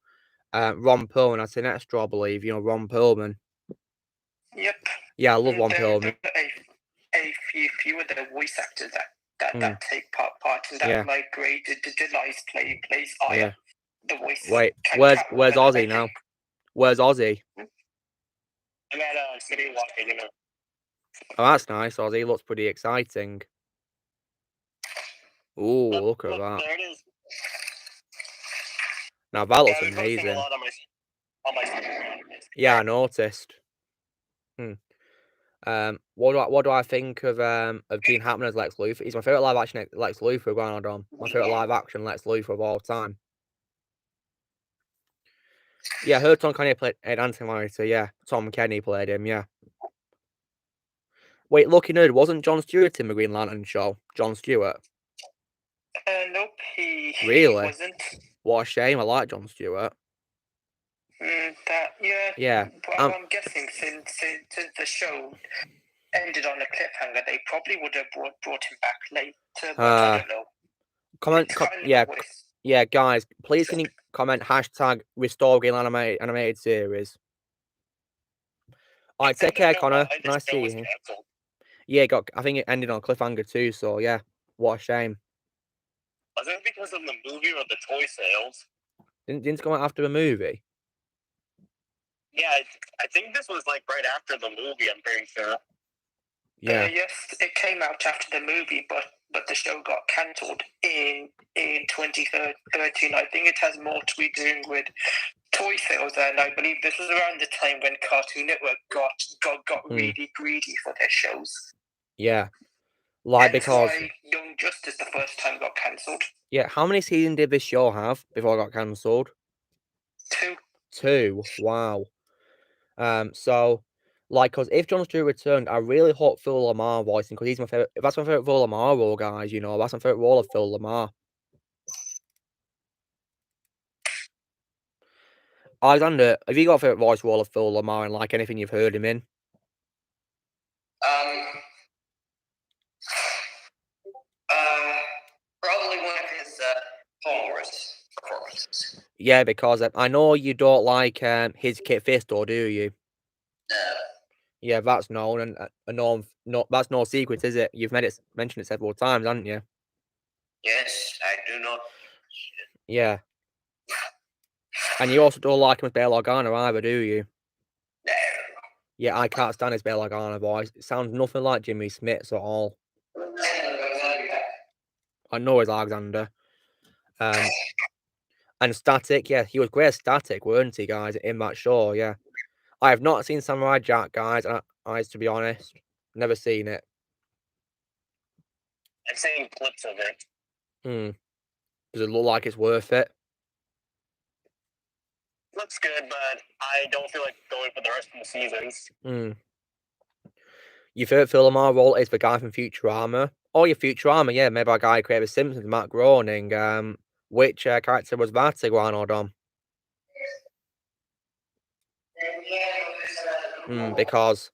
Ron Perlman as Sinestro, I believe. Ron Perlman. Yep. Yeah, I love Ron Perlman. A few of the voice actors that take part in that, like Gray Delice plays Aya. Yeah. The voice. Wait, where's Ozzy now? Where's Ozzy? I'm at City Walking. Oh, that's nice. Ozzy looks pretty exciting. Ooh, look at that. There it is. Now that looks amazing. A lot on my yeah, I noticed. What do I think of Gene Hackman as Lex Luthor? He's my favourite live action Lex Luthor going on. My favourite live action Lex Luthor of all time. Yeah, I heard Tom Kenny played Anthony Larry, yeah. Tom Kenny played him, yeah. Wait, Lucky Nerd, wasn't Jon Stewart in the Green Lantern show? Jon Stewart? Nope, he wasn't. What a shame, I like Jon Stewart. Yeah. Well, I'm guessing since the show ended on a cliffhanger, they probably would have brought him back later, but I don't know. Yeah, guys, please can you comment # restore Green animated series. Alright, take care, Connor. Nice to see you. Yeah, I think it ended on a cliffhanger too, so yeah. What a shame. Was it because of the movie or the toy sales? Didn't it come out after the movie? Yeah, I think this was like right after the movie, I'm pretty sure. Yeah. Yes, it came out after the movie, but the show got cancelled in 2013. I think it has more to be doing with toy sales, and I believe this was around the time when Cartoon Network got really greedy for their shows. Yeah. Like, that's because why Young Justice the first time got cancelled. Yeah, how many seasons did this show have before it got cancelled? 2. 2. Wow. So, like, because if Jon Stewart returned, I really hope Phil Lamar voicing, because he's my favorite. That's my favorite Phil Lamar role, guys. That's my favorite role of Phil Lamar. Alexander, have you got a favorite voice role of Phil Lamar and like anything you've heard him in? Probably one of his Homer's performances. Yeah, because I know you don't like his Kit Fisto, do you? No. Yeah, that's known, and that's no secret, is it? You've mentioned it several times, haven't you? Yes, I do not. Yeah. And you also don't like him as Bail Organa either, do you? No. Yeah, I can't stand his Bail Organa voice. It sounds nothing like Jimmy Smith's at all. I know it's Alexander. And Static, yeah, he was great as Static, weren't he, guys, in that show, yeah. I have not seen Samurai Jack, guys, to be honest. Never seen it. I've seen clips of it. Does it look like it's worth it? Looks good, but I don't feel like going for the rest of the seasons. Your favourite Philomar role is the guy from Futurama. Oh, your Futurama, yeah, maybe a guy who created The Simpsons, Matt Groening. Which character was that, Iguana Dom? Because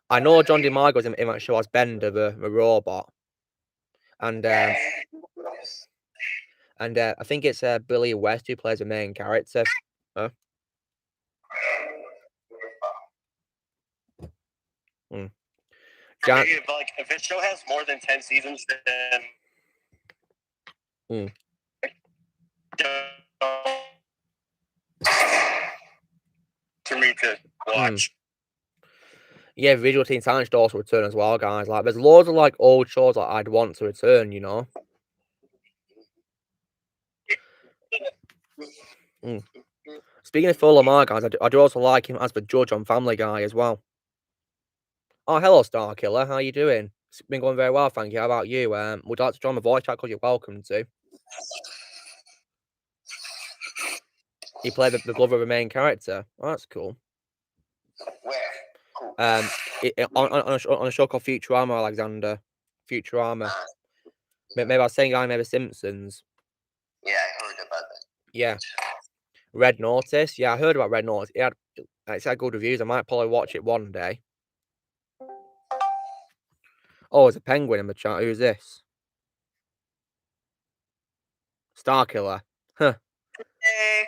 I know John DeMarco's in that show as Bender, the robot. And I think it's Billy West who plays the main character. Huh? If this show has more than 10 seasons, then for me to watch. Yeah, Visual Teen Talent should also return as well, guys. Like, there's loads of like old shows that I'd want to return, you know. Speaking of Phil Lamar, guys, I do also like him as the judge on Family Guy as well. Oh, hello, Star Killer. How you doing? It's been going very well, thank you. How about you? Would you like to join the voice chat? Because you're welcome to. You play the brother of the main character. Oh, that's cool. Where? On a show called Futurama, Alexander. Futurama. Maybe I was saying I maybe Simpsons. Yeah, I heard about that. Yeah. Red Notice. Yeah, I heard about Red Notice. It's had good reviews. I might probably watch it one day. Oh, there's a penguin in the chat. Who's this? Star Killer. Huh. Hey.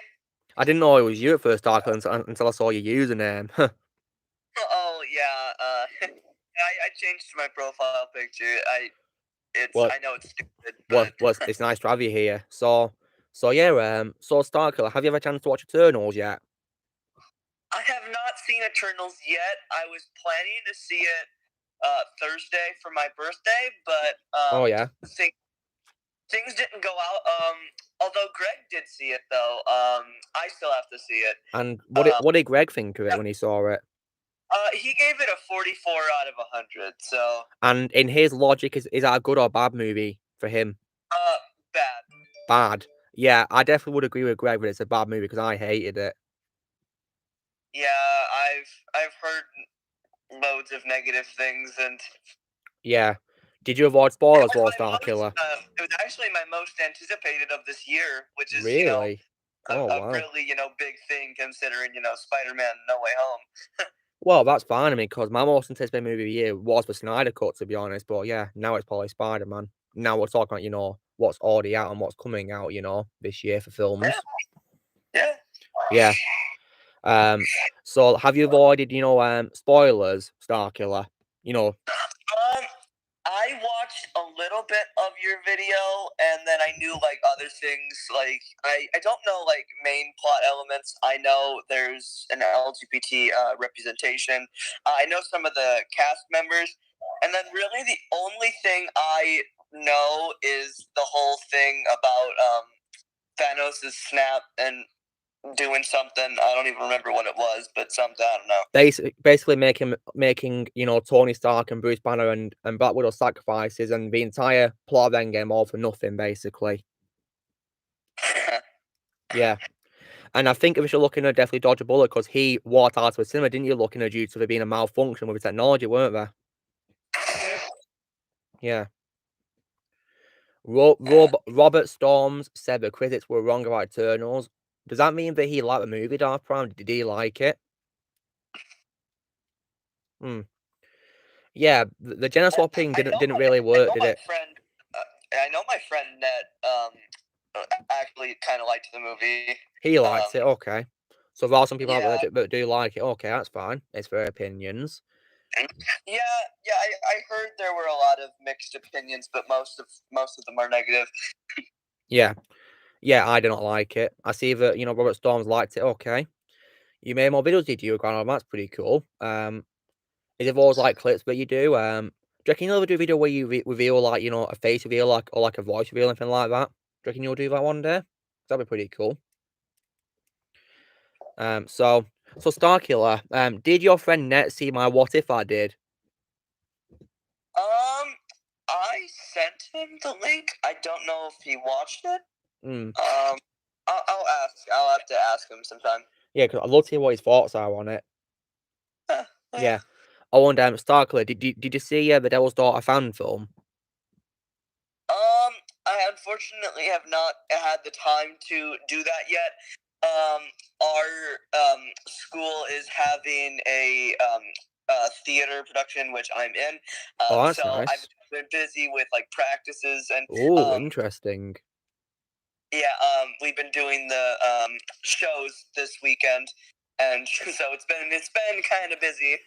I didn't know it was you at first, Star Killer, until I saw your username. Oh yeah. I changed my profile picture. I know it's stupid. But... Well, it's nice to have you here. So yeah. So Star Killer, have you ever had a chance to watch Eternals yet? I have not seen Eternals yet. I was planning to see it Thursday for my birthday, but oh yeah, things didn't go out. Although Greg did see it though. I still have to see it. And what did Greg think of it when he saw it? He gave it a 44 out of 100. So. And in his logic, is that a good or bad movie for him? Bad. Bad. Yeah, I definitely would agree with Greg that it's a bad movie because I hated it. Yeah, I've heard loads of negative things, and yeah. Did you avoid spoilers for Star Killer? It was actually my most anticipated of this year, which is really, a really big thing considering Spider-Man No Way Home. Well, that's fine. I mean, because my most anticipated movie of the year was the Snyder Cut, to be honest. But yeah, now it's probably Spider-Man. Now we're talking about what's already out and what's coming out this year for films. Yeah. So have you avoided spoilers, Star Killer? I watched a little bit of your video, and then I knew other things. I don't know main plot elements. I know there's an LGBT representation. I know some of the cast members, and then really the only thing I know is the whole thing about Thanos' snap and doing something. I don't even remember what it was, but something, I don't know. Basically making Tony Stark and Bruce Banner and Black Widow sacrifices, and the entire plot of Endgame all for nothing, basically. Yeah. And I think if you're looking at definitely dodge a bullet because he walked out of the cinema, didn't you, looking at due to there being a malfunction with the technology, weren't there? Yeah. Robert Storms said the critics were wrong about Eternals. Does that mean that he liked the movie, Darth Prime? Did he like it? Yeah, the gender swapping didn't really work, did it? I know my friend Ned actually kind of liked the movie. He liked it, okay. So there are some people out there that do like it. Okay, that's fine. It's their opinions. Yeah. I heard there were a lot of mixed opinions, but most of them are negative. Yeah, I do not like it. I see that Robert Storms liked it. Okay, you made more videos, did you, Grandma? That's pretty cool. Is it always clips that you do? Do you reckon you'll ever do a video where you reveal a face reveal or a voice reveal, anything like that? Do you reckon you'll do that one day? That'd be pretty cool. So Star Killer, did your friend Net see my What If I Did? I sent him the link. I don't know if he watched it. I'll ask. I'll have to ask him sometime. Yeah, because I'd love to hear what his thoughts are on it. Yeah. Oh, and Starkler, did you see the Devil's Daughter fan film? I unfortunately have not had the time to do that yet. Our school is having a theater production, which I'm in. Oh, that's so nice. I've been busy with like practices and. Oh, interesting. Yeah, we've been doing the shows this weekend, and so it's been kind of busy.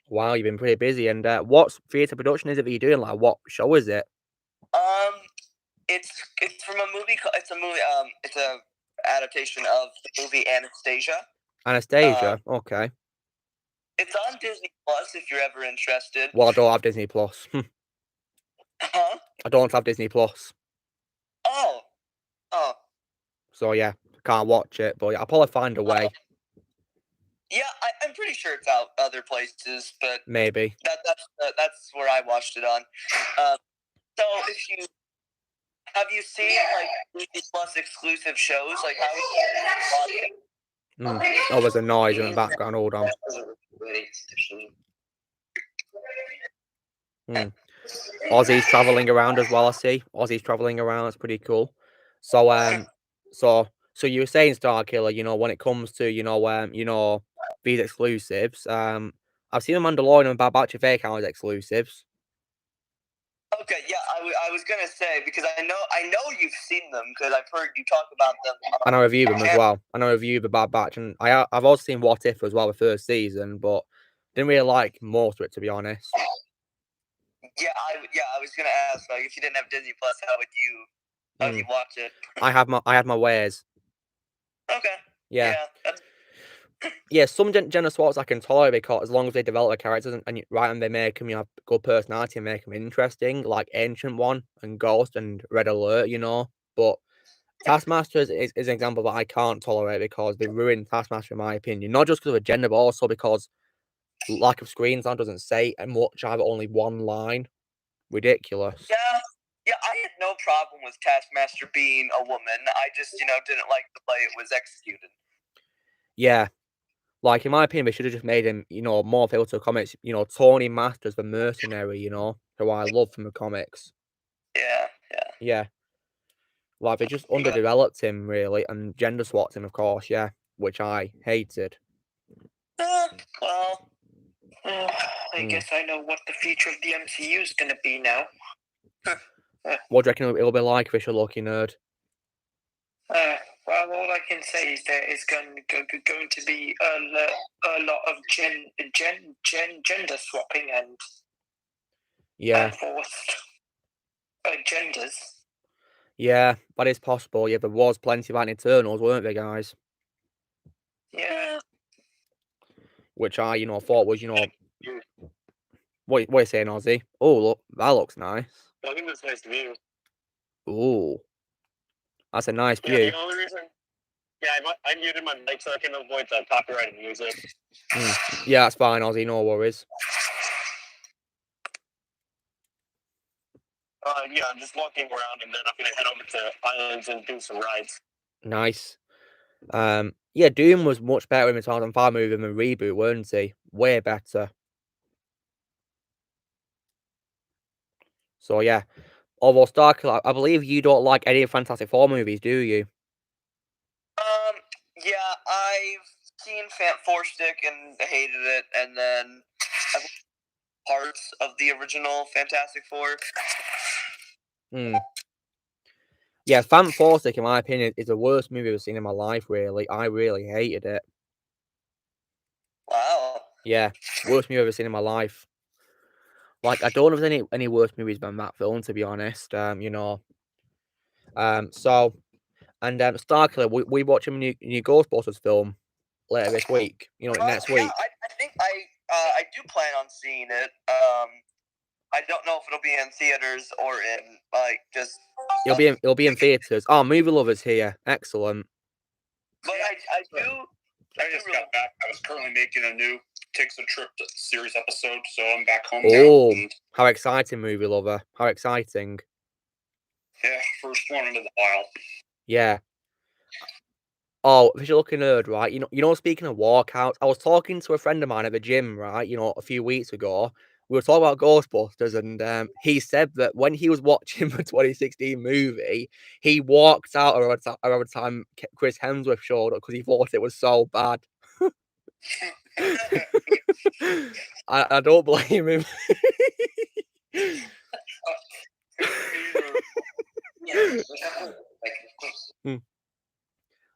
Wow, you've been pretty busy. And what theatre production is it that you're doing? Like, what show is it? It's from a movie. It's a movie. It's a adaptation of the movie Anastasia. Anastasia. Okay. It's on Disney Plus if you're ever interested. Well, I don't have Disney Plus. Huh? I don't have Disney Plus. Oh. So yeah, can't watch it. But yeah, I'll probably find a way. Yeah, I'm pretty sure it's out other places, but Maybe. that's where I watched it on. So have you seen like Disney Plus exclusive shows? Like how? Oh, there's a noise in the background. Hold on. Ozzy's traveling around as well. I see Ozzy's traveling around. That's pretty cool. So so you were saying, Starkiller, you know, when it comes to these exclusives, I've seen the Mandalorian and Bad Batch of Fake Hours exclusives. Okay, yeah, I was gonna say, because I know you've seen them because I've heard you talk about them. And I review them as well. And I review the Bad Batch, and I've also seen What If as well, the first season, but didn't really like most of it, to be honest. Yeah, I was gonna ask, like, if you didn't have Disney Plus, how would you watch it? I had my ways. Okay. Yeah. Yeah, some gender swaps I can tolerate because as long as they develop their characters and they make them have good personality and make them interesting, like Ancient One and Ghost and Red Alert, But Taskmaster is an example that I can't tolerate because they ruined Taskmaster in my opinion, not just because of the gender, but also because lack of screen time doesn't say much. I have only one line. Ridiculous. Yeah, I had no problem with Taskmaster being a woman. I just, didn't like the way it was executed. Yeah. Like, in my opinion, they should have just made him, more faithful to the comics. Tony Masters, the mercenary, who I love from the comics. Yeah. Like, they just underdeveloped him, really, and gender swapped him, of course, yeah, which I hated. Well, I guess I know what the future of the MCU is going to be now. What do you reckon it'll be like, Fisher Lucky Nerd? Well, all I can say is there is going to be a lot of gender swapping and forced genders. Yeah, that is possible. Yeah, there was plenty of Eternals, weren't there, guys? Yeah. Which I, thought was, What are you saying, Ozzy? Oh, look, that looks nice. I think that's a nice view. Ooh. That's a nice view. The only reason... Yeah, I muted my mic so I can avoid the copyrighted music. Yeah, that's fine, Ozzy. No worries. Yeah, I'm just walking around, and then I'm gonna head over to Islands and do some rides. Nice. Yeah, Doom was much better in the 2005 movie than the reboot, weren't he? Way better. So yeah. Although Starkiller, I believe you don't like any of Fantastic Four movies, do you? Yeah, I've seen Four Stick and hated it, and then I've parts of the original Fantastic Four. Yeah, Four Stick, in my opinion, is the worst movie I've seen in my life, really. I really hated it. Wow. Yeah, worst movie I've ever seen in my life. Like, I don't know if there's any worse movies than that film, to be honest. So, and Starkiller, we watching a new Ghostbusters film later this week. Next week. Yeah, I think I do plan on seeing it. I don't know if it'll be in theaters or in just. It'll be in theaters. Oh, movie lovers here. Excellent. But I just got back. I was currently making a new Takes a Trip to series episode, so I'm back home now. And... How exciting, movie lover. How exciting. Yeah, first one in a while. Yeah. Oh, visual looking nerd, right? You know. Speaking of walkouts, I was talking to a friend of mine at the gym, right? A few weeks ago. We were talking about Ghostbusters, and he said that when he was watching the 2016 movie, he walked out around the time Chris Hemsworth showed up because he thought it was so bad. I don't blame him.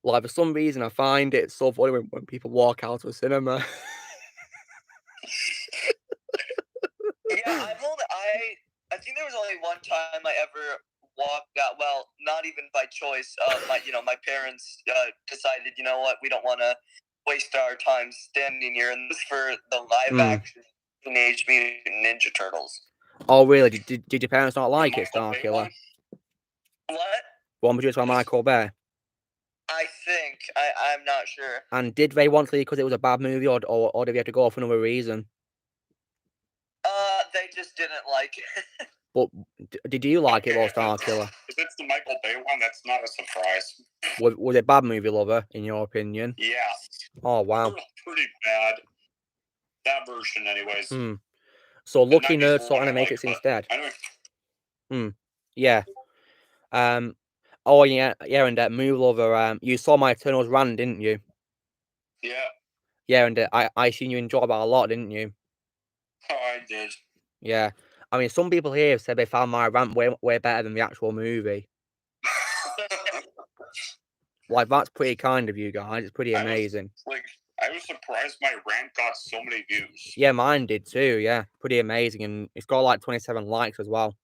Like, for some reason, I find it so funny when people walk out of a cinema. Yeah, I think there was only one time I ever walked out. Well, not even by choice. My parents decided, you know what, we don't want to waste our time standing here, and this for the live action Teenage Mutant Ninja Turtles. Oh, really? Did your parents not like it, Starkiller? What? One produced by Michael Bay. I think I'm not sure. And did they want to leave because it was a bad movie, or did they have to go for another reason? They just didn't like it. But did you like it, Starkiller? If it's the Michael Bay one, that's not a surprise. Was it a bad movie, Lover, in your opinion? Yeah. Oh, wow. It was pretty bad. That version, anyways. So Lucky Nerd starting to make it instead. Yeah. Oh yeah, and that Move Lover. You saw my Eternals run, didn't you? Yeah. Yeah, and I seen you enjoy that a lot, didn't you? Oh, I did. Yeah. I mean, some people here have said they found my rant way better than the actual movie. Like, that's pretty kind of you guys. It's pretty amazing. I was surprised my rant got so many views. Yeah, mine did too. Yeah, pretty amazing, and it's got like 27 likes as well.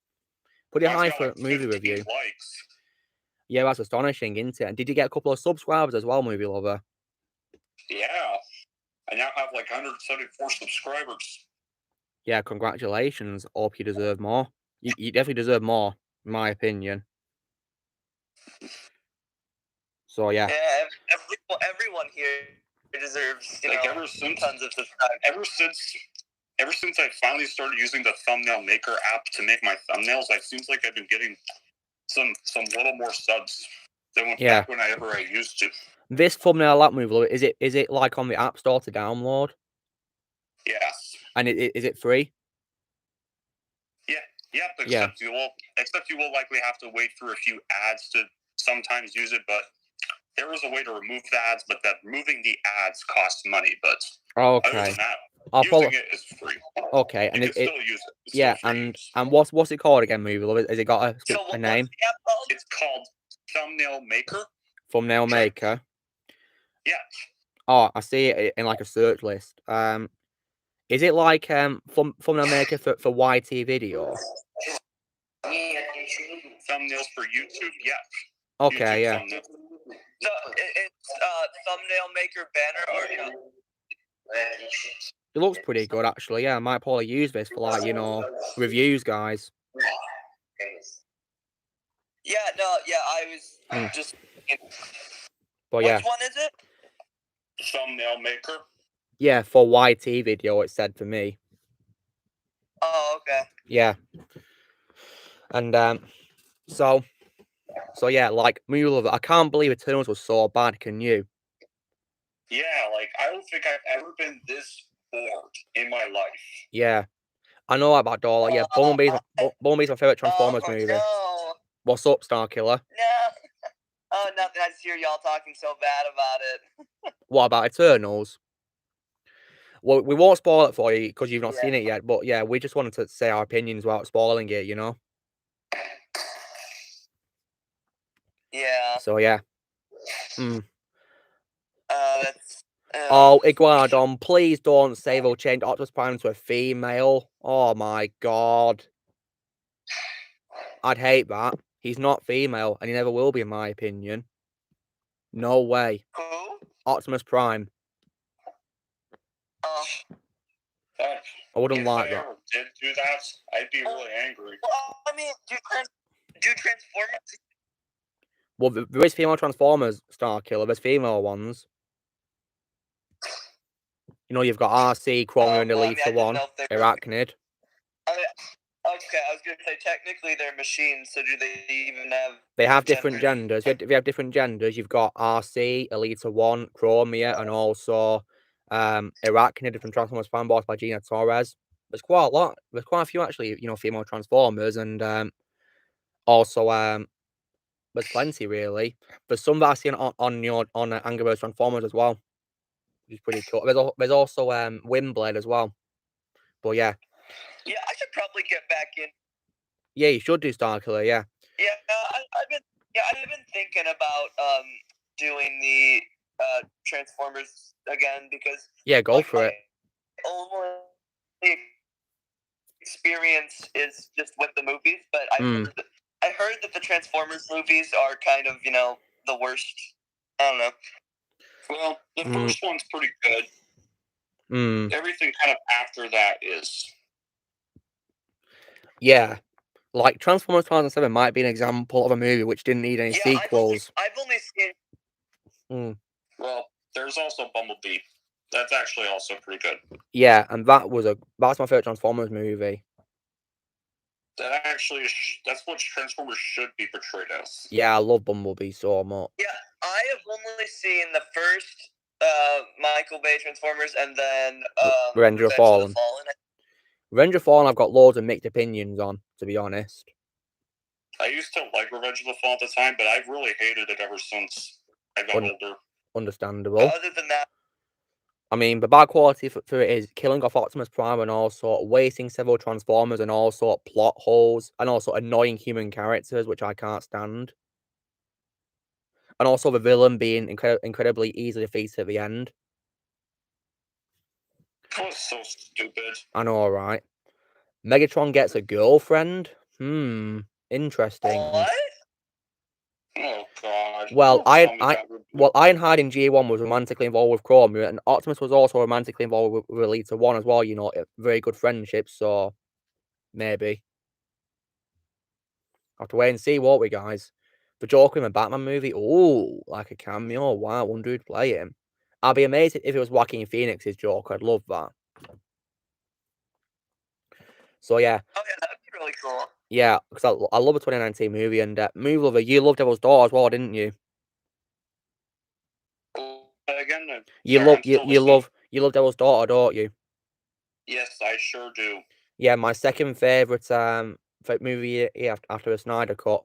Pretty high for a movie review. Likes. Yeah, that's astonishing, isn't it? And did you get a couple of subscribers as well, Movie Lover? Yeah, I now have like 174 subscribers. Yeah, congratulations. Hope you deserve more. You definitely deserve more, in my opinion. So yeah. Yeah, everyone here deserves ever since tons of subscribers. Ever since I finally started using the Thumbnail Maker app to make my thumbnails, it seems like I've been getting some little more subs than back whenever I used to. This thumbnail app, Movie Lover, is it like on the App Store to download? Yes. And is it free? Yeah. Except you will likely have to wait for a few ads to sometimes use it, but there is a way to remove the ads, but that removing the ads costs money. But other than that, using it is free. Okay, and you can still use it. It's yeah, and what's it called again, Movie Lover? Has it got a name? It's called Thumbnail Maker. Thumbnail Maker. Yeah. Oh, I see it in like a search list. Is it like Thumbnail Maker for YT video? Thumbnails for YouTube, yeah. Okay, YouTube yeah. thumbnails. So it's Thumbnail Maker banner, or It looks pretty good, actually. Yeah, I might probably use this for reviews, guys. Yeah, I was just. But yeah. Which one is it? Thumbnail Maker. Yeah, for YT video, it said for me. Oh, okay. Yeah. And so yeah, like Movie Lover, I can't believe Eternals was so bad. Can you? Yeah, I don't think I've ever been this bored in my life. Yeah, I know about Dollar. Yeah, Bumblebee's my favorite Transformers movie. No. What's up, Starkiller? No. Oh, nothing. I just hear y'all talking so bad about it. What about Eternals? Well, we won't spoil it for you because you've not seen it yet. But yeah, we just wanted to say our opinions without spoiling it. Yeah. So yeah. That's. Oh, Iguanodon, please don't say they'll change Optimus Prime to a female. Oh my god. I'd hate that. He's not female, and he never will be, in my opinion. No way. Who? Optimus Prime. Oh. I wouldn't like that. If I ever did do that, I'd be really angry. Well, I mean, do Transformers? Well, there is female Transformers, Starkiller. There's female ones. You've got RC, Chrono, and Elita 1. Arachnid. Okay, Okay, I was gonna say technically they're machines, so do they even have? They have different genders. If you have different genders, you've got RC, Elita 1, Chromia, and also Arachnid from Transformers fanboys by Gina Torres. There's quite a lot. There's quite a few actually, female Transformers, and also there's plenty really. There's some that I've seen on Angry Birds Transformers as well, which is pretty cool. There's also Windblade as well. But yeah. Yeah, I should probably get back in. Yeah, you should do Starkiller, yeah. Yeah, I've been thinking about doing the Transformers again because go for it. Only experience is just with the movies, but I heard that the Transformers movies are kind of the worst. I don't know. Well, the first one's pretty good. Everything kind of after that is. Yeah. Like, Transformers 2007 might be an example of a movie which didn't need any sequels. I've only seen... Well, there's also Bumblebee. That's actually also pretty good. Yeah, and that's my favorite Transformers movie. That's what Transformers should be portrayed as. Yeah, I love Bumblebee so much. Yeah, I have only seen the first Michael Bay Transformers and then Revenge of the Fallen. Revenge of the Fallen I've got loads of mixed opinions on, to be honest. I used to like Revenge of the Fallen at the time, but I've really hated it ever since I got older. Understandable. Other than that, I mean, the bad quality for it is killing off Optimus Prime and also wasting several Transformers and also plot holes and also annoying human characters, which I can't stand. And also the villain being incredibly easily defeated at the end. That was so stupid. I know, right? Megatron gets a girlfriend? Interesting. What? Oh, God. Well, Ironhide in G1 was romantically involved with Chromia, and Optimus was also romantically involved with Elita 1 as well, very good friendship, so maybe. Have to wait and see, won't we, guys? The Joker in the Batman movie? Oh, like a cameo? Wow, I wonder who'd play him. I'd be amazed if it was Joaquin Phoenix's Joker. I'd love that. So, yeah. Oh, yeah, that'd be really cool. Yeah, because I love a 2019 movie, and movie lover, you loved Devil's Daughter as well, didn't you? Again, you love Devil's Daughter, don't you? Yes, I sure do. Yeah, my second favorite movie after the Snyder Cut.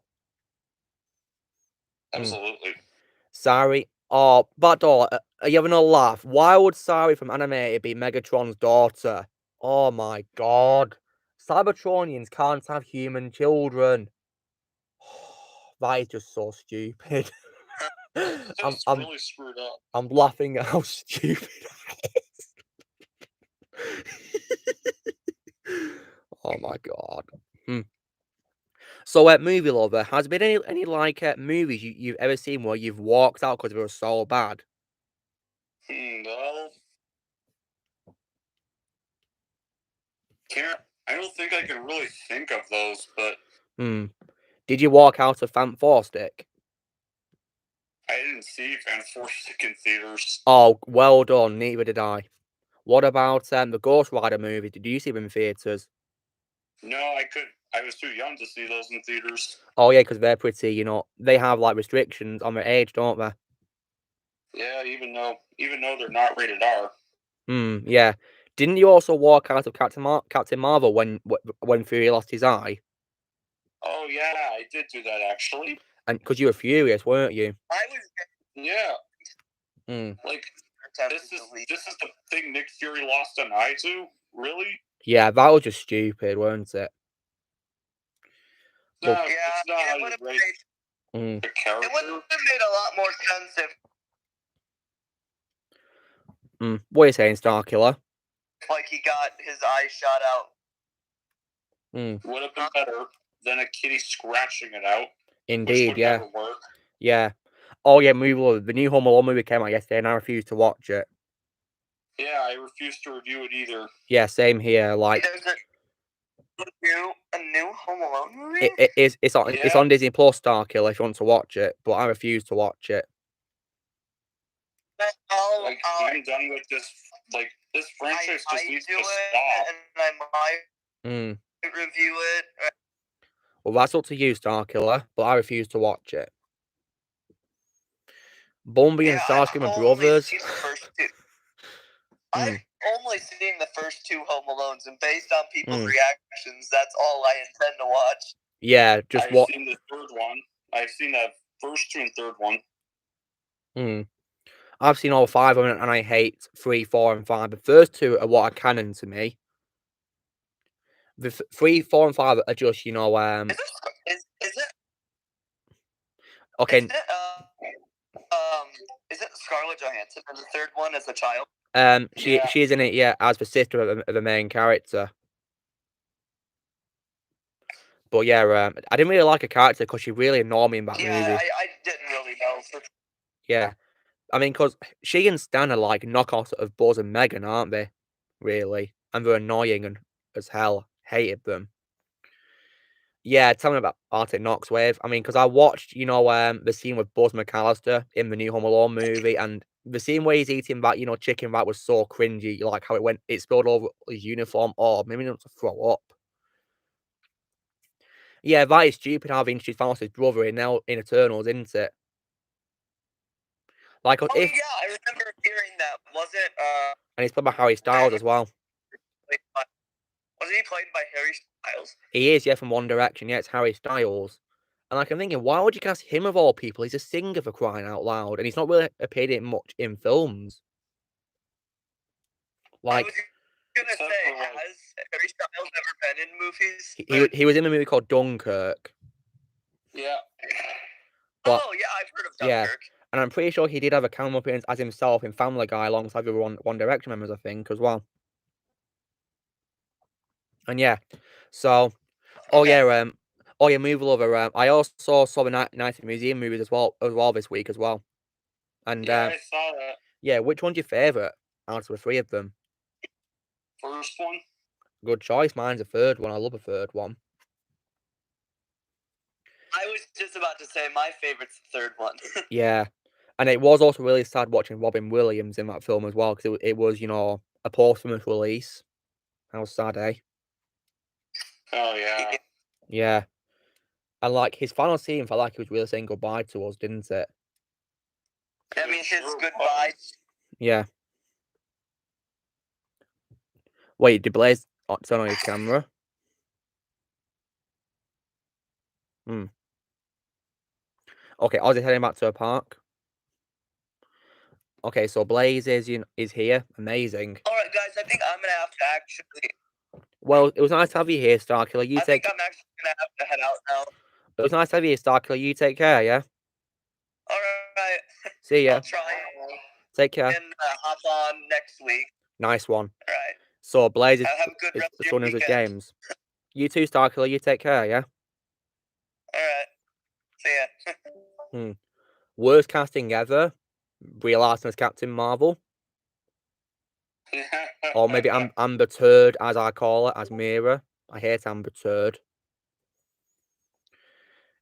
Absolutely. Sari. Oh, but are you having a laugh? Why would Sari from Animated be Megatron's daughter? Oh my god. Cybertronians can't have human children. That is just so stupid. It's really screwed up. I'm laughing at how stupid that is. Oh my god. So, movie lover, has there been any like movies you've ever seen where you've walked out because they were so bad? Well, I don't think I can really think of those, but. Did you walk out of Fantastic? I didn't see Fantastic in theaters. Oh, well done. Neither did I. What about the Ghost Rider movie? Did you see them in theaters? No, I was too young to see those in theaters. Oh yeah, because they're pretty. They have like restrictions on their age, don't they? Yeah, even though they're not rated R. Yeah. Didn't you also walk out of Captain Marvel when Fury lost his eye? Oh yeah, I did do that actually. And because you were furious, weren't you? I was. Yeah. Like this is the thing Nick Fury lost an eye to? Really? Yeah, that was just stupid, weren't it? No, it's not how you rate the character. It would have made a lot more sense if. What are you saying, Starkiller? Like he got his eye shot out. Would have been better than a kitty scratching it out. Indeed, yeah. Never work. Yeah. Oh yeah, the new Home Alone movie came out yesterday, and I refused to watch it. Yeah, I refuse to review it either. Yeah, same here. Like, there's a new Home Alone movie. It's on Disney Plus, Starkiller, if you want to watch it, but I refuse to watch it. I'm done with this. Like, this franchise just needs to stop. And I might review it. Well, that's up to you, Starkiller, but I refuse to watch it. Bumby and Starscream are brothers. I've only seen the first 2 Home Alones, and based on people's reactions, that's all I intend to watch. Yeah, just I've seen the third one. I've seen the first 2 and third one. I've seen all 5 of them, and I hate 3, 4, and 5. The first 2 are what are canon to me. The 3, 4, and 5 are just, Is it? Okay. Is it Scarlett Johansson in the third one as a child? She's in it, as the sister of the main character. But yeah, I didn't really like her character because she really annoyed me in that movie. I didn't really know. Yeah, I mean, because she and Stan are like knockoffs of Buzz and Megan, aren't they? Really, and they're annoying as hell. Hated them. Yeah, tell me about Arctic Nox Wave. I mean, because I watched, the scene with Buzz McAllister in the new Home Alone movie, and the scene where he's eating that, chicken that was so cringy, like how it spilled over his uniform. Oh, maybe not to throw up. Yeah, that is stupid how they introduced Thanos' brother in Eternals, isn't it? Like, yeah, I remember hearing that. Was it? And he's played by Harry Styles as well. Was he played by Harry Styles? He is, yeah, from One Direction. Yeah, it's Harry Styles. And like, I'm thinking, why would you cast him of all people? He's a singer, for crying out loud, and he's not really appeared in much in films. Like, I was gonna say, has Harry Styles ever been in movies? He was in a movie called Dunkirk. Yeah. But, yeah, I've heard of Dunkirk. And I'm pretty sure he did have a cameo appearance as himself in Family Guy alongside the One Direction members, I think, as well. And yeah, so, Movie Lover. I also saw the Night at the Museum movies as well this week as well. And yeah, I saw that. Yeah, which one's your favourite out of the 3 of them? First one. Good choice. Mine's the third one. I love the third one. I was just about to say my favorite's the third one. Yeah, and it was also really sad watching Robin Williams in that film as well, because it was, a posthumous release. How sad, eh? Oh, yeah. Yeah. And, like, his final scene felt like he was really saying goodbye to us, didn't it? I mean, his goodbye. Yeah. Wait, did Blaze turn on his camera? Okay, Ozzy's heading back to a park. Okay, so Blaze is here. Amazing. All right, guys, I think I'm going to have to actually... Well, it was nice to have you here, Starkiller. I think I'm actually going to have to head out now. It was nice to have you here, Starkiller. You take care, yeah? All right. See ya. I'll try. Take care. And hop on next week. Nice one. All right. So, Blaze is have a good rest of your with weekend. James. You too, Starkiller. You take care, yeah? All right. See ya. Worst casting ever? Brie Larson as Captain Marvel? Or maybe Amber Turd, as I call it, as Mira. I hate Amber Turd.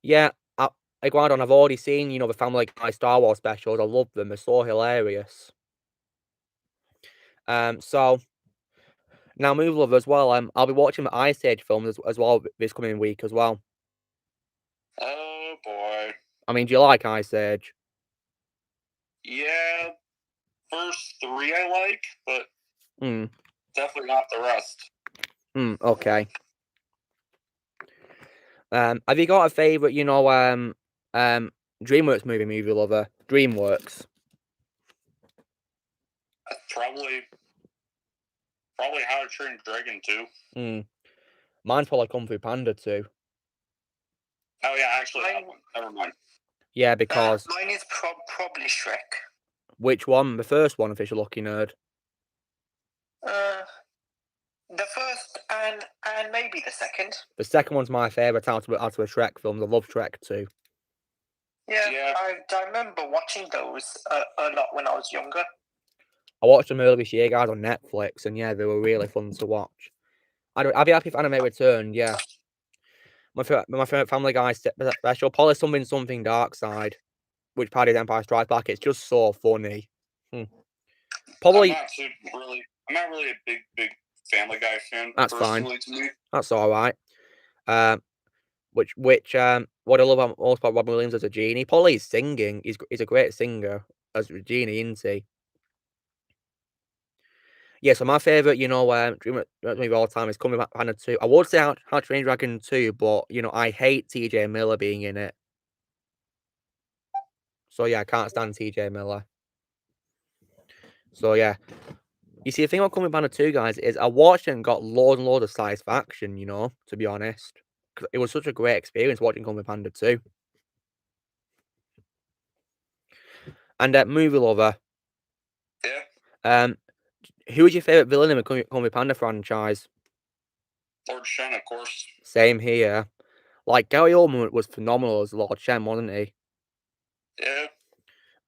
Yeah, I've already seen, the Family Guy Star Wars specials. I love them. They're so hilarious. So, now Movie Lover as well. I'll be watching the Ice Age films as well this coming week as well. Oh, boy. I mean, do you like Ice Age? Yeah, first 3 I like, but definitely not the rest. Okay. Have you got a favourite, DreamWorks movie lover? DreamWorks. Probably How to Train Your Dragon 2. Mine's probably Kung Fu Panda 2. Oh yeah, actually that one. Never mind. Yeah, because mine is probably Shrek. Which one? The first one, Official Lucky Nerd. The first and maybe the second. The second one's my favourite out of the Shrek films. I love Shrek too. Yeah. I remember watching those a lot when I was younger. I watched them earlier this year, guys, on Netflix, and yeah, they were really fun to watch. I'd be happy if anime returned, yeah. My favourite Family Guy special, probably something Dark Side, which parodies Empire Strikes Back. It's just so funny. Probably. I'm not really a big Family Guy fan. That's fine. To me. That's all right. What I love most about Robin Williams as a genie, probably his singing. He's a great singer as a genie, isn't he? Yeah, so my favourite, dream movie of all time is Coming Back Panda 2. I would say How to Train Your Dragon 2, but, I hate TJ Miller being in it. So, yeah, I can't stand TJ Miller. So, yeah. You see, the thing about Coming Back Panda 2, guys, is I watched it and got loads and loads of satisfaction, to be honest. 'Cause it was such a great experience watching Coming Back Panda 2. And Movie Lover. Yeah. Who is your favourite villain in the Kung Fu Panda franchise? Lord Shen, of course. Same here. Like, Gary Oldman was phenomenal as Lord Shen, wasn't he? Yeah.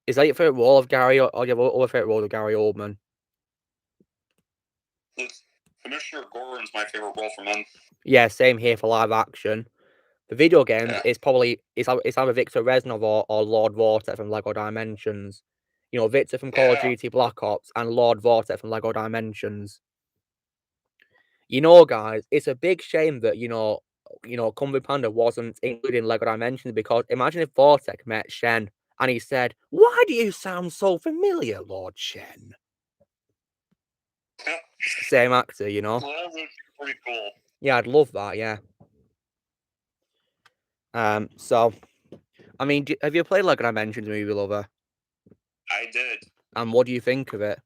Is that your favourite role of Gary, or do you have other favourite role of Gary Oldman? Commissioner Gordon's my favourite role from him. Yeah, same here for live action. The video games is probably it's either Victor Reznov or Lord Vortex from Lego Dimensions. Victor from Call of Duty Black Ops and Lord Vortex from Lego Dimensions. Guys, it's a big shame that Kung Fu Panda wasn't included in Lego Dimensions, because imagine if Vortex met Shen and he said, "Why do you sound so familiar, Lord Shen?" Same actor, Well, that would be pretty cool. Yeah, I'd love that. Yeah. So, I mean, have you played Lego Dimensions, Movie Lover? I did. And what do you think of it?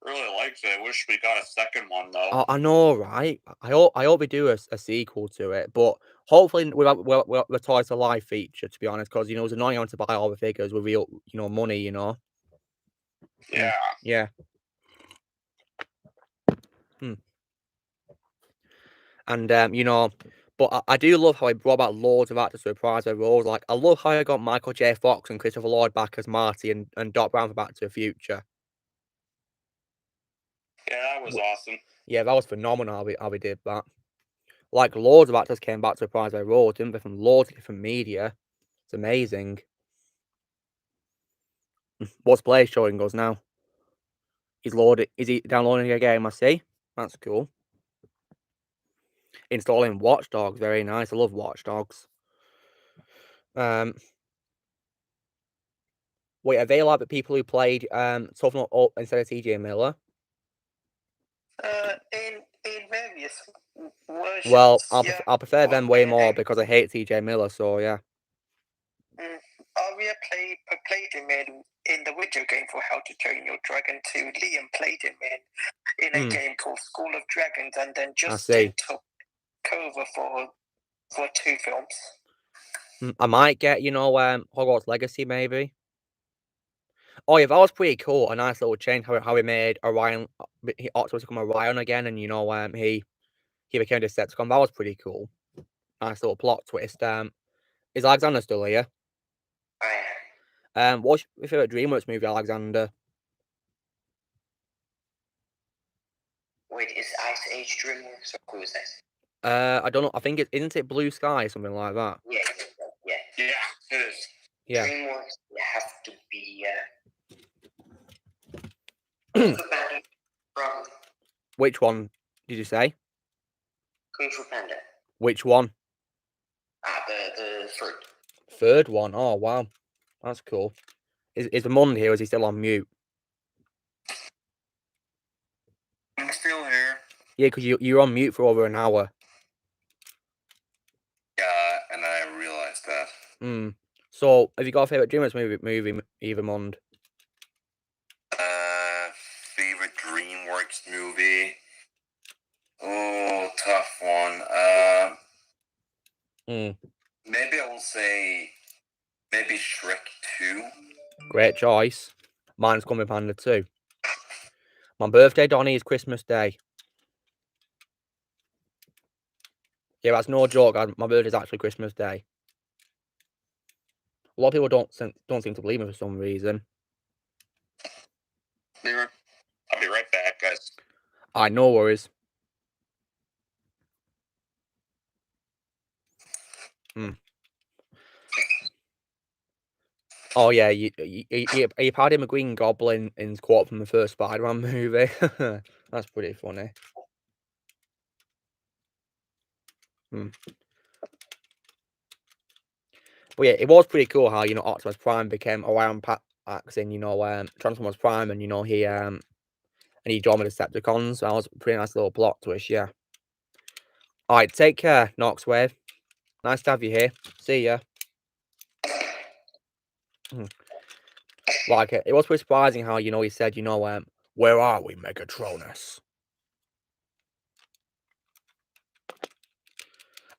Really liked it. I wish we got a second one though. Oh, I know, right? I hope we do a sequel to it, but hopefully without the Toys to Life feature, to be honest, because it's annoying having to buy all the figures with real money, Yeah. Yeah. And but I do love how he brought back loads of actors to reprise their roles. Like, I love how I got Michael J. Fox and Christopher Lloyd back as Marty and Doc Brown for Back to the Future. Yeah, that was awesome. Yeah, that was phenomenal how we did that. Like, loads of actors came back to reprise their roles, didn't they, from loads of different media. It's amazing. What's Blaze showing us now? Is he downloading a game? I see. That's cool. Installing Watch Dogs, very nice. I love Watch Dogs. Wait, are they like the people who played Tough Nut instead of TJ Miller? In various versions. Well, I prefer them way more because I hate TJ Miller. So yeah. Arya played him in the video game for How to Train Your Dragon 2. Liam played him in a game called School of Dragons, and then Justin took over for 2 films. I might get Hogwarts Legacy maybe. Oh yeah, that was pretty cool. A nice little change how he made Orion. He ought to become Orion again, and he became Decepticon. That was pretty cool. Nice little plot twist. Is Alexander still here? What's your favorite DreamWorks movie, Alexander? Wait, is Ice Age DreamWorks or who is that? I don't know. I think isn't it Blue Sky, something like that? Yeah, it is. Yeah. DreamWorks have to be Kung Fu Panda, probably. Which one did you say? Kung Fu Panda. Which one? The third. Third one. Oh wow, that's cool. Is the Mund here? Or is he still on mute? I'm still here. Yeah, because you're on mute for over an hour. Yeah, and I realized that. So, have you got a favorite DreamWorks movie, Eva Mund? Favorite DreamWorks movie? Oh, tough one. Maybe I will say maybe Shrek 2. Great choice. Mine's Kung Fu Panda 2. My birthday, Donnie, is Christmas Day. Yeah, that's no joke. My birthday's actually Christmas Day. A lot of people don't seem to believe me for some reason. I'll be right back, guys. No worries. Oh yeah, you Paddy McGreen Goblin in quote from the first Spider-Man movie. That's pretty funny. But yeah, it was pretty cool how, you know, Optimus Prime became Orion Pax in, you know, Transformers Prime, and, you know, he joined with the Decepticons. So that was a pretty nice little plot twist, yeah. Alright, take care, Noxwave. Nice to have you here. See ya. Like, it was pretty surprising how, you know, he said, you know, where are we, Megatronus?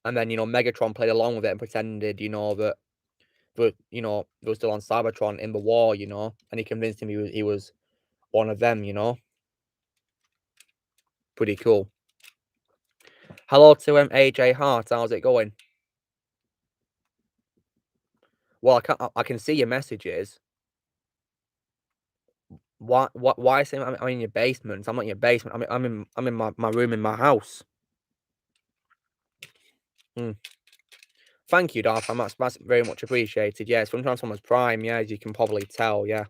And then, you know, Megatron played along with it and pretended, you know, that you know, they were still on Cybertron in the war, you know, and he convinced him he was one of them, you know. Pretty cool. Hello to AJ Hart, how's it going? Well, I can see your messages. Why say I'm in your basement? I'm not in your basement. I'm in my room in my house. Thank you, Darth. That's very much appreciated. Yeah, it's from Transformers Prime. Yeah, as you can probably tell. Yeah,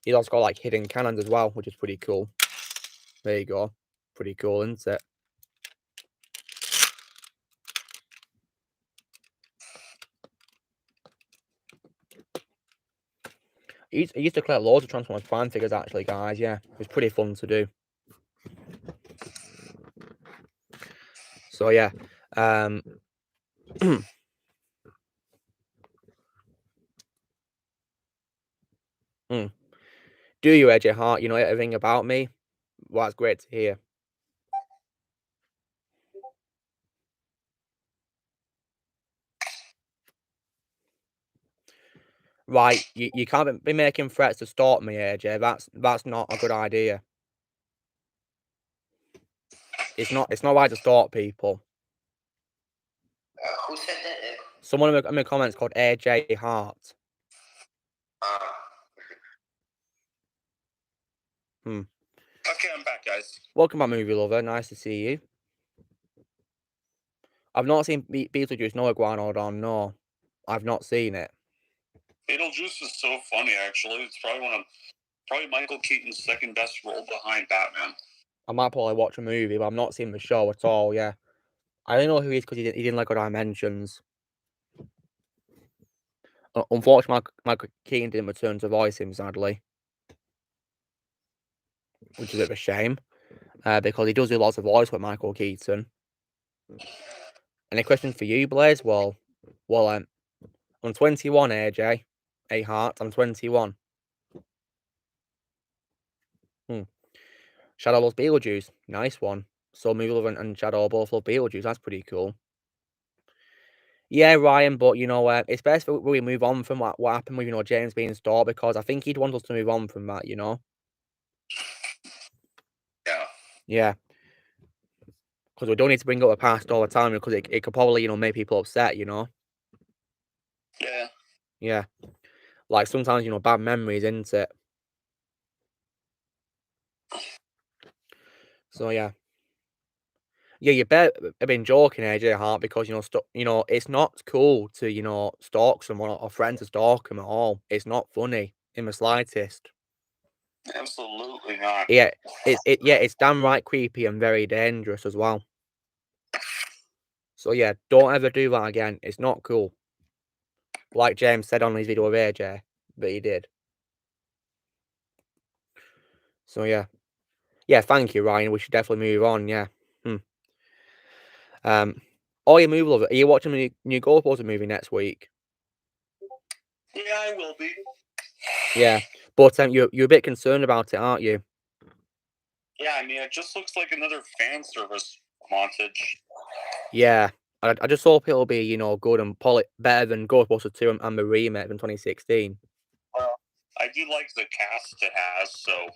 he's also got like hidden cannons as well, which is pretty cool. There you go. Pretty cool, isn't it? I used to collect loads of Transformers Prime figures, actually, guys. Yeah, it was pretty fun to do. So yeah, Do you, AJ Hart? You know everything about me? Well, that's great to hear. Right, you can't be making threats to stalk me, AJ. That's not a good idea. It's not right to stalk people. Who said that? Someone in the comments called AJ Hart. Okay, I'm back, guys. Welcome back, movie lover. Nice to see you. I've not seen Beetlejuice, no Iguanodon, no. I've not seen it. Beetlejuice is so funny, actually. It's probably Michael Keaton's second best role behind Batman. I might probably watch a movie, but I've not seen the show at all, yeah. I don't know who he is because he didn't like Lego Dimensions. Unfortunately, Michael Keaton didn't return to voice him, sadly. Which is a bit of a shame. Because he does do lots of voice with Michael Keaton. Any questions for you, Blaze? Well, I'm 21, AJ. Hey, Hart, I'm 21. Shadow loves Beetlejuice. Nice one. So Movie and Shadow both love Beetlejuice. That's pretty cool. Yeah, Ryan, but, you know, it's best that we move on from what happened with, you know, James being stalked, because I think he'd want us to move on from that, you know? Yeah. Yeah. Because we don't need to bring up the past all the time, because it could probably, you know, make people upset, you know? Yeah. Yeah. Like, sometimes, you know, bad memories, isn't it? So, yeah. Yeah, you better have been joking, AJ Hart, because, you know, it's not cool to, you know, stalk someone or friend to stalk them at all. It's not funny in the slightest. Absolutely not. Yeah, it's damn right creepy and very dangerous as well. So yeah, don't ever do that again. It's not cool. Like James said on his video with AJ, but he did. So yeah. Yeah, thank you, Ryan. We should definitely move on, yeah. Oh, you movie lover. Are you watching the new Ghostbusters movie next week? Yeah, I will be. Yeah. But you're a bit concerned about it, aren't you? Yeah, I mean, it just looks like another fan service montage. Yeah. I just hope it'll be, you know, good and better than Ghostbusters 2 and the remake from 2016. Well, I do like the cast it has, so...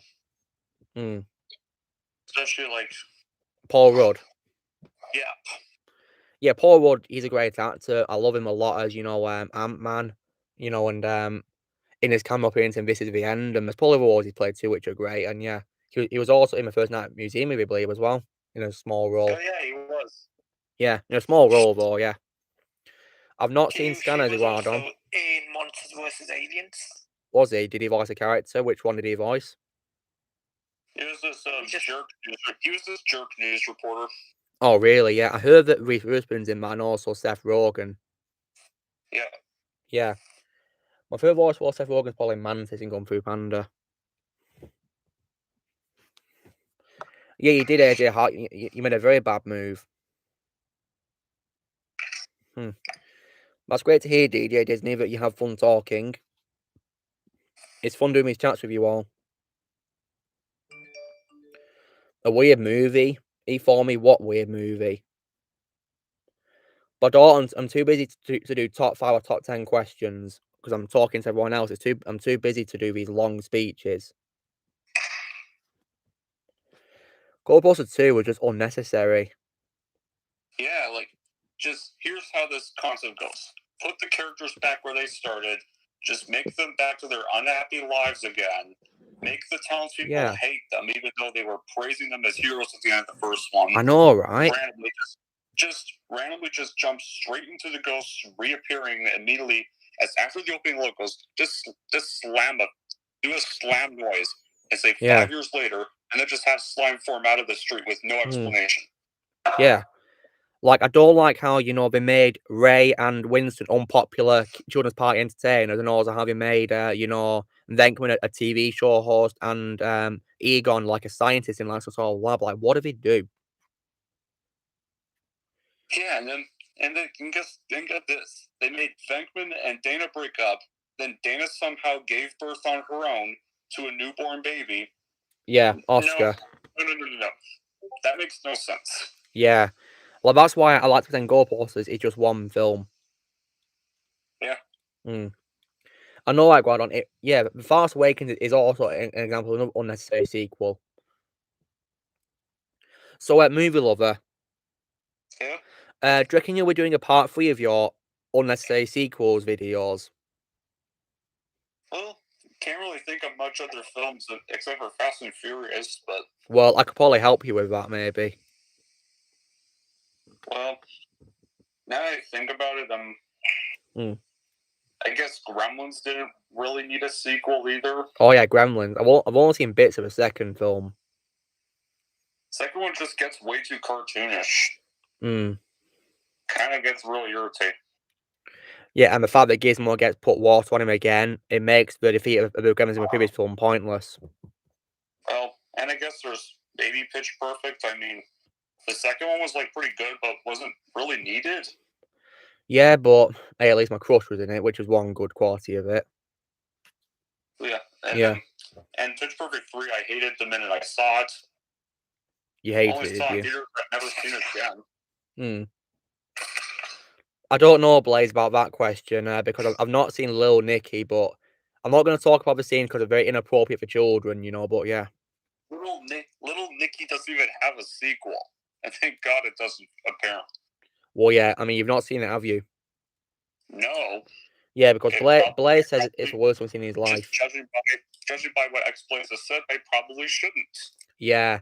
Especially, like... Paul Rudd. Yeah. Yeah, Paul Rudd, he's a great actor. I love him a lot as, you know, Ant-Man, you know, and in his cameo appearance in This Is the End, and there's probably awards he's played too, which are great. And yeah, he was also in the First Night Museum movie, I believe, as well, in a small role. Oh yeah, he was. Yeah, in a small role though. Yeah, I've not seen Scanners. He was also in Monsters vs. Aliens. Was he? Did he voice a character? Which one did he voice? He was this jerk news reporter. Oh, really? Yeah, I heard that Reese Witherspoon's in that, and also Seth Rogen. Yeah. Yeah. My favourite voice was Seth Rogen's probably Mantis in Kung Fu Panda. Yeah, you did, AJ Hart. You made a very bad move. That's great to hear, DJ Disney, that you have fun talking. It's fun doing these chats with you all. A weird movie? E4 me, what weird movie? But I'm too busy to do top 5 or top 10 questions because I'm talking to everyone else. I'm too busy to do these long speeches. Ghostbusters 2 was just unnecessary. Yeah, like, just here's how this concept goes. Put the characters back where they started. Just make them back to their unhappy lives again. Make the townspeople hate them, even though they were praising them as heroes at the end of the first one. I know, right? Randomly just jump straight into the ghosts reappearing immediately as after the opening logos. Just do a slam noise and say 5 years later, and then just have slime form out of the street with no explanation. Yeah. Like, I don't like how, they made Ray and Winston unpopular children's party entertainers, and also having made, Venkman a TV show host, and Egon like a scientist in Last of Us Lab. Like, what do they do? Yeah, and then get this. They made Venkman and Dana break up, then Dana somehow gave birth on her own to a newborn baby. Yeah, Oscar. No. That makes no sense. Yeah. Well, that's why I like to pretend Ghostbusters is just one film. Yeah. I know, like, on it. Yeah, The Force Awakens is also an example of an unnecessary sequel. So, movie lover. Yeah. Do you reckon you'll be doing a part 3 of your unnecessary sequels videos? Well, can't really think of much other films except for Fast and Furious, but... Well, I could probably help you with that, maybe. Well, now that I think about it, I guess Gremlins didn't really need a sequel either. Oh yeah, Gremlins. I've only seen bits of the second film. Second one just gets way too cartoonish. Kind of gets really irritating. Yeah, and the fact that Gizmo gets put water on him again, it makes the defeat of the Gremlins in the previous film pointless. Well, and I guess there's maybe Pitch Perfect. I mean, the second one was like pretty good, but wasn't really needed. Yeah, but hey, at least my crush was in it, which was one good quality of it. Yeah, and Pitch Perfect 3, I hated the minute I saw it. You hated it, did you? I've never seen it again. I don't know, Blaze, about that question because I've not seen Little Nicky, but I'm not going to talk about the scene because it's very inappropriate for children, but yeah. Little Nicky doesn't even have a sequel. And thank God it doesn't, apparently. Well, yeah, I mean, you've not seen it, have you? No. Yeah, because Blaze says it's the worst one he's seen in his life. Judging by what X-Blaze has said, I probably shouldn't. Yeah.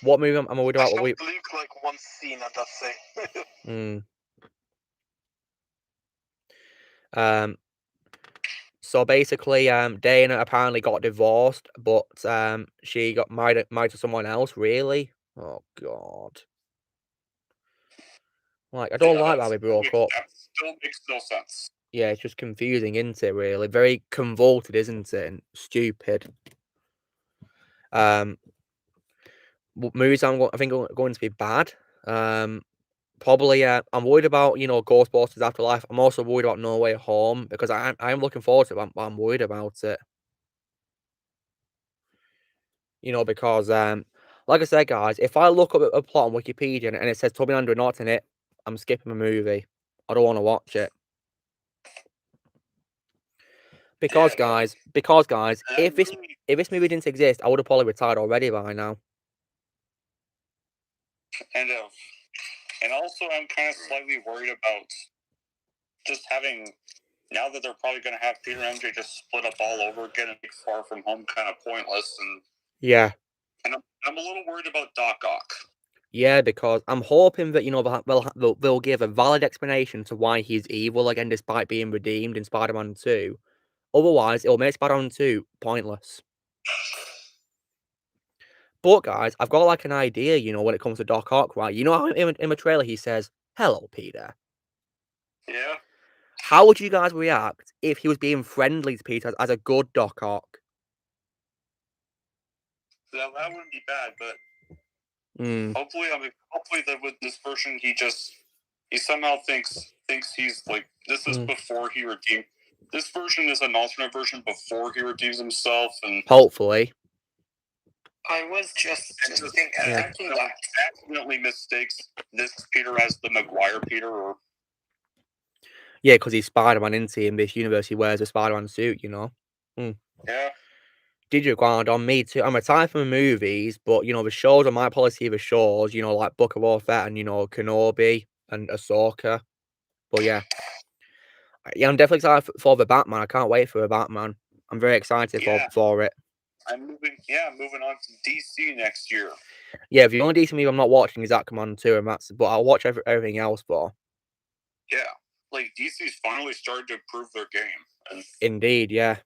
What movie am I worried about? I don't believe like one scene, I'd say. So basically, Dana apparently got divorced, but she got married to someone else. Really? Oh God! Like, I don't like how we broke up. That still makes no sense. Yeah, it's just confusing, isn't it? Really, very convoluted, isn't it? And stupid. Movies I think are going to be bad. Probably, I'm worried about, Ghostbusters Afterlife. I'm also worried about No Way Home because I'm looking forward to it, but I'm worried about it. Because, like I said, guys, if I look up a plot on Wikipedia and it says Tubby Andrew not in it, I'm skipping the movie. I don't want to watch it. Because, guys, if this movie didn't exist, I would have probably retired already by now. And also, I'm kind of slightly worried about just having, now that they're probably going to have Peter and MJ just split up all over again and make Far From Home kind of pointless. And yeah. And I'm a little worried about Doc Ock. Yeah, because I'm hoping that, they'll give a valid explanation to why he's evil again despite being redeemed in Spider-Man 2. Otherwise, it'll make Spider-Man 2 pointless. But guys, I've got like an idea, you know, when it comes to Doc Ock, right? You know how in the trailer he says, "Hello, Peter." Yeah. How would you guys react if he was being friendly to Peter as a good Doc Ock? That wouldn't be bad, but hopefully that with this version, he somehow thinks he's like, this is before he redeemed. This version is an alternate version before he redeems himself, and hopefully. I was just thinking that accidentally mistakes this Peter as the Maguire Peter, or yeah, because he's Spider-Man, isn't he? In this universe, he wears a Spider-Man suit, you know. Yeah. Did you ground on me too? I'm retired from the movies, but you know the shows. I might probably see the shows, you know, like Book of Boba Fett and you know Kenobi and Ahsoka. But yeah, I'm definitely excited for the Batman. I can't wait for the Batman. I'm very excited for it. I'm moving on to DC next year. Yeah, the only DC movie I'm not watching is Aquaman 2, and but I'll watch everything else for. Yeah, like DC's finally started to improve their game. Indeed, yeah.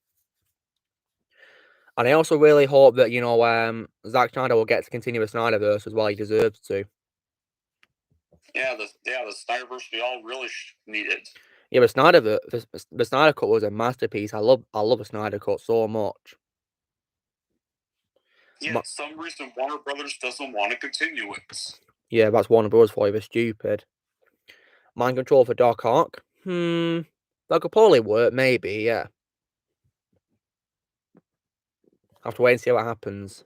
And I also really hope that, you know, Zack Snyder will get to continue the Snyderverse as well. He deserves to. Yeah, the Snyderverse we all really needed. Yeah, the Snyder Cut was a masterpiece. I love the Snyder Cut so much. Yeah, for some reason Warner Brothers doesn't want to continue it. Yeah, that's Warner Bros. For you. They're stupid. Mind Control for Doc Ock? That could probably work, maybe, yeah. Have to wait and see what happens.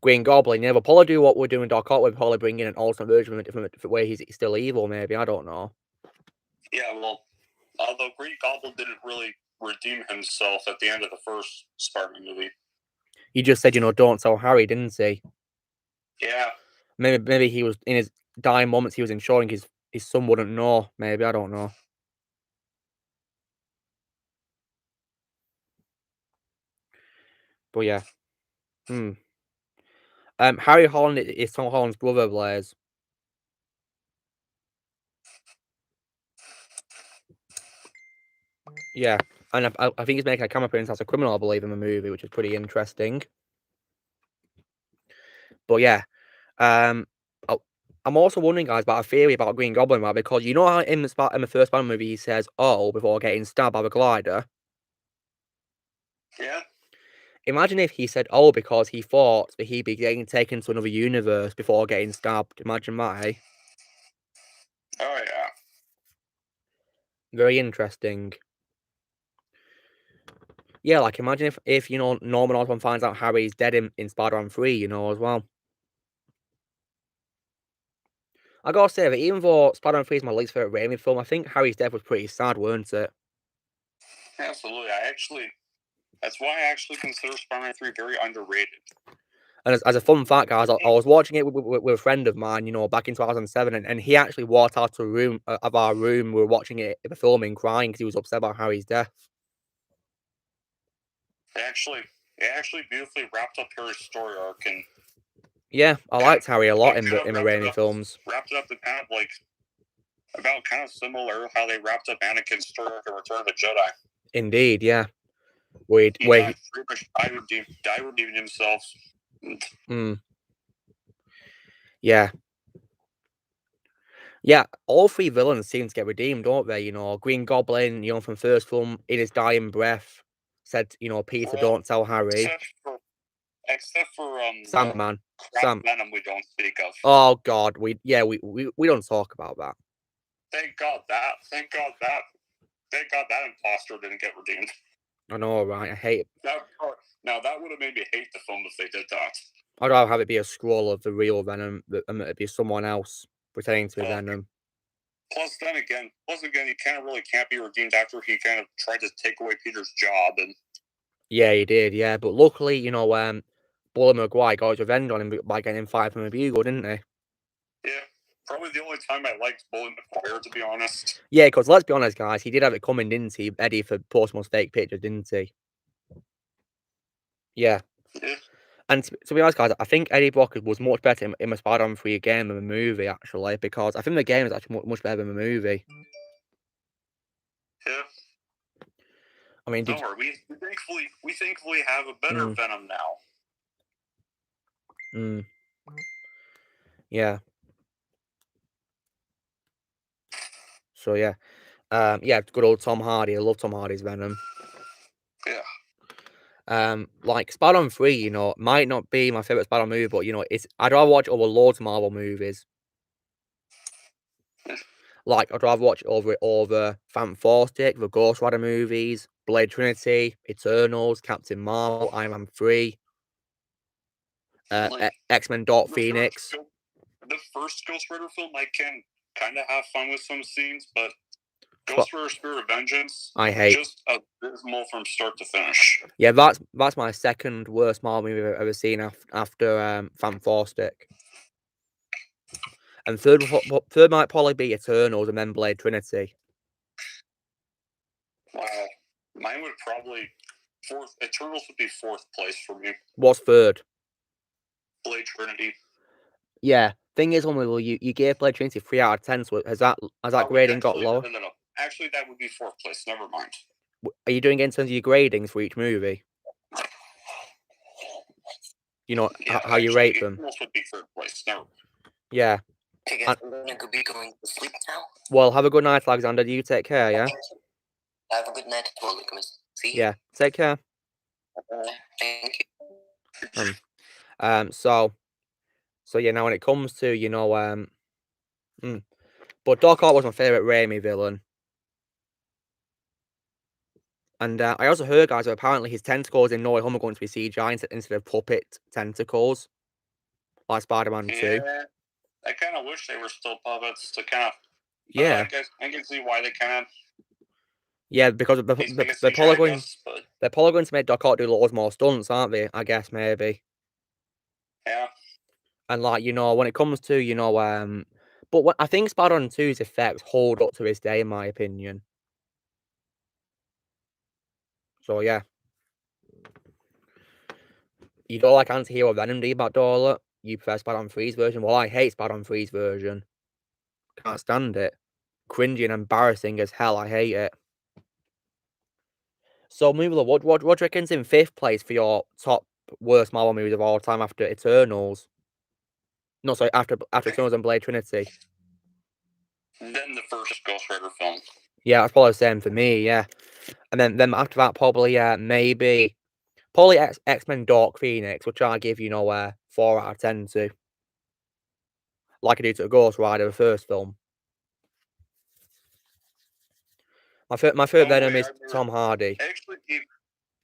Green Goblin, yeah, we'll probably do what we're doing Doc Ock. We'll probably bring in an alternate version of a different way he's still evil, maybe. I don't know. Yeah, well, although Green Goblin didn't really redeem himself at the end of the first Spider-Man movie. He just said, you know, don't tell Harry, didn't he? Yeah. Maybe he was, in his dying moments, he was ensuring his son wouldn't know. Maybe, I don't know. But yeah. Harry Holland is Tom Holland's brother, Blaze. Yeah, and I think he's making a camera appearance as a criminal, I believe, in the movie, which is pretty interesting. But yeah, I'm also wondering, guys, about a theory about Green Goblin, right? Because you know how in the first Spider-Man movie he says, "Oh," before getting stabbed by the glider. Yeah. Imagine if he said, "Oh," because he thought that he'd be getting taken to another universe before getting stabbed. Imagine that, eh? Oh yeah. Very interesting. Yeah, like imagine if you know Norman Osborn finds out Harry's dead in Spider-Man 3, you know, as well. I gotta say that even though Spider-Man 3 is my least favorite Raimi film, I think Harry's death was pretty sad, weren't it? Absolutely. That's why I actually consider Spider-Man 3 very underrated. And as a fun fact, guys, I was watching it with a friend of mine, you know, back in 2007, and he actually walked out of our room. We were watching it, the filming, crying because he was upset about Harry's death. It actually beautifully wrapped up Harry's story arc, and yeah, I liked Harry a lot in the Raimi films. Wrapped it up to kind of like about kind of similar how they wrapped up Anakin's story arc in Return of the Jedi. Indeed, yeah. He pretty much died redeeming himself. Yeah. Yeah, all three villains seem to get redeemed, don't they? You know, Green Goblin, you know, from first film, in his dying breath, said, you know, Peter, don't tell Harry. Except for Sandman. Venom we don't speak of. Oh God, we don't talk about that. Thank God that imposter didn't get redeemed. I know, right? I hate it. Now that would have made me hate the film if they did that. I'd rather have it be a scroll of the real Venom and it'd be someone else pretending to be Venom. Plus, again, he can't be redeemed after he kind of tried to take away Peter's job. And yeah, he did. Yeah, but luckily, you know, Bully Maguire got his revenge on him by getting him fired from a bugle, didn't he? Yeah, probably the only time I liked Bully Maguire, to be honest. Yeah, because let's be honest, guys, he did have it coming, didn't he, Eddie, for Postman's fake picture, didn't he? Yeah. And to be honest, guys, I think Eddie Brock was much better in the Spider-Man 3 game than the movie, actually, because I think the game is actually much better than the movie. Yeah. I mean, we thankfully have a better Venom now. Yeah. So yeah. Yeah, good old Tom Hardy. I love Tom Hardy's Venom. Yeah. Like Spider-Man 3, you know, might not be my favorite Spider-Man movie, but you know, I'd rather watch over loads of Marvel movies. Like I'd rather watch over Fantastic, the Ghost Rider movies, Blade Trinity, Eternals, Captain Marvel, Iron Man 3, X-Men Dark Phoenix. The first Ghost Rider film, I can kind of have fun with some scenes, but Ghost Rider Spirit of Vengeance, I hate. Just abysmal from start to finish. Yeah, that's my second worst Marvel movie I've ever seen after Fantastic. And third might probably be Eternals and then Blade Trinity. Wow. Mine would probably Eternals would be fourth place for me. What's third? Blade Trinity. Yeah. Thing is, Will, you gave Blade Trinity 3 out of 10, so has that grading got lower? No. Actually, that would be fourth place. Never mind. Are you doing it in terms of your gradings for each movie? You know, how you rate them? Eternals would be third place. No. Yeah. I guess I'm going to be going to sleep now. Well, have a good night, Alexander. You take care, yeah? Have a good night, See you. Yeah, take care. Thank you. So yeah, now when it comes to, you know, but Doc Ock was my favourite Raimi villain. And I also heard, guys, that apparently his tentacles in No Way Home are going to be CGI instead of puppet tentacles, like Spider-Man 2. Yeah, I kind of wish they were still puppets to kind of... Yeah. I can see why they kind of... Yeah, because they're probably going to make Doc Ock do loads more stunts, aren't they? I guess, maybe. Yeah. And, like, you know, when it comes to, you know, but I think Spider-Man 2's effects hold up to this day, in my opinion. So, yeah. You don't like anti-hero Venom, do you, Backdoor? You prefer Spider-Man 3's version? Well, I hate Spider-Man 3's version. Can't stand it. Cringy and embarrassing as hell. I hate it. So, Movie, what do you reckon's in 5th place for your top worst Marvel movies of all time after Eternals? No, sorry, after Eternals and Blade Trinity. Then the first Ghost Rider film. Yeah, that's probably the same for me, yeah. And then after that, probably, maybe... Probably X-Men Dark Phoenix, which I give, you know, 4 out of 10 to. Like I do to the Ghost Rider, the first film. My favorite Venom is Tom Hardy. I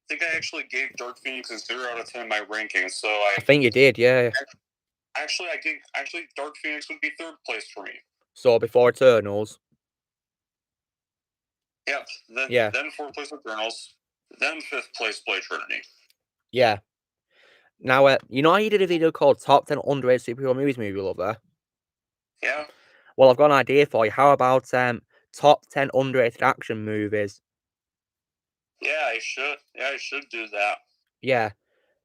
think I actually gave Dark Phoenix a 0 out of 10 in my ranking, so I think you did, yeah. Actually, Dark Phoenix would be third place for me. So before Eternals? Yep. Then fourth place Eternals. Then fifth place Blade Trinity. Yeah. Now, you know how you did a video called Top 10 Underrated Superhero Movies, Movie Lover? Yeah. Well, I've got an idea for you. How about Top 10 Underrated Action Movies? Yeah, I should. Yeah, I should do that. Yeah.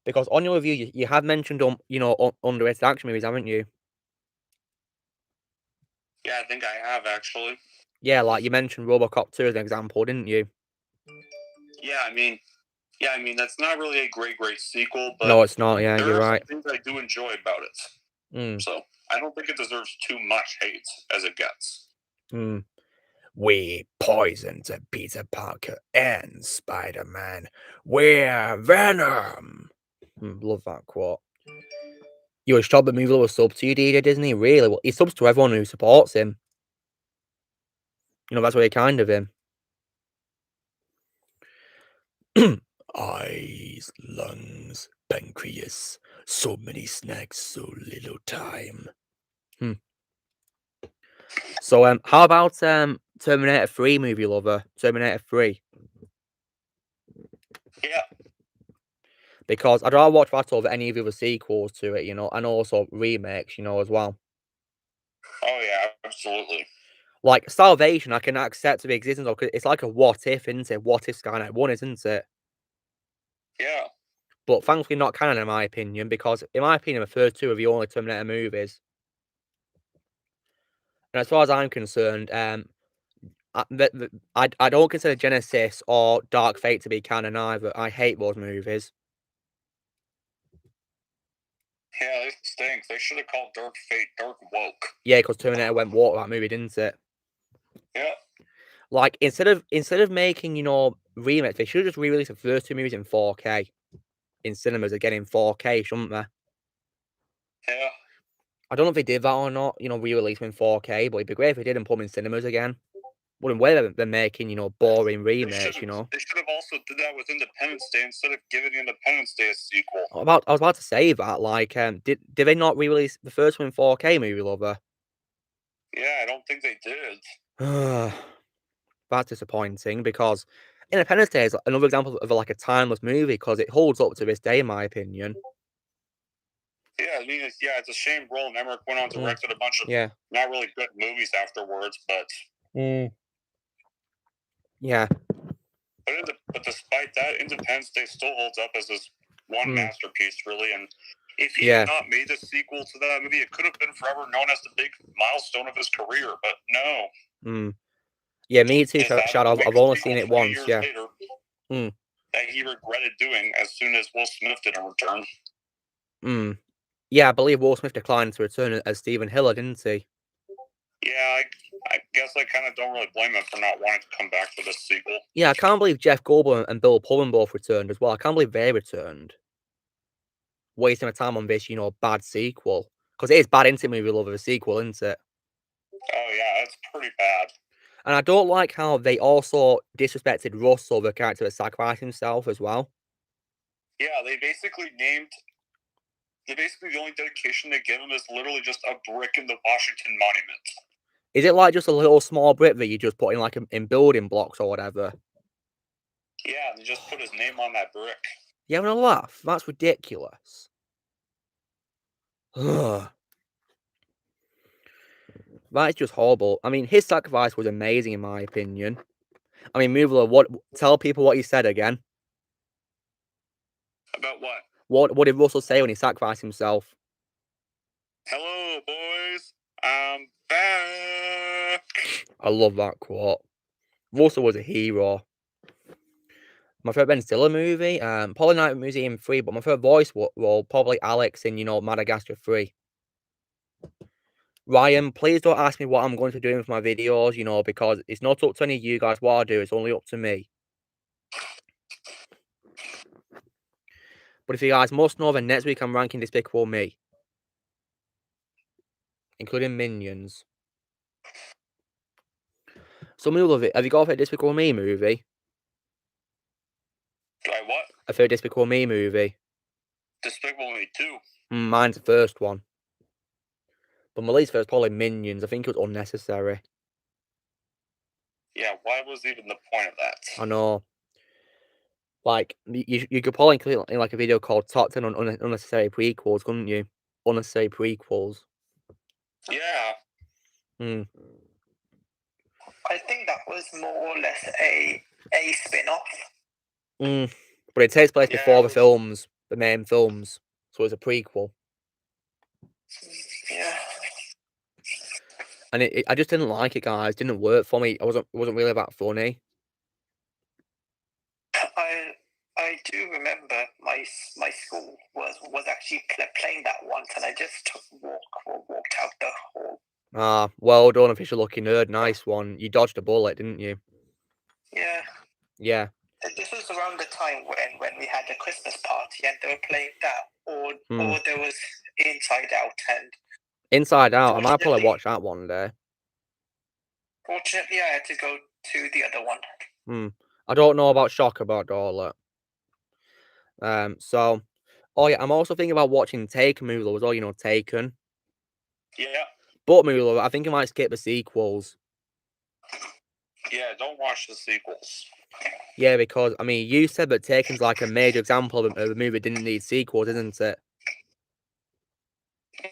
Because on your review, you have mentioned, you know, underrated action movies, haven't you? Yeah, I think I have, actually. Yeah, like you mentioned RoboCop 2 as an example, didn't you? Yeah, I mean, that's not really a great sequel, but... No, it's not, yeah, you're right. There are some things I do enjoy about it. So, I don't think it deserves too much hate as it gets. We poisoned Peter Parker and Spider-Man. We're Venom. Love that quote. You wish Todd Movie was sub to you, DJ Disney? Really? Well, he subs to everyone who supports him. You know, that's really kind of him. Eyes, lungs, pancreas. So many snacks, so little time. So, how about Terminator 3, Movie Lover? Terminator 3. Yeah. Because I'd rather watch that over any of the other sequels to it, you know, and also remakes, you know, as well. Oh, yeah, absolutely. Like, Salvation, I can accept to be existence of, because it's like a what if, isn't it? What if Skynet won, isn't it? Yeah. But thankfully not canon, in my opinion, because, in my opinion, the first two are the only Terminator movies. And as far as I'm concerned, I don't consider Genesis or Dark Fate to be canon either. I hate those movies. Yeah, they stink. They should have called Dark Fate Dark Woke. Yeah, because Terminator went woke that movie, didn't it? Yeah. Like, instead of making, you know, remakes, they should have just re-released the first two movies in 4K. In cinemas again in 4K, shouldn't they? Yeah. I don't know if they did that or not, you know, re-release them in 4K, but it'd be great if they did and put them in cinemas again. Wouldn't way they're making, you know, boring remakes, you know. They should have also did that with Independence Day instead of giving Independence Day a sequel. I was about to say that, like, did they not re-release the first one in 4K, Movie Lover? Yeah, I don't think they did. That's disappointing because Independence Day is another example of like a timeless movie because it holds up to this day, in my opinion. Yeah, I mean, it's a shame Roland Emmerich went on directed a bunch of not really good movies afterwards, but yeah. But despite that, Independence Day still holds up as this one masterpiece, really. And if he had not made a sequel to that movie, it could have been forever known as the big milestone of his career. But no. Yeah, me too, Shadow. I've only seen it once. Yeah. Later, that he regretted doing as soon as Will Smith didn't return. Yeah, I believe Will Smith declined to return as Stephen Hiller, didn't he? Yeah, I guess I kind of don't really blame him for not wanting to come back for this sequel. Yeah, I can't believe Jeff Goldblum and Bill Pullman both returned as well. I can't believe they returned. Wasting my time on this, you know, bad sequel. Because it is bad, isn't it, Movie Lover, a sequel, isn't it? Oh, yeah, it's pretty bad. And I don't like how they also disrespected Russell, the character that sacrificed himself as well. Yeah, the only dedication they give him is literally just a brick in the Washington Monument. Is it like just a little small brick that you just put in like in building blocks or whatever? Yeah, they just put his name on that brick. You having a laugh? That's ridiculous. That is just horrible. I mean, his sacrifice was amazing in my opinion. I mean, Movila, tell people what he said again. About what? What did Russell say when he sacrificed himself? Hello, boys. I'm back. I love that quote. Russell was a hero. My favourite Ben Stiller movie, probably Night Museum 3, but my favourite voice role, probably Alex in, you know, Madagascar 3. Ryan, please don't ask me what I'm going to do with my videos, you know, because it's not up to any of you guys what I do, it's only up to me. But if you guys must know, then next week I'm ranking Despicable Me. Including Minions. So, Mule, have you got a Despicable Me movie? Do I what? A favorite Despicable Me movie? Despicable Me 2. Mine's the first one. But my least favorite is probably Minions. I think it was unnecessary. Yeah, why was even the point of that? I know. Like, you could probably include in like a video called Top 10 on Unnecessary Prequels, couldn't you? Unnecessary Prequels. Yeah. I think that was more or less a spin-off. But it takes place before the films, the main films. So it's a prequel. Yeah. And I just didn't like it, guys. It didn't work for me. It wasn't really that funny. I do remember my school was actually playing that once, and I just walked out the hall. Ah, well done, official lucky nerd. Nice one. You dodged a bullet, didn't you? Yeah. Yeah. This was around the time when we had the Christmas party, and they were playing that, or there was Inside Out, and Inside Out. I might probably watch that one day. Fortunately, I had to go to the other one. I don't know about Shock about all that. So, oh yeah, I'm also thinking about watching Taken movie as well. You know, Taken. Yeah. But movie, I think I might skip the sequels. Yeah, don't watch the sequels. Yeah, because I mean, you said that Taken's like a major example of a movie that didn't need sequels, isn't it?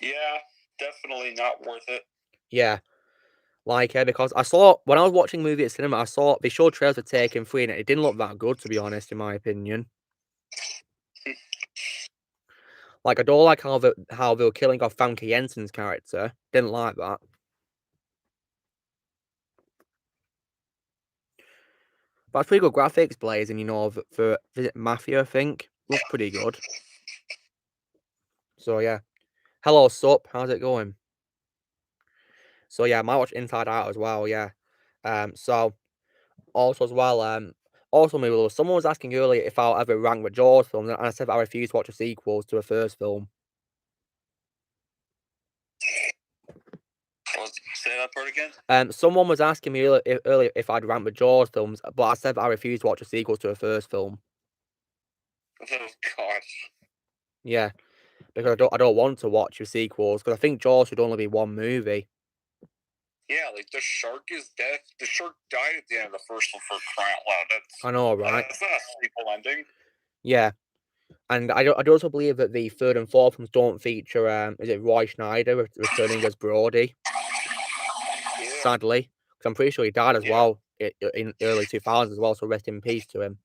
Yeah, definitely not worth it. Yeah. Like, because I saw, when I was watching a movie at cinema, they showed trailers for Taken 3, and it didn't look that good, to be honest, in my opinion. Like, I don't like how they were killing off Famke Jensen's character. Didn't like that. But it's pretty good graphics, blazing, you know, for Mafia, I think. Looks pretty good. So, yeah. Hello, sup? How's it going? So yeah, I might watch Inside Out as well. Yeah. So also as well. Also, maybe someone was asking earlier if I'll ever rank the Jaws films, and I said that I refuse to watch the sequels to the first film. Say that part again. Someone was asking me earlier if I'd rank the Jaws films, but I said that I refuse to watch the sequels to the first film. Oh gosh. Yeah, because I don't want to watch the sequels because I think Jaws should only be one movie. Yeah, like the shark is dead. The shark died at the end of the first one for crying out loud. I know, right? That's not a sequel ending. Yeah, and I also believe that the third and fourth ones don't feature. Is it Roy Schneider returning as Brody? Yeah. Sadly, because I'm pretty sure he died as well in early 2000s as well. So rest in peace to him.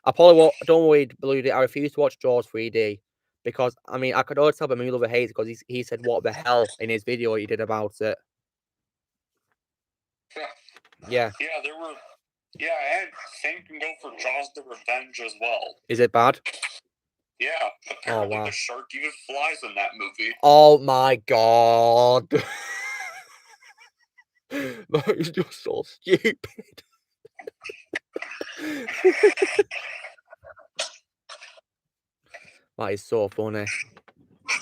I probably don't worry, believe it. I refuse to watch Jaws 3D because I mean I could always tell that Mcu Movie hates because he said what the hell in his video he did about it. Yeah. Yeah, there were. Yeah, and same can go for Jaws: The Revenge as well. Is it bad? Yeah, apparently wow. the shark even flies in that movie. Oh my god. That is just so stupid. That is so funny.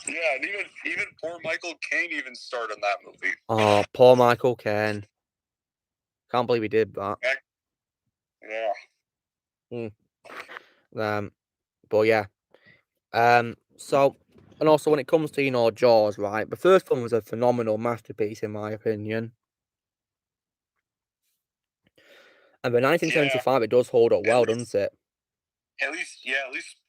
Yeah, and even poor Michael Caine even starred in that movie. Oh, poor Michael Caine. Can't believe he did that. Yeah. But yeah. So, and also when it comes to, Jaws, right? The first one was a phenomenal masterpiece in my opinion. And the 1975, it does hold up well, doesn't it? At least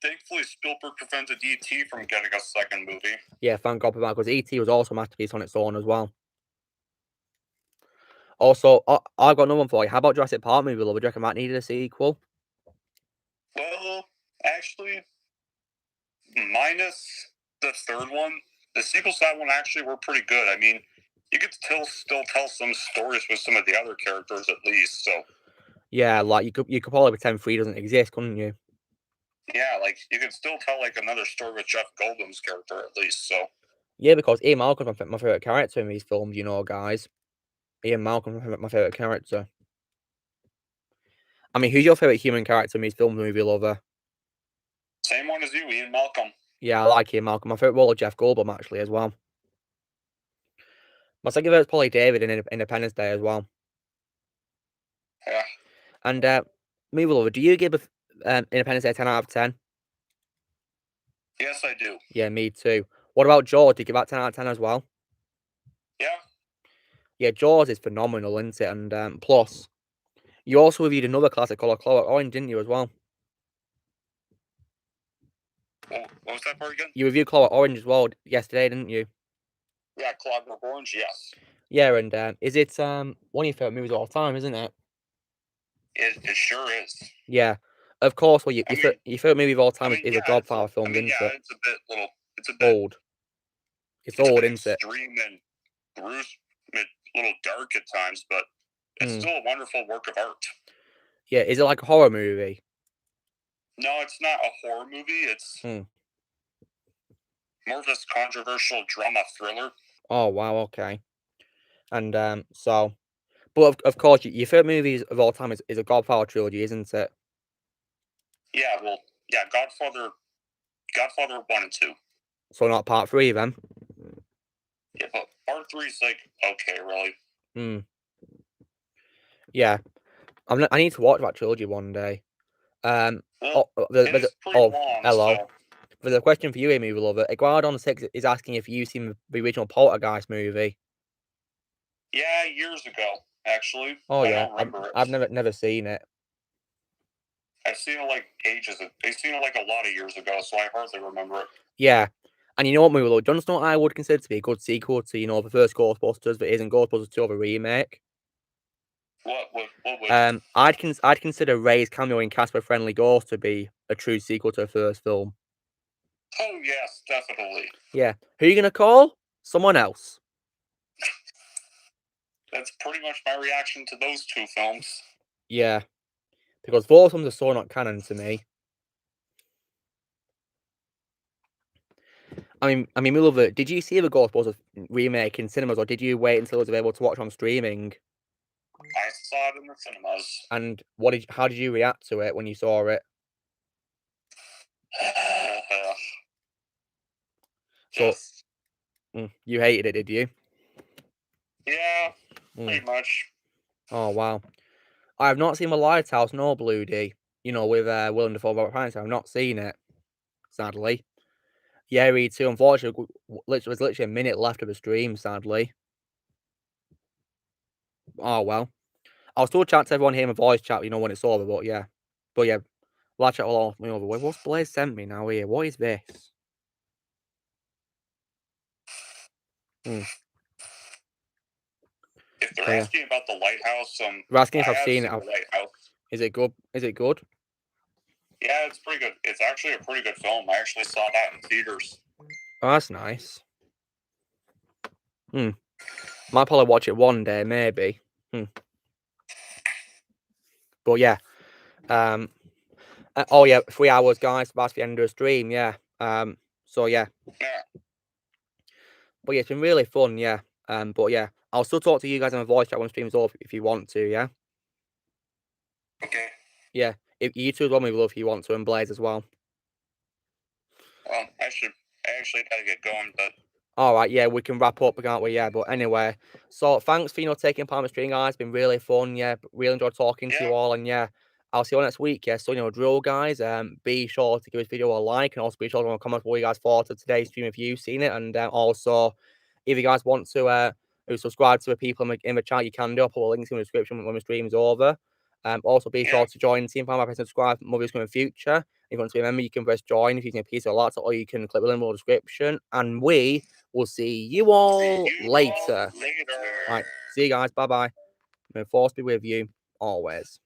thankfully Spielberg prevented E.T. from getting a second movie. Yeah, thank God for that, because E.T. was also a masterpiece on its own as well. Also, I've got another one for you. How about Jurassic Park movie, Lover? Do you reckon that needed a sequel? Well, actually, minus the third one, the sequels to that one actually were pretty good. I mean, you could still tell some stories with some of the other characters at least, so... Yeah, like, you could probably pretend 3 doesn't exist, couldn't you? Yeah, like, you could still tell, like, another story with Jeff Goldblum's character at least, so... Yeah, because Ian Malcolm's my favourite character in these films, guys. Ian Malcolm's my favourite character. I mean, who's your favourite human character in these films, Movie Lover? Same one as you, Ian Malcolm. Yeah, I like Ian Malcolm. My favourite role is Jeff Goldblum, actually, as well. My second favourite is probably David in Independence Day as well. Yeah. And, Movie Lover, do you give Independence Day 10 out of 10? Yes, I do. Yeah, me too. What about Jaws? Do you give that 10 out of 10 as well? Yeah. Yeah, Jaws is phenomenal, isn't it? And plus, you also reviewed another classic called Clockwork Orange, didn't you, as well? What was that part again? You reviewed Clockwork Orange as well yesterday, didn't you? Yeah, Clockwork Orange, yes. Yeah, and is it one of your favourite movies of all time, isn't it? It sure is. Yeah, of course. Well, your favourite movie of all time is a Godfather film, isn't it? It's a bit old. It's old, isn't it? Extreme and gruesome, a little dark at times, but it's still a wonderful work of art. Yeah, is it like a horror movie? No, it's not a horror movie. It's more of this controversial drama thriller. Oh wow, okay. And but of course, your favourite movies of all time is a Godfather trilogy, isn't it? Yeah, well, yeah, Godfather 1 and 2. So not part 3 then? Yeah, but part 3 is like, okay, really. Yeah. I need to watch that trilogy one day. Well, it's pretty long, hello. So... There's a question for you, Amy Lover. Iguanodon6 is asking if you've seen the original Poltergeist movie. Yeah, years ago, actually. Oh, I yeah. don't remember it. I've never seen it. I've seen it like I've seen it like a lot of years ago, so I hardly remember it. Yeah. And you know what, movie, Jon Snow I would consider to be a good sequel to, the first Ghostbusters, but it isn't Ghostbusters 2 of a remake. What would... I'd consider Ray's cameo in Casper Friendly Ghost to be a true sequel to the first film. Oh, yes, definitely. Yeah. Who are you going to call? Someone else. That's pretty much my reaction to those two films. Yeah. Because both of them are so not canon to me. I mean, Milver, did you see the Ghostbusters remake in cinemas, or did you wait until it was available to watch on streaming? I saw it in the cinemas. And how did you react to it when you saw it? So, you hated it, did you? Yeah, pretty much. Oh, wow. I have not seen The Lighthouse nor Bluey, with Willem Dafoe and Robert Pattinson. I've not seen it, sadly. Yeah, me too. Unfortunately, there's literally a minute left of the stream, sadly. Oh, well. I'll still chat to everyone here in my voice chat, when it's over, but yeah. But yeah, live chat will all me over. What's Blaze sent me now here? What is this? If they're asking about The Lighthouse, they're asking if I've seen it. The Lighthouse. Is it good? Is it good? Yeah, it's pretty good. It's actually a pretty good film. I actually saw that in theaters. Oh, that's nice. Might probably watch it one day, maybe. But yeah. Oh yeah, 3 hours, guys. That's the end of the stream. Yeah. So yeah. But yeah, it's been really fun. Yeah. But yeah, I'll still talk to you guys on my voice chat when the stream's off if you want to. Yeah. Okay. Yeah. If you two love me, love if you want to, and Blaze as well. Well, I actually gotta get going, but. All right, yeah, we can wrap up, can't we? Yeah, but anyway, so thanks for taking part in the stream, guys. It's been really fun. Yeah, really enjoyed talking to you all, and yeah, I'll see you all next week. Yeah, so drill, guys. Be sure to give this video a like, and also be sure to comment what you guys thought of today's stream if you've seen it, and also if you guys want to subscribe to the people in the chat, you can do. I'll put links in the description when the stream's over. Also be sure to join the team by pressing subscribe for more videos coming in the future. If you want to remember, you can press join if you're using a piece of laptop, or you can click the link in the description, and we will see you all later. Right, see you guys. Bye bye. May the force be with you always.